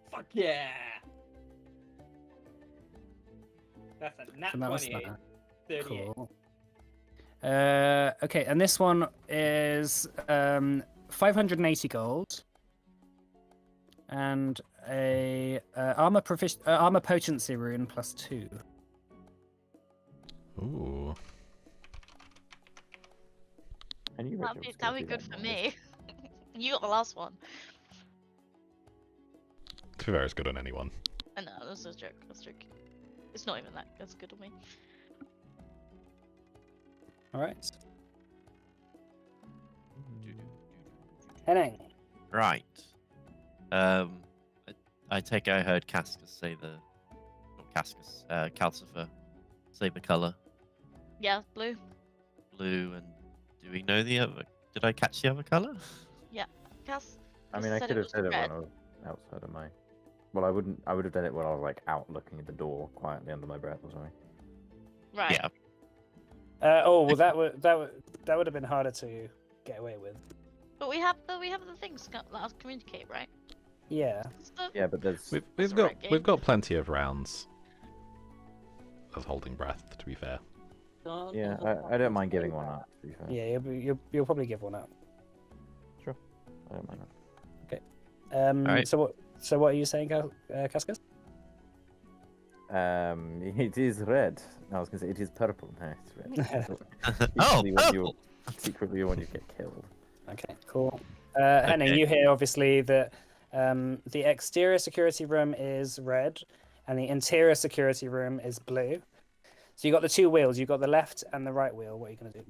Fuck yeah! That's a nat And that was 28. that. 38. Cool. Okay, and this one is 580 gold and a armor potency rune +2. Ooh. And you That'd be good for me. You got the last one. To be fair, it's good on anyone. I know, that's a joke. That's a joke. It's not even that. That's good on me. All right. Henning. Right. I take it I heard Cascus say Calcifer say the color. Yeah, blue. Blue, and do we know the other? Did I catch the other color? Cas. I mean, I said could it have was said it when red. I was outside of my. Well, I wouldn't. I would have done it when I was like out looking at the door quietly under my breath or something. Right. Yeah. Well, that would have been harder to get away with. But we have the things that let us communicate, right? Yeah. Stuff. Yeah, but there's. We've a red got game. we've got plenty of rounds of holding breath. To be fair. Yeah, I don't mind giving one up. To be fair. Yeah, you'll probably give one up. I don't mind that. Alright. So what are you saying, Cascus? It is red. No, I was gonna say it is purple. No, it's red. Oh, Secretly, when you get killed. Okay, cool. Henning, Okay. you hear obviously that the exterior security room is red, and the interior security room is blue. So you got the two wheels. You got the left and the right wheel. What are you gonna do?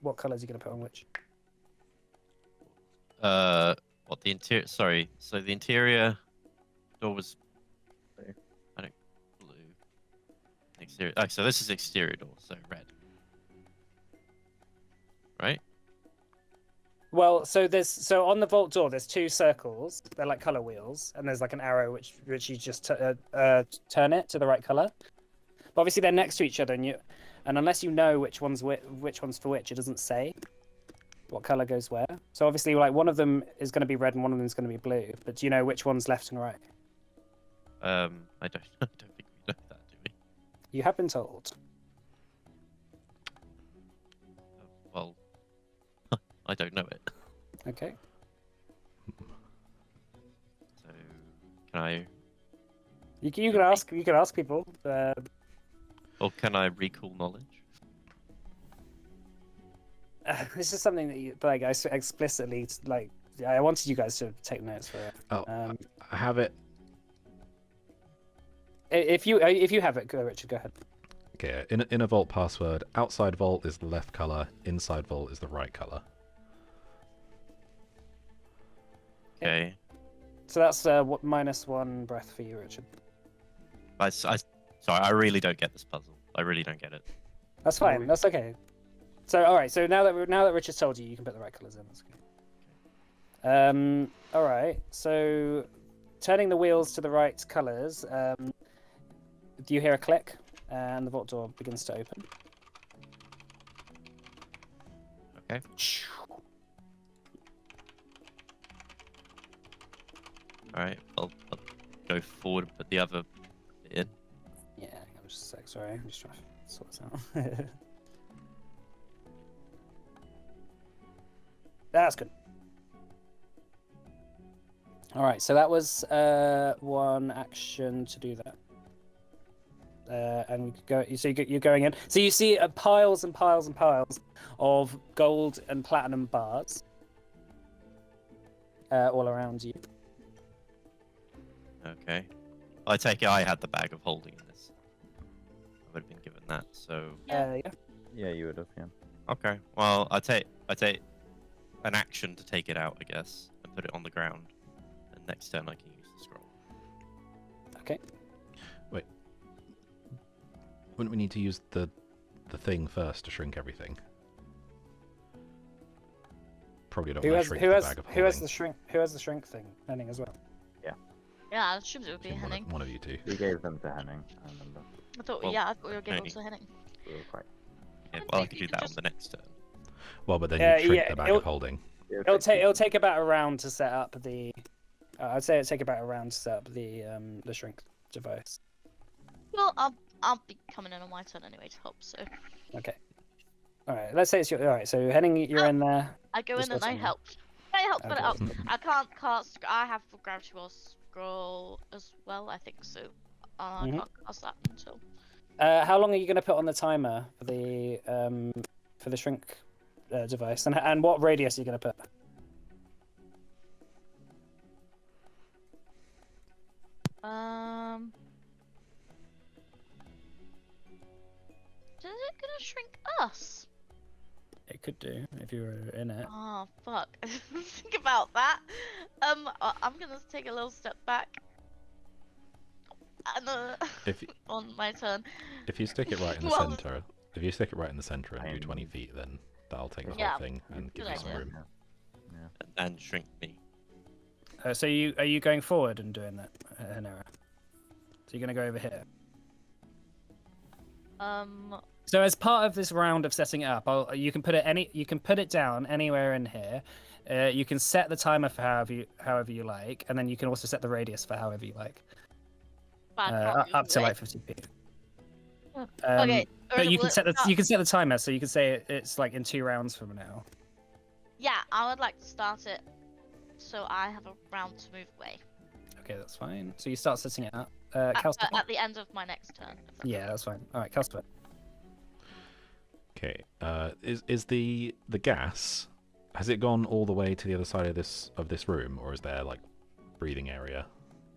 What colors are you gonna put on which? What the interior? Sorry. So the interior door was. Blue. I don't blue. Exterior. Oh, so this is exterior door. So red. Right. Well, so on the vault door, there's two circles. They're like color wheels, and there's like an arrow which you just turn it to the right color. But obviously they're next to each other, and unless you know which one's for which, it doesn't say what color goes where. So obviously, like one of them is going to be red and one of them is going to be blue. But do you know which one's left and right? I don't. I don't think we know that, do we? You have been told. Well, I don't know it. Okay. So can I? You can ask. You can ask people. Or can I recall knowledge? This is something that you like. Explicitly like. I wanted you guys to take notes for it. Oh, I have it. If you have it, go, Richard. Go ahead. Okay, inner vault password. Outside vault is the left color. Inside vault is the right color. Okay. So that's -1 breath for you, Richard. Sorry, I really don't get this puzzle. I really don't get it. That's fine. That's okay. So all right. So now that Richard's told you, you can put the right colors in. That's good. All right. So turning the wheels to the right colors. Do you hear a click? And the vault door begins to open. Okay. Alright, I'll go forward and put the other in. Yeah, I'm just a sec. Sorry, I'm just trying to sort this out. That's good. All right, so that was one action to do that. And you go. So you're going in. So you see piles and piles and piles of gold and platinum bars all around you. Okay. I take it I had the bag of holding this. I would have been given that, so... Yeah. Yeah, you would have, yeah. Okay, well, I take an action to take it out, I guess, and put it on the ground. And next turn I can use the scroll. Okay. Wait. Wouldn't we need to use the thing first to shrink everything? Probably don't want to shrink the bag of holding. Who has the shrink thing? Henning as well. Yeah, I assumed it would be Henning. One of you two. We gave them to Henning, I remember. I thought Well, I thought we were giving Henning. to Henning. We were quite... Yeah, I well, I think could you do could that on just- the next turn. Well, but then you shrink yeah, the bag it'll- of holding. It'll take about a round to set up the. I'd say it'll take about a round to set up the shrink device. Well, I'll be coming in on my turn anyway to help. So Okay. All right. Let's say it's your. All right. So Henning, you're in there. I go Just in and I watching. help. I help put it up. Okay. I can't cast. I have gravity well scroll as well. I think so. I Mhm. can't cast that until. How long are you going to put on the timer for the shrink device, and what radius are you going to put? Is it gonna shrink us? It could do if you were in it. Oh fuck! I didn't think about that. I'm gonna take a little step back. And If you, on my turn. if you stick it right in the Well, center, if you stick it right in the center and do 20 I'm- feet, then that'll take the Yeah, whole thing and give good you some idea. room. And shrink me. So are you going forward and doing that, Hanera? So you're going to go over here. So as part of this round of setting it up, you can put it down anywhere in here. You can set the timer for however you like, and then you can also set the radius for however you like. but I can't Up do to it. like 50 feet. Okay. But you will can it set the start- timer, so you can say it's like in 2 rounds from now. Yeah, I would like to start it, so I have a round to move away. Okay, that's fine. So you start setting it up. At, Calcifer? at the end of my next turn. if that's Yeah, that's fine. All right, Calcifer. Okay. Is the gas, has it gone all the way to the other side of this room, or is there like breathing area?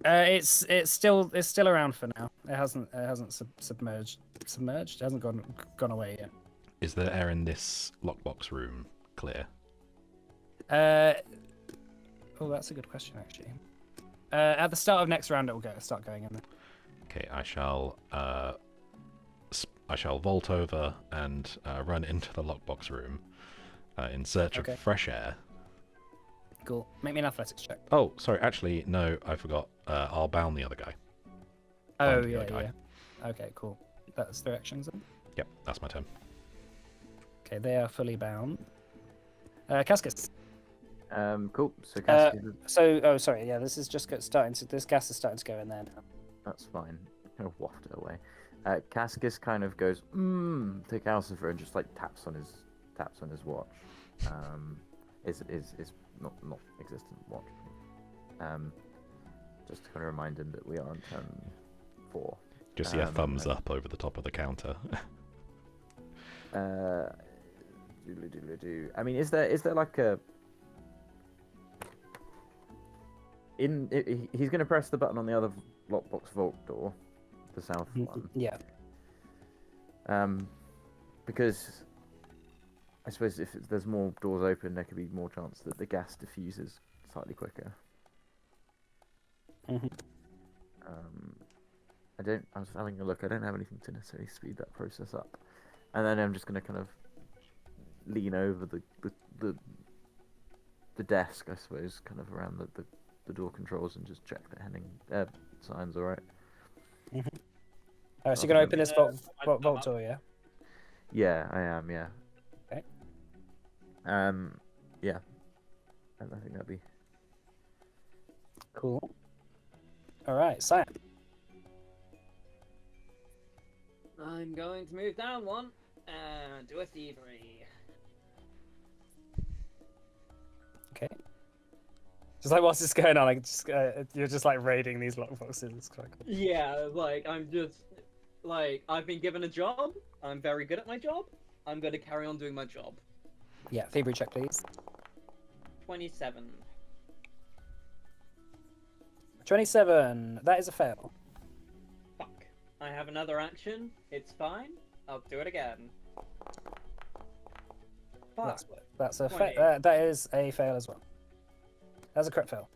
It's still around for now. It hasn't submerged. Submerged. It hasn't gone away yet. Is the air in this lockbox room clear? Oh, that's a good question actually. At the start of next round, it will start going in there. Okay, I shall vault over and run into the lockbox room in search Okay. of fresh air. Cool. Make me an athletics check. Oh, sorry. Actually, no, I forgot. I'll bound the other guy. Oh Find the yeah, other guy. yeah. Okay, cool. That's their actions then. Yep, that's my turn. Okay, they are fully bound. Cascus. Cool. So Cascade. Sorry. Yeah, this is just starting to. This gas is starting to go in there now. That's fine. Kind of waft it away. Cascus kind of goes to Calcifer and just like taps on his watch. Is not existent watch. Just to kind of remind him that we are on turn 4. Just see a thumbs up over the top of the counter. I mean, is there like a he's going to press the button on the other lockbox vault door, the south one. Yeah. Because I suppose if there's more doors open, there could be more chance that the gas diffuses slightly quicker. Mhm. I was having a look. I don't have anything to necessarily speed that process up. And then I'm just going to kind of lean over the desk, I suppose, kind of around the door controls and just check that Henning sign's all right. Alright, so you're gonna open this vault door, yeah? Yeah, I am. Yeah. Okay. Yeah. And I think that'd be Cool. Alright, Cyan. I'm going to move down one and do a thievery. Okay. Just like, what's this going on? Like, just you're just like raiding these lockboxes. It's quite cool. Yeah, like I'm just like I've been given a job. I'm very good at my job. I'm going to carry on doing my job. Yeah, thievery check, please. 27. 27. That is a fail. Fuck. I have another action. It's fine. I'll do it again. Fuck. That's a 20. that is a fail as well. That's a crit fail.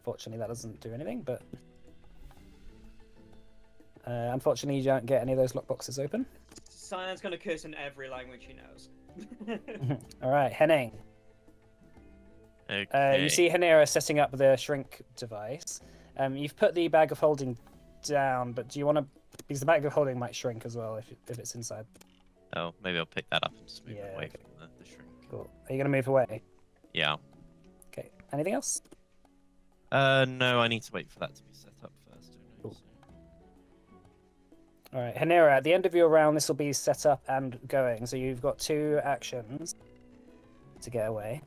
Fortunately, that doesn't do anything, but unfortunately, you don't get any of those lockboxes open. Cyan's gonna curse in every language he knows. All right, Henning. Okay. You see Hanera setting up the shrink device. You've put the bag of holding down, but do you want to? Because the bag of holding might shrink as well if it's inside. Oh, maybe I'll pick that up and just move it away okay. from the shrink. Cool. Are you gonna move away? Yeah. Okay. Anything else? No, I need to wait for that to be set up first. Don't I? Cool. So- All right, Hanera. At the end of your round, this will be set up and going. So you've got 2 actions to get away.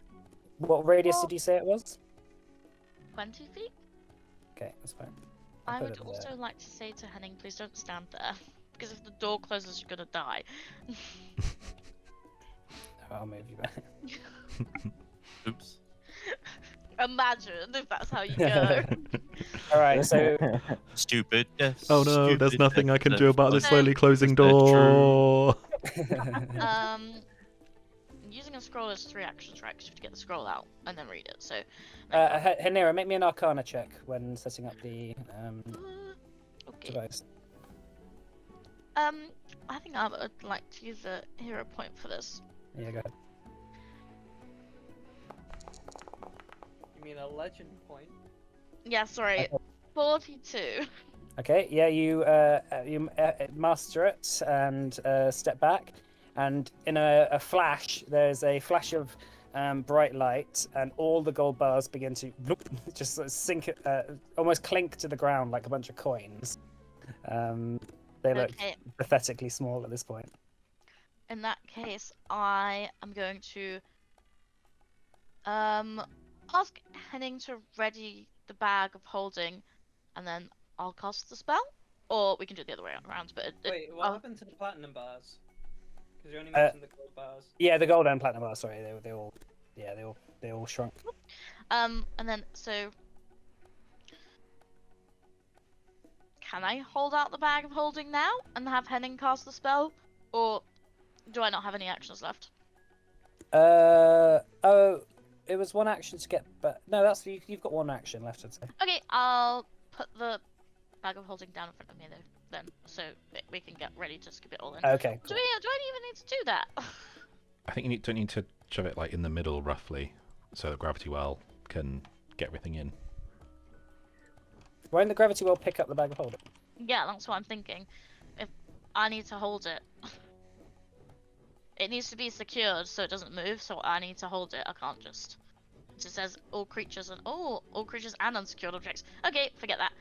What radius did you say it was? 20 feet? Okay, that's fine. I I'll put would it also there. like to say to Henning, please don't stand there. Because if the door closes, you're gonna die. I'll move you back. Oops. Imagine if that's how you go. All right, so Stupid. Oh no, there's stupid nothing I can do about this No. slowly closing Is that door. Using a scroll is 3 actions, right? Because you have to get the scroll out and then read it. So, Hanera, make me an Arcana check when setting up the okay. device. I think I would like to use a hero point for this. Yeah, go ahead. You mean a legend point? Yeah, sorry, 42. Okay, yeah, you master it and step back, and in a flash, there's a flash of bright light, and all the gold bars begin to just sort of sink, almost clink to the ground like a bunch of coins. They look Okay. pathetically small at this point. In that case, I am going to ask Henning to ready the bag of holding, and then I'll cast the spell. Or we can do it the other way around. But Wait, what I'll- happened to the platinum bars? Because you only mentioned the gold bars. Yeah, the gold and platinum bars. Sorry, they all shrunk. and then so can I hold out the bag of holding now and have Henning cast the spell, or do I not have any actions left? Oh, it was 1 action to get, but no, you've got 1 action left, I'd say. Okay, I'll put the bag of holding down in front of me though, then, so we can get ready to skip it all in. Okay, Do cool. I even need to do that? I think you don't need to shove it like in the middle roughly, so that gravity well can get everything in. Won't the gravity well pick up the bag of holding? Yeah, that's what I'm thinking. If I need to hold it, it needs to be secured so it doesn't move. So I need to hold it. I can't just So it says all creatures and all creatures and unsecured objects. Okay, forget that.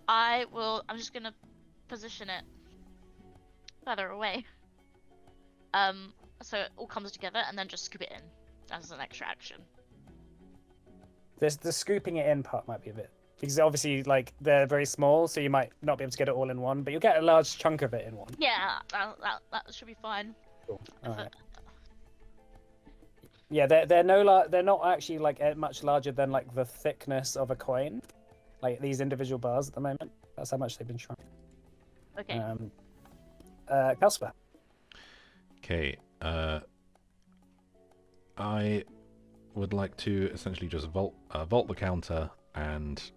I'm just gonna position it further away. So it all comes together and then just scoop it in as an extra action. The scooping it in part might be a bit, because obviously like they're very small, so you might not be able to get it all in one, but you'll get a large chunk of it in one. Yeah, that should be fine. Cool. All right. Yeah, they're not actually like much larger than like the thickness of a coin, like these individual bars at the moment. That's how much they've been shrunk. Okay. Calcifer. Okay. I would like to essentially just vault the counter and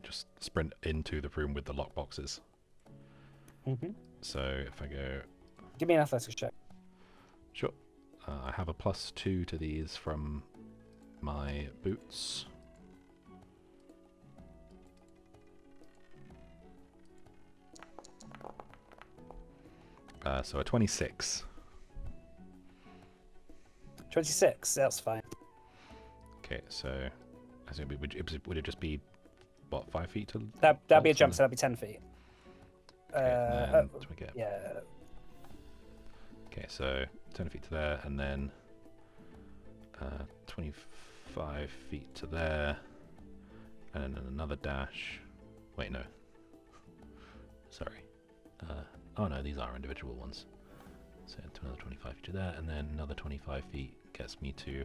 just sprint into the room with the lockboxes. Mm-hmm. So if I go, Give me an athletics check. sure. I have a +2 to these from my boots. So a 26. 26. That's fine. Okay, so I think would it just be what, 5 feet to? That'd be a vault jump, to- so that'd be 10 feet. Okay, and then do we get? Yeah. Okay, so 10 feet to there, and then 25 feet to there, and then another dash. Wait, no. Sorry. Oh no, these are individual ones. So to another 25 feet to there, and then another 25 feet gets me to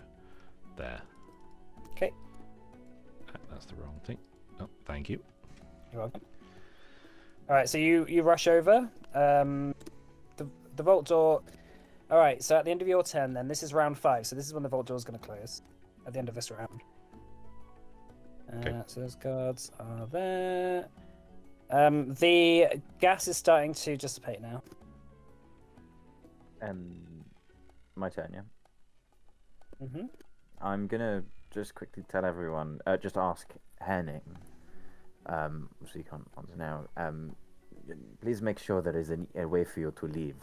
there. Okay. That's the wrong thing. Oh, thank you. You're welcome. All right, so you rush over. The vault door. All right, so at the end of your turn, then this is round 5. So this is when the vault door is going to close. At the end of this round. Okay. So those guards are there. The gas is starting to dissipate now. My turn, yeah. Mm-hmm. I'm gonna just quickly tell everyone. Just ask Henning. So you can't answer now. Please make sure there is a way for you to leave.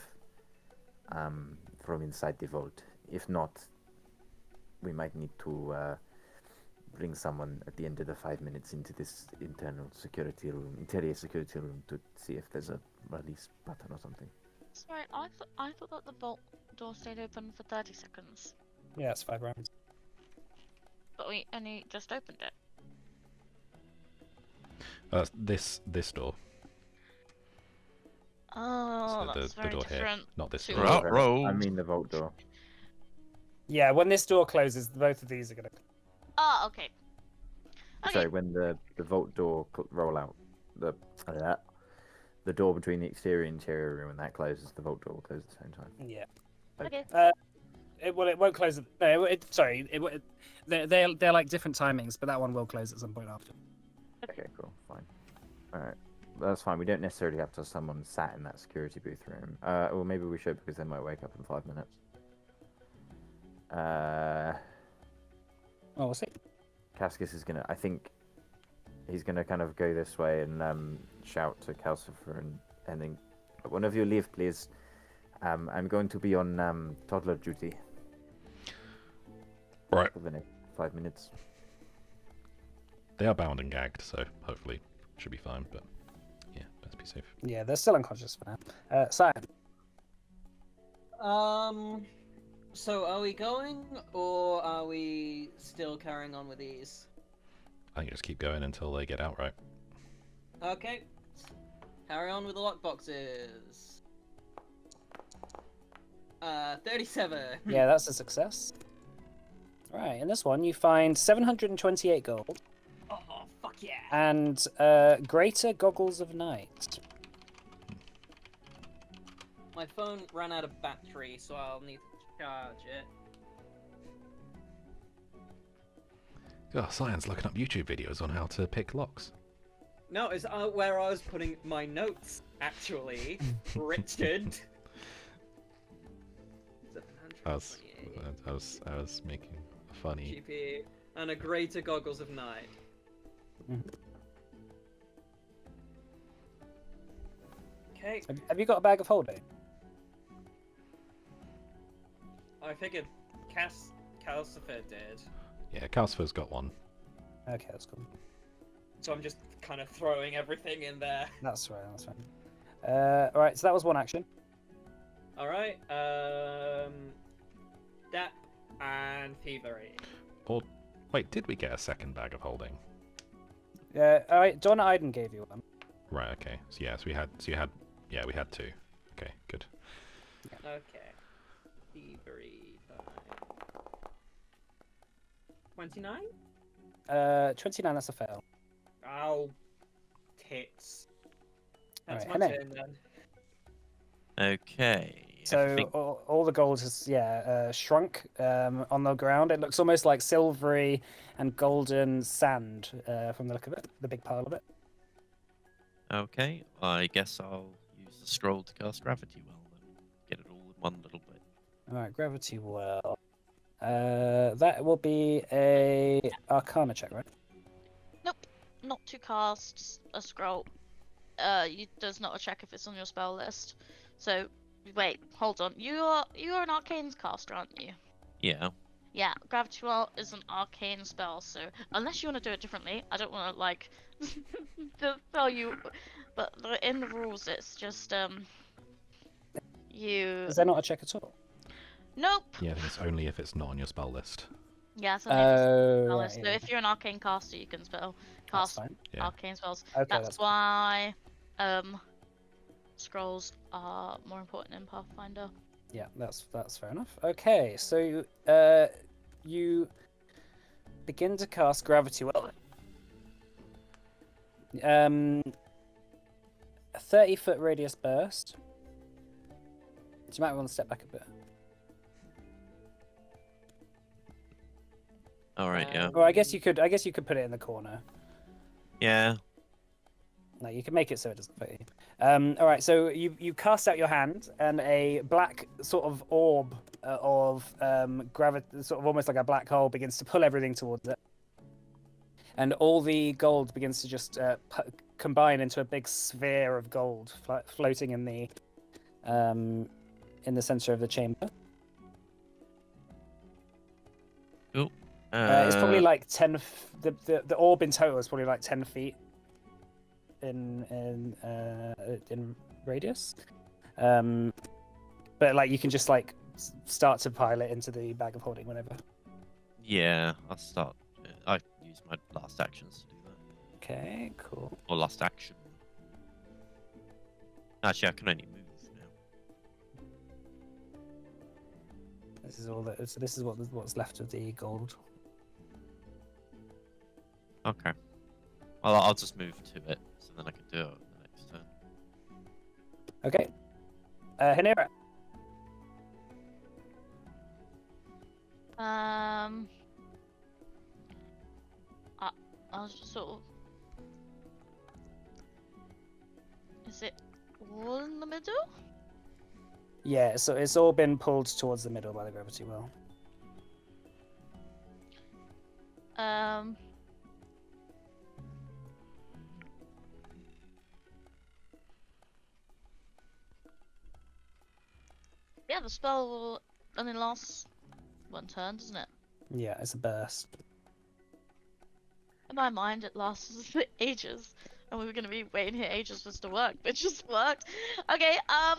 From inside the vault. If not, we might need to bring someone at the end of the 5 minutes into this interior security room to see if there's a release button or something. Sorry, I thought that the vault door stayed open for 30 seconds, Yeah, it's 5 rounds. but we only just opened it. This door. Oh, So that's the very door here, different. not this to- door. I mean the vault door. Yeah, when this door closes, both of these are going to... Oh, okay. Okay. Sorry, when the vault door roll out, the door between the exterior and interior room, when that closes, the vault door will close at the same time. Yeah. Okay. It won't close. No, they're like different timings, but that one will close at some point after. Okay, cool, fine. All right, that's fine. We don't necessarily have to have someone sat in that security booth room. Or maybe we should, because they might wake up in 5 minutes. Well, we'll see. Cascus is gonna. I think he's gonna kind of go this way and shout to Calcifer and then, one of you leave, please. I'm going to be on toddler duty. Right. For the next 5 minutes. They are bound and gagged, so hopefully should be fine. But yeah, best be safe. Yeah, they're still unconscious for now. Cyan. So are we going, or are we still carrying on with these? I think you just keep going until they get out, right? Okay. Carry on with the lockboxes. 37. Yeah, that's a success. Right, in this one you find 728 gold Oh, fuck yeah. and greater goggles of night. My phone ran out of battery, so I'll need to charge it. Oh, Cyan's looking up YouTube videos on how to pick locks. No, it's where I was putting my notes, actually. Richard. I was making a funny. GP and a greater goggles of night. Okay, Have you got a bag of holding? I figured Calcifer did. Yeah, Calcifer's got one. Okay, that's cool. So I'm just kind of throwing everything in there. That's right. That's right. All right. So that was one action. All right. Dap and thievery. Or wait, did we get a second bag of holding? Yeah. All right. Donna Iden gave you one. Right. Okay. So yeah, we had two. Okay. Good. Okay. Thievery. 29? 29. That's a fail. Oh, tits. That's Alright, my Hene. turn then. Okay. I So think- all the gold has shrunk on the ground. It looks almost like silvery and golden sand from the look of it. The big pile of it. Okay, I guess I'll use the scroll to cast Gravity Well then. Get it all in one little bit. All right, gravity well. That will be a Arcana check, right? Not to cast a scroll. Does not a check if it's on your spell list. So wait, hold on. You're an arcane caster, aren't you? Yeah. Yeah, Gravity Well is an arcane spell, so unless you want to do it differently, I don't want to like tell you, but in the rules it's just you. Is there not a check at all? Nope. Yeah, I think it's only if it's not on your spell list. Yeah, it's only if it's on Oh, spell right, list. So yeah. if you're an arcane caster, you can That's cast fine. Yeah. arcane spells. Okay, That's fine. why scrolls are more important in Pathfinder. Yeah, that's fair enough. Okay, so you begin to cast gravity well. 30-foot radius burst. So you might want to step back a bit. All right. Yeah. Or I guess you could put it in the corner. Yeah. No, you can make it so it doesn't fit you. All right, so you cast out your hand, and a black sort of orb of gravity, sort of almost like a black hole, begins to pull everything towards it, and all the gold begins to just combine into a big sphere of gold floating in the center of the chamber. Cool. It's probably like 10. The orb in total is probably like 10 feet in radius, but like you can just like start to pile it into the bag of holding whenever. Yeah. I'll start. I use my last actions to do that. Okay, cool. Or last action. Actually, I can only move now. This is all that. So this is what's left of the gold. Okay. Well, I'll just move to it, so then I can do it the next turn. Okay. Hanera. I'll just sort of. Is it all in the middle? Yeah, so it's all been pulled towards the middle by the gravity well. Yeah, the spell only lasts one turn, doesn't it? Yeah, it's a burst. In my mind, it lasts ages, and we were gonna be waiting here ages for this to work, but it just worked. Okay, as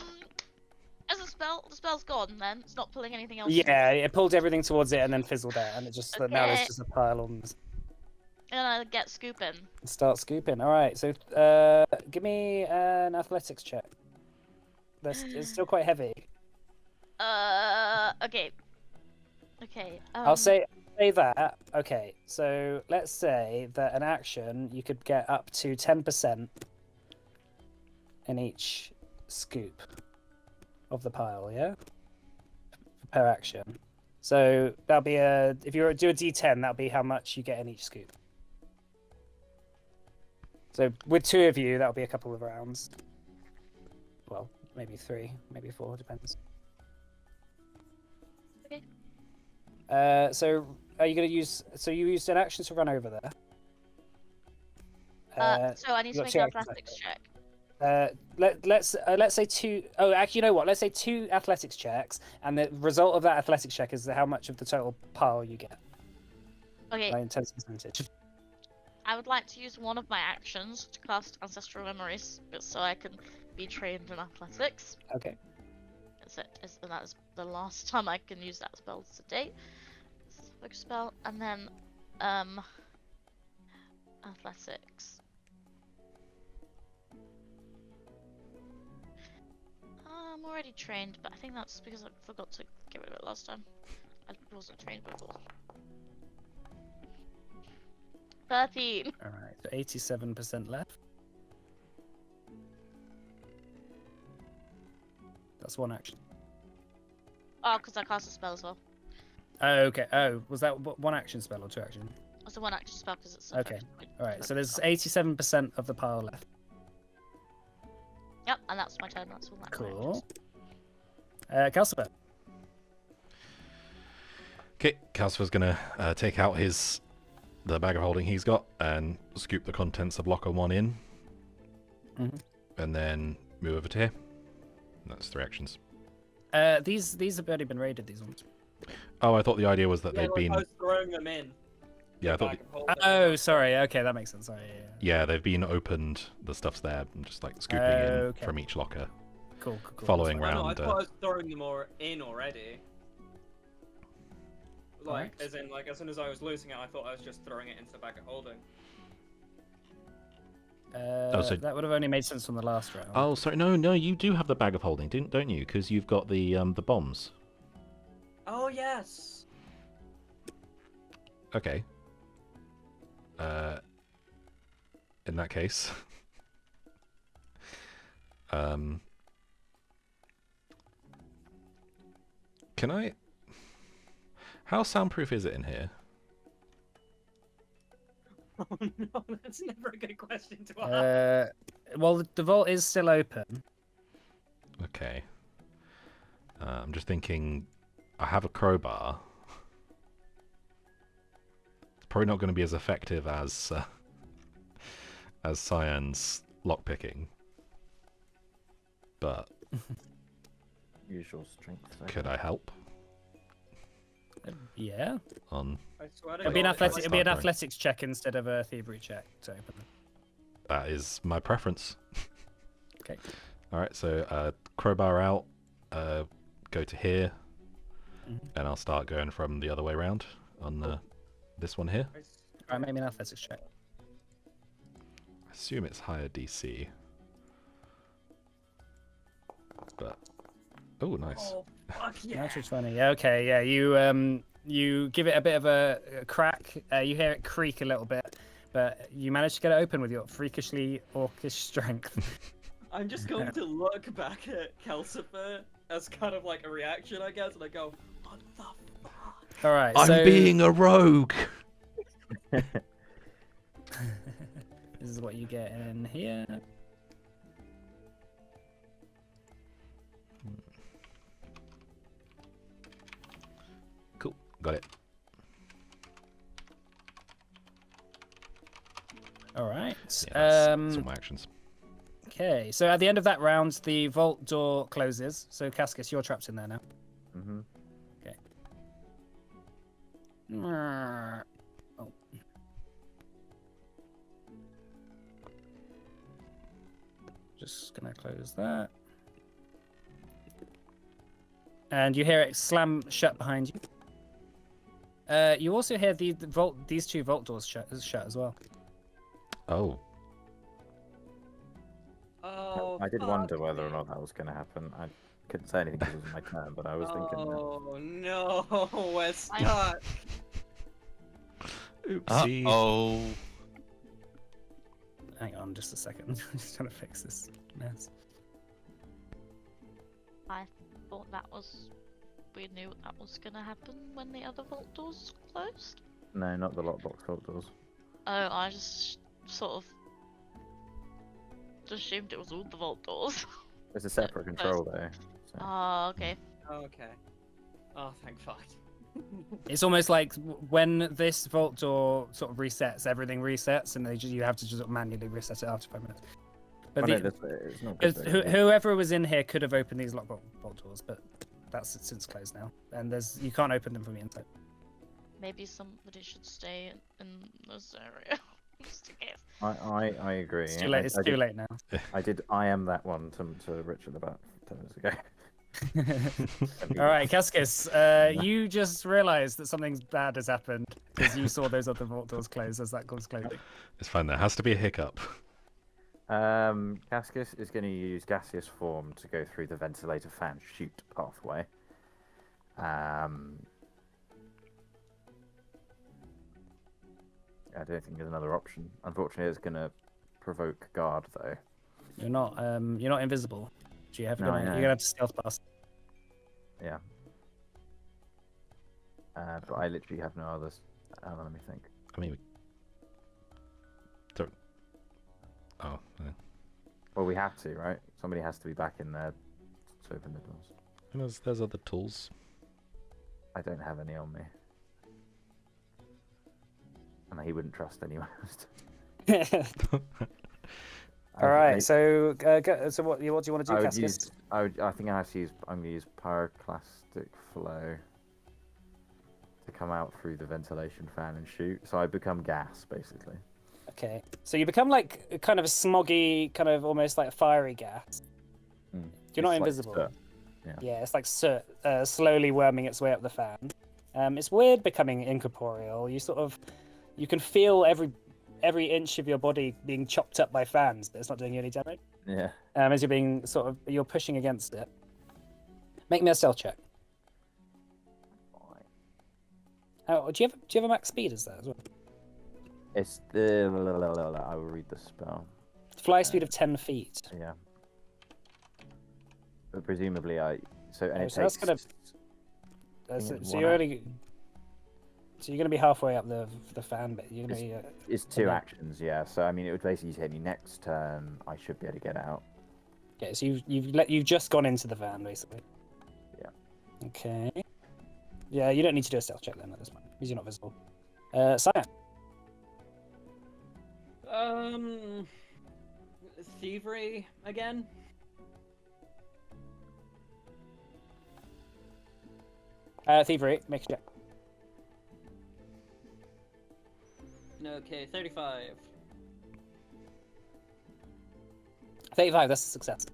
a spell, the spell's gone. Then it's not pulling anything else. Yeah, it pulled everything towards it and then fizzled out, and it just now Okay. it's just a pile on. And I get scooping. Start scooping. All right, so give me an athletics check. It's still quite heavy. Okay. Okay. I'll say that. Okay, so let's say that an action you could get up to 10% in each scoop of the pile. Yeah, per action. So that'll be if you do a D10, that'll be how much you get in each scoop. So with two of you, that'll be a couple of rounds. Well, maybe 3, maybe 4, depends. Okay. So are you going to use? So you used an action to run over there. So I need to you got make two an actions athletics check. let's say two. Oh, actually, you know what? Let's say 2 athletics checks, and the result of that athletics check is how much of the total pile you get, Okay, like in terms of percentage. I would like to use one of my actions to cast Ancestral Memories, so I can be trained in athletics. Okay. And that is the last time I can use that spell today. It's a focus spell, and then athletics. I'm already trained, but I think that's because I forgot to get rid of it last time. I wasn't trained before. 13. All right. So 87% left. That's one action. Oh, because I cast a spell as well. Oh, okay. Oh, was that one action spell or 2 action? It's a one action spell because it's Okay. focus point. All right. So Focus there's spell. 87% of the pile left. Yep, and that's my turn. That's all that. Cool. Calcifer. Okay, Calcifer's gonna take out the bag of holding he's got and scoop the contents of locker 1 in, and then move over to here. And that's 3 actions. These have already been raided. These ones. Oh, I thought the idea was that Yeah, they'd like been. I was throwing them in. Yeah, I the thought. bag of holding. Oh, sorry. Okay, that makes sense. Sorry. Yeah, they've been opened. The stuff's there. I'm just like scooping Okay. in from each locker, Cool. following That's fine. No, I round. thought I was throwing them in already. Like, Alright. as in, like, as soon as I was losing it, I thought I was just throwing it into the bag of holding. so- That would have only made sense from the last round. Oh, sorry. No, you do have the bag of holding, don't you? Because you've got the bombs. Oh, yes! Okay. In that case, can I? How soundproof is it in here? Oh no, that's never a good question to ask. Well, the vault is still open. Okay. I'm just thinking. I have a crowbar. It's probably not going to be as effective as Cyan's lockpicking. But Usual strength. could I help? Yeah. On I swear to It'll be an God, athletics. It'll be an Start going. athletics check instead of a thievery check to open them. that is my preference. Okay. All right, so crowbar out. Go to here, Mhm. and I'll start going from the other way around on this one here. All right, make me an athletics check. I assume it's higher DC. But oh, nice. Oh, fuck yeah! Natural 20. Yeah, okay. Yeah, you give it a bit of a crack. You hear it creak a little bit, but you manage to get it open with your freakishly orcish strength. I'm just going to look back at Calcifer as kind of like a reaction, I guess, and I go, what the fuck? All right. I'm so being a rogue. this is what you get in here. Cool, got it. All right. Yeah, that's all my actions. Okay. So at the end of that round, the vault door closes. So Cascus, you're trapped in there now. Mm-hmm. Oh. Just gonna close that. And you hear it slam shut behind you. You also hear these 2 vault doors shut as well. Oh, Oh, I did fuck wonder whether or me. not that was going to happen. I couldn't say anything because it was my turn, but I was thinking that. Oh no, we're stuck. oopsie. Oh. Hang on just a second. I'm just trying to fix this mess. I thought that was. We knew that was gonna happen when the other vault doors closed. No, not the lockbox vault doors. Oh, I just sort of assumed it was all the vault doors. There's a separate control though. So. Oh, okay. Okay. Oh, thank fuck. It's almost like when this vault door sort of resets, everything resets, and you have to just manually reset it after 5 minutes. But Oh, no, the, it's not good. whoever was in here could have opened these lockbolt bolt doors, but that's since closed now, and you can't open them from the inside. Maybe somebody should stay in this area. Just in case. I agree. It's too late. It's too late now. I am that one to Richard about 10 minutes ago. All right, Cascus, you just realised that something bad has happened because you saw those other vault doors close as that was closing. It's fine. There has to be a hiccup. Cascus is going to use gaseous form to go through the ventilator fan chute pathway. I don't think there's another option. Unfortunately, it's going to provoke guard though. You're not invisible. So you're I gonna know. have to stealth past. Yeah. But I literally have no others. Let me think. I mean, we don't. Oh. Yeah. Well, we have to, right? Somebody has to be back in there to open the doors. And there's other tools. I don't have any on me. And he wouldn't trust anyone else. All right. So, so what do you want to do, I would Cascus? use. I think I have to use. I'm going to use pyroclastic flow to come out through the ventilation fan and shoot. So I become gas, basically. Okay. So you become like kind of a smoggy, kind of almost like fiery gas. You're not It's like invisible. soot. Yeah, it's like soot, slowly worming its way up the fan. It's weird becoming incorporeal. You can feel every inch of your body being chopped up by fans, but it's not doing you any damage. Yeah. As you're pushing against it. Make me a stealth check. Oh, do you have a max speed as that as well? It's the. I will read the spell. Fly speed of 10 feet. Yeah. But presumably, So Oh, it so that's takes. gonna. think it's So one you're only. So you're gonna be halfway up the fan bit. You're gonna be. It's two Okay. actions, yeah. So I mean, it would basically hit me next turn. I should be able to get out. Okay, so you've just gone into the van basically. Yeah. Okay. Yeah, you don't need to do a stealth check then at this point because you're not visible. Cyan. Thievery again. Thievery, make a check. Okay, 35. 35, that's a success.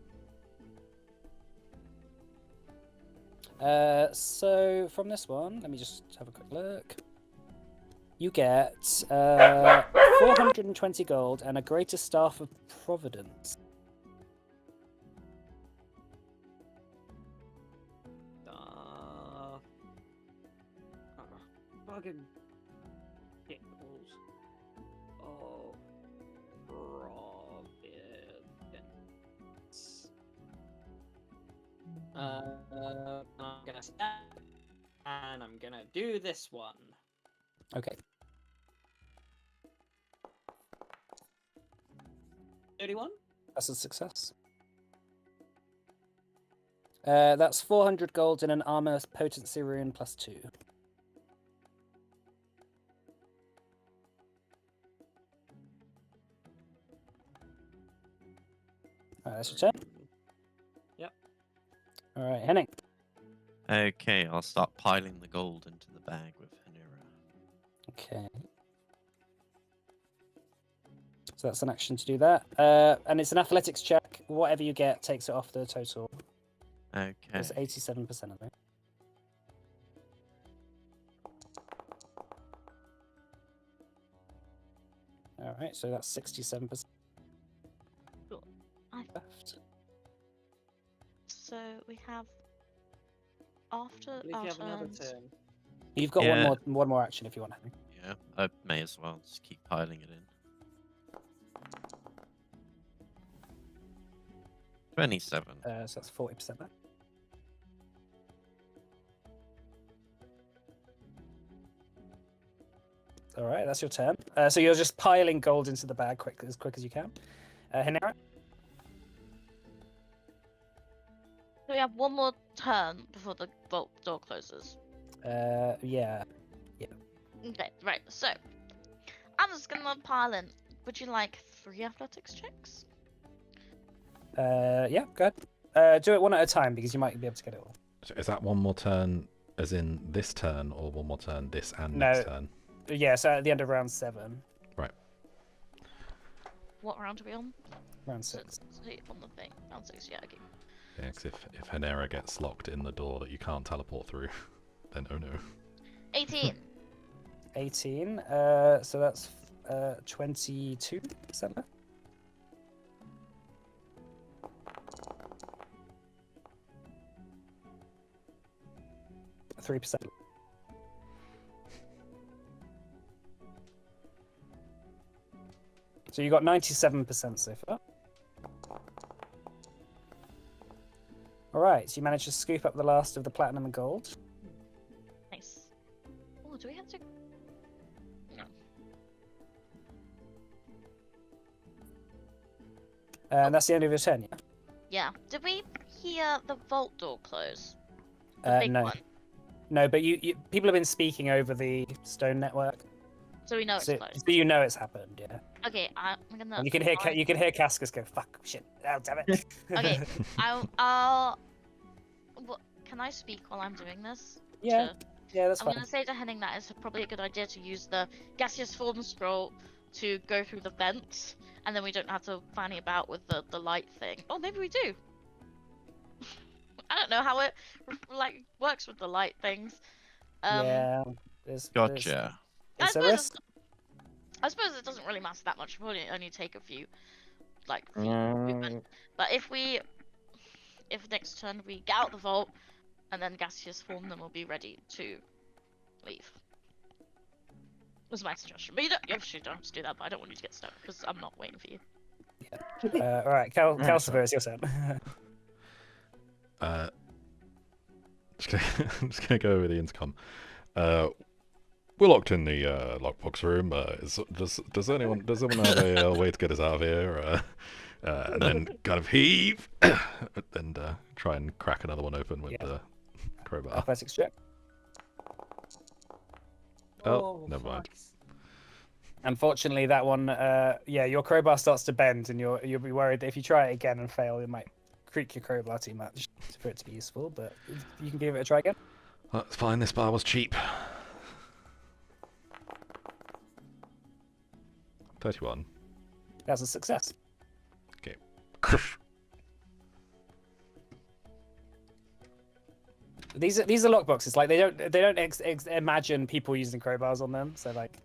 So from this one, let me just have a quick look. You get 420 gold and a greater staff of providence. Fucking pickles. Oh, providence. I'm gonna stab, and I'm gonna do this one. Okay. 31. That's a success. That's 400 gold and an armor potency rune +2. Alright, that's your turn. Yep. Alright, Henning. Okay, I'll start piling the gold into the bag with Hanira. Okay. So that's an action to do that. And it's an athletics check. Whatever you get takes it off the total. Okay. It's 87% of it. Alright, so that's 67% Cool. I- left. So we have after I believe our you have another turns. turn. You've got Yeah. one more action if you want, Henning. Yeah, I may as well just keep piling it in. 27. So that's 40% left. All right, that's your turn. So you're just piling gold into the bag as quick as you can. Hinera? So we have one more turn before the vault door closes. Yeah. Okay, right. So I'm just gonna pile in. Would you like 3 athletics checks? Yeah, go ahead. Do it one at a time because you might be able to get it all. So is that one more turn, as in this turn, or one more turn this and No. next turn? Yeah, so at the end of round 7. Right. What round are we on? Round 6. On the thing. Round 6, yeah, okay. Yeah, because if Hanera gets locked in the door that you can't teleport through, then oh no. 18. 18. So that's 22%. Left? %. So you got 97% so far. All right, so you managed to scoop up the last of the platinum and gold. Nice. Oh, do we have to? No. And that's the end of your turn, yeah? Yeah. Did we hear the vault door close? The big No. one. No, but you people have been speaking over the stone network, So we know it's so, closed. so you know it's happened, yeah. Okay, I'm gonna. And you can hear Cascus go, "Fuck, shit, oh damn it." Okay, I'll. What, can I speak while I'm doing this? Yeah, yeah, that's I'm fine. gonna say to Henning that it's probably a good idea to use the gaseous form scroll to go through the vents, and then we don't have to fanny about with the light thing. Oh, maybe we do. I don't know how it like works with the light things. Yeah, Gotcha. It's a risk. I suppose it doesn't really matter that much. It would only take a few, like, feet of movement. But if next turn we get out the vault and then gaseous form, then we'll be ready to leave. Was my suggestion. But you obviously don't have to do that. But I don't want you to get stuck because I'm not waiting for you. All right, Calcifer, it's your turn. I'm just gonna go over the intercom. We're locked in the lockbox room. Does anyone have a way to get us out of here? And then kind of heave and try and crack another one open with the crowbar. Athletics check. Oh, never mind. Unfortunately, that one, your crowbar starts to bend, and you'll be worried that if you try it again and fail, it might creak your crowbar too much for it to be useful. But you can give it a try again. That's fine. This bar was cheap. 31. That's a success. Okay. These are lockboxes. Like they don't imagine people using crowbars on them. So like,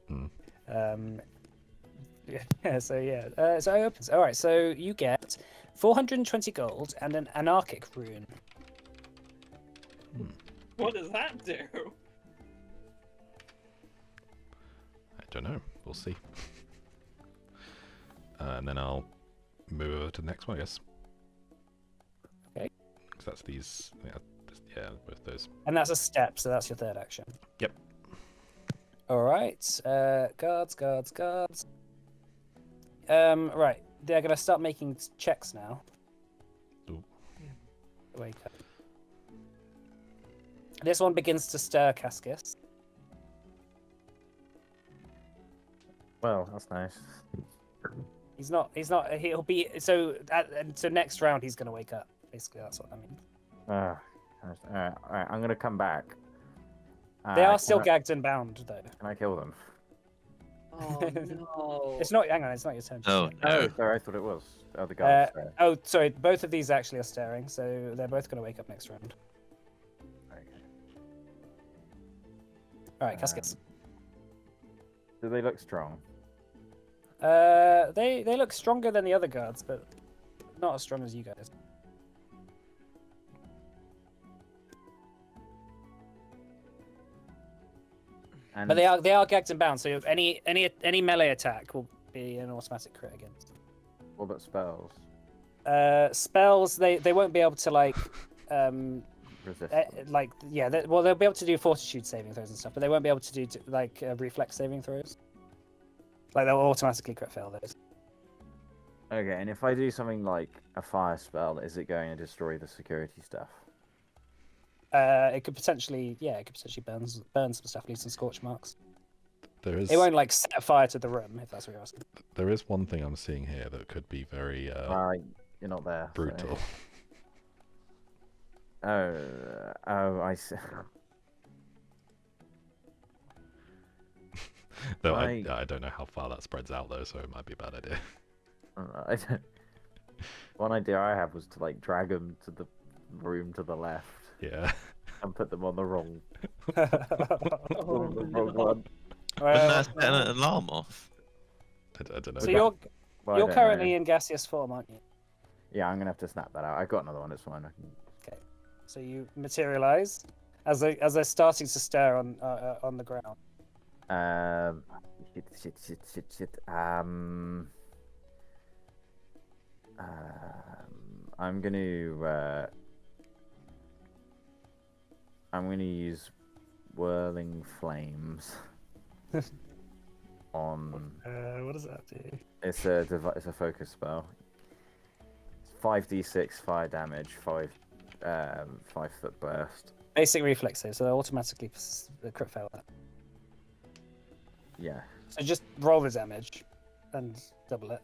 so it opens. All right. So you get 420 gold and an anarchic rune. What does that do? I don't know. We'll see. And then I'll move over to the next one, I guess. Okay. Because that's these. Yeah, both those. And that's a step, so that's your third action. Yep. All right. Guards. Right. They're gonna start making checks now. Ooh. Wake up. This one begins to stir Cascus. Well, that's nice. He's not. He'll be. So next round he's gonna wake up. Basically, that's what I mean. All right. I'm gonna come back. They are still gagged and bound, though. Can I kill them? Oh no! It's not. Hang on. It's not your turn. Oh no. Sorry, I thought it was. Oh, the guards. Oh, sorry. Both of these actually are staring, so they're both gonna wake up next round. All right, Cascus. Do they look strong? They look stronger than the other guards, but not as strong as you guys. And But they are gagged and bound, so any melee attack will be an automatic crit against them. what about spells? Spells they won't be able to Resist. they'll be able to do fortitude saving throws and stuff, but they won't be able to do reflex saving throws. Like they'll automatically crit fail those. Okay, and if I do something like a fire spell, is it going to destroy the security stuff? It could potentially burn some stuff, leave some scorch marks. It It won't set fire to the room if that's what you're asking. There is one thing I'm seeing here that could be very You're not there. so- Brutal. Oh, I see. Though I- I don't know how far that spreads out though, so it might be a bad idea. I don't... One idea I had was to like drag them to the room to the left Yeah. and put them on the wrong, Oh, on the wrong no. one. Wouldn't Well, that set an alarm off? I don't know. so Okay. you're Well, I you're don't know. currently in gaseous form, aren't you? Yeah, I'm gonna have to snap that out. I got another one. It's fine. I can... So you materialize as they're starting to stir on the ground. Shit. I'm gonna use whirling flames on. What does that do? It's a focus spell. It's 5d6 fire damage, 5-foot burst. Basic reflex save, so they'll automatically crit fail that. Yeah. So just roll the damage and double it.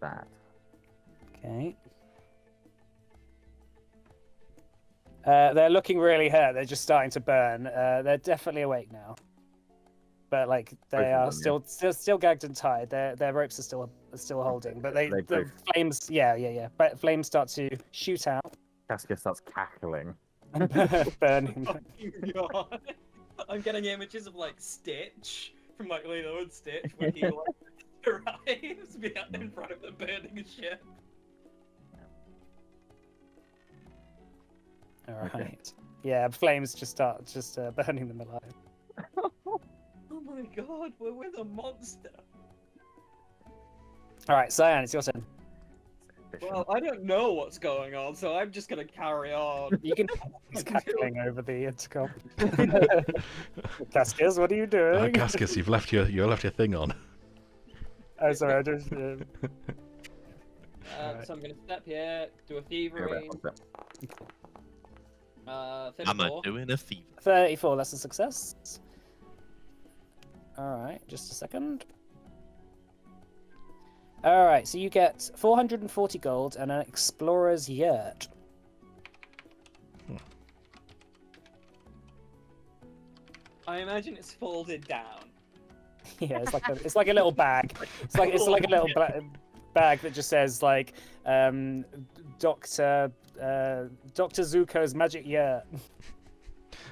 That. Okay. They're looking really hurt. They're just starting to burn. They're definitely awake now, but like they are still gagged and tied. Their ropes are still holding, but They the both- flames. Yeah. But flames start to shoot out Casca starts cackling. and burning. Oh, God. I'm getting images of like Stitch from like Lilo and Stitch when he like arrives in front of the burning ship. All Okay. right. Yeah, flames just start burning them alive. Oh my God, we're with a monster. All right, Cyan, it's your turn. Well, I don't know what's going on, so I'm just gonna carry on. You can. He's cackling over the intercom. Cascas, what are you Oh, doing? Gaskus, you've left your thing on. Oh, sorry, I just. So I'm gonna step here, do a Go back thievery. one sec. I'm 34. doing a fever. 34, that's a success. Alright, just a second. Alright, so you get 440 gold and an explorer's yurt. I imagine it's folded down. Yeah, it's like a little bag. It's like a little bag that just says like Doctor Zuko's magic yurt.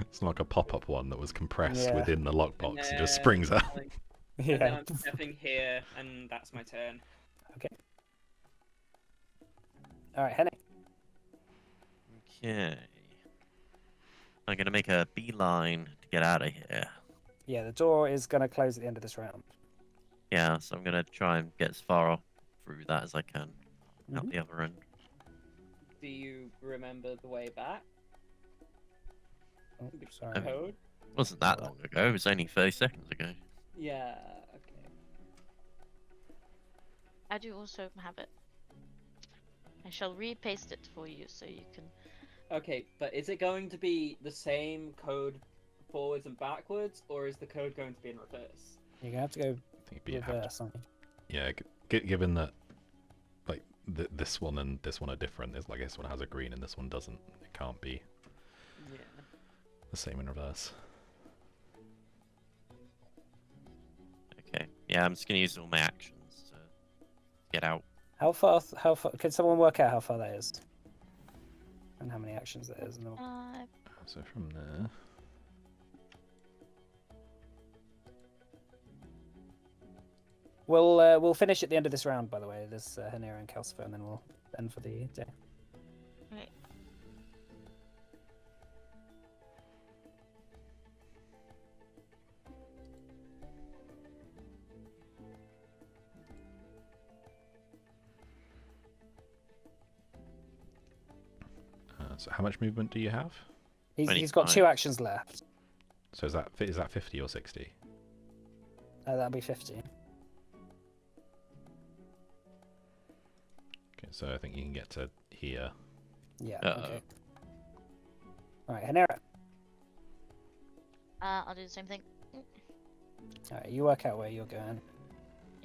It's like a pop-up one that was compressed Yeah. within the lockbox and just then, springs out. like, And then Yeah. I'm stepping here, and that's my turn. Alright, Henning. Okay. I'm gonna make a beeline to get out of here. Yeah, the door is gonna close at the end of this round. Yeah, so I'm gonna try and get as far off through that as I can out Mhm. the other end. Do you remember the way back? Oh, The sorry. code? Wasn't that long ago? It was only 30 seconds ago. Yeah, okay. I do also have it. I shall repaste it for you so you can. Okay, but is it going to be the same code forwards and backwards, or is the code going to be in reverse? You're gonna have to go I think it'd be reverse, aren't you? yeah, given that like this one and this one are different. It's like this one has a green and this one doesn't. It can't be Yeah. the same in reverse. Okay. Yeah, I'm just gonna use all my actions to get out. How far? Can someone work out how far that is? And how many actions that is? And then So from there, we'll finish at the end of this round. By the way, there's Hanera and Calcifer, and then we'll end for the day. Right. so how much movement do you have? He's got 2 25. actions left. So is that 50 or 60? That'll be 50. Okay, so I think you can get to here. Yeah. Uh-oh. Okay. All right, Hanera. I'll do the same thing. All right, you work out where you're going.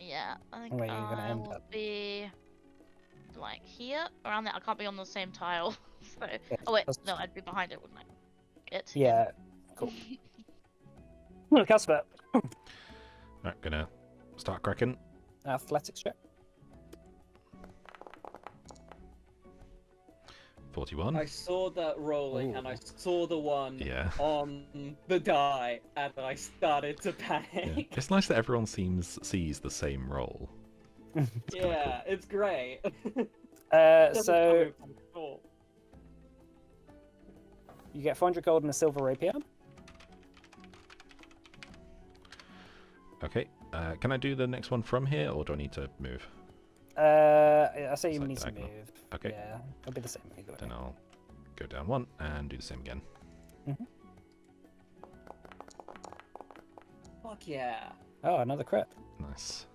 Yeah, I think Where are you gonna I end will up? be like here, around there. I can't be on the same tile. So, Yeah, oh wait, that's- no, I'd be behind it, wouldn't I? It. him. Yeah, cool. Well, Casper, Right, gonna start cracking. athletics check. 41. I saw that rolling, and I Ooh. saw the one Yeah. on the die, and I started to Yeah. panic. It's nice that everyone sees the same roll. It's kinda Yeah, it's great. So you get 400 gold and a silver rapier. cool. Okay. Can I do the next one from here, or do I need to move? I say It's you like need to diagonal. move. Okay. Yeah, it'll be the same either way. Then I'll go down one and do the same again. Fuck yeah. Oh, another crit. Nice.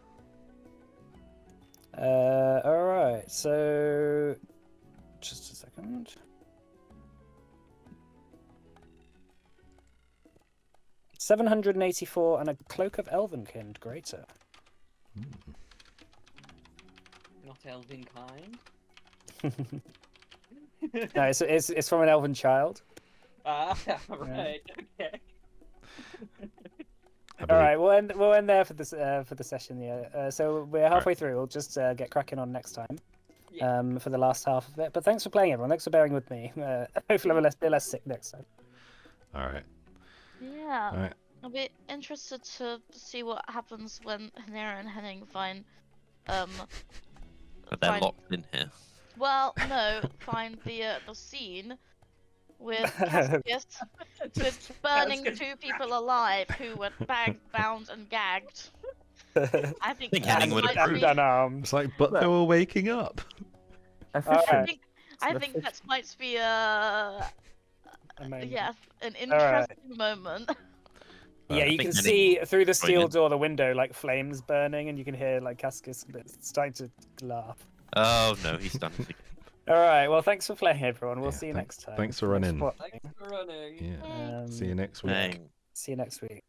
Alright, so just a second. $784 and a cloak of Elvenkind greater. Not elven kind. No, it's from an elven child. Ah, right, okay. I All right, believe- we'll end there for this for the session. Yeah. So we're halfway through. We'll just get cracking on next time. Yeah. For the last half of it. But thanks for playing, everyone. Thanks for bearing with me. Hopefully, I'm bit less sick next time. All right. Yeah. All right. I'll be interested to see what happens when Hanera and Henning find But they're Fine. locked in here. well, no, find the scene with Cassius with burning That's two people alive who were bound and gagged. I think think that Henning would might approve. be, unarmed. It's like, but they were waking up. Efficient. I think that might be Amazing. yeah, an All right. interesting moment. Yeah, I you think can Henning see through the join steel in. door, the window, like flames burning, and you can hear like Cascus starting to laugh. Oh no, he's done it again. All right, well, thanks for playing, everyone. We'll Yeah, see you next time. thanks for running. watching. Thanks for running. Yeah. Yay. See you next week. Dang. See you next week.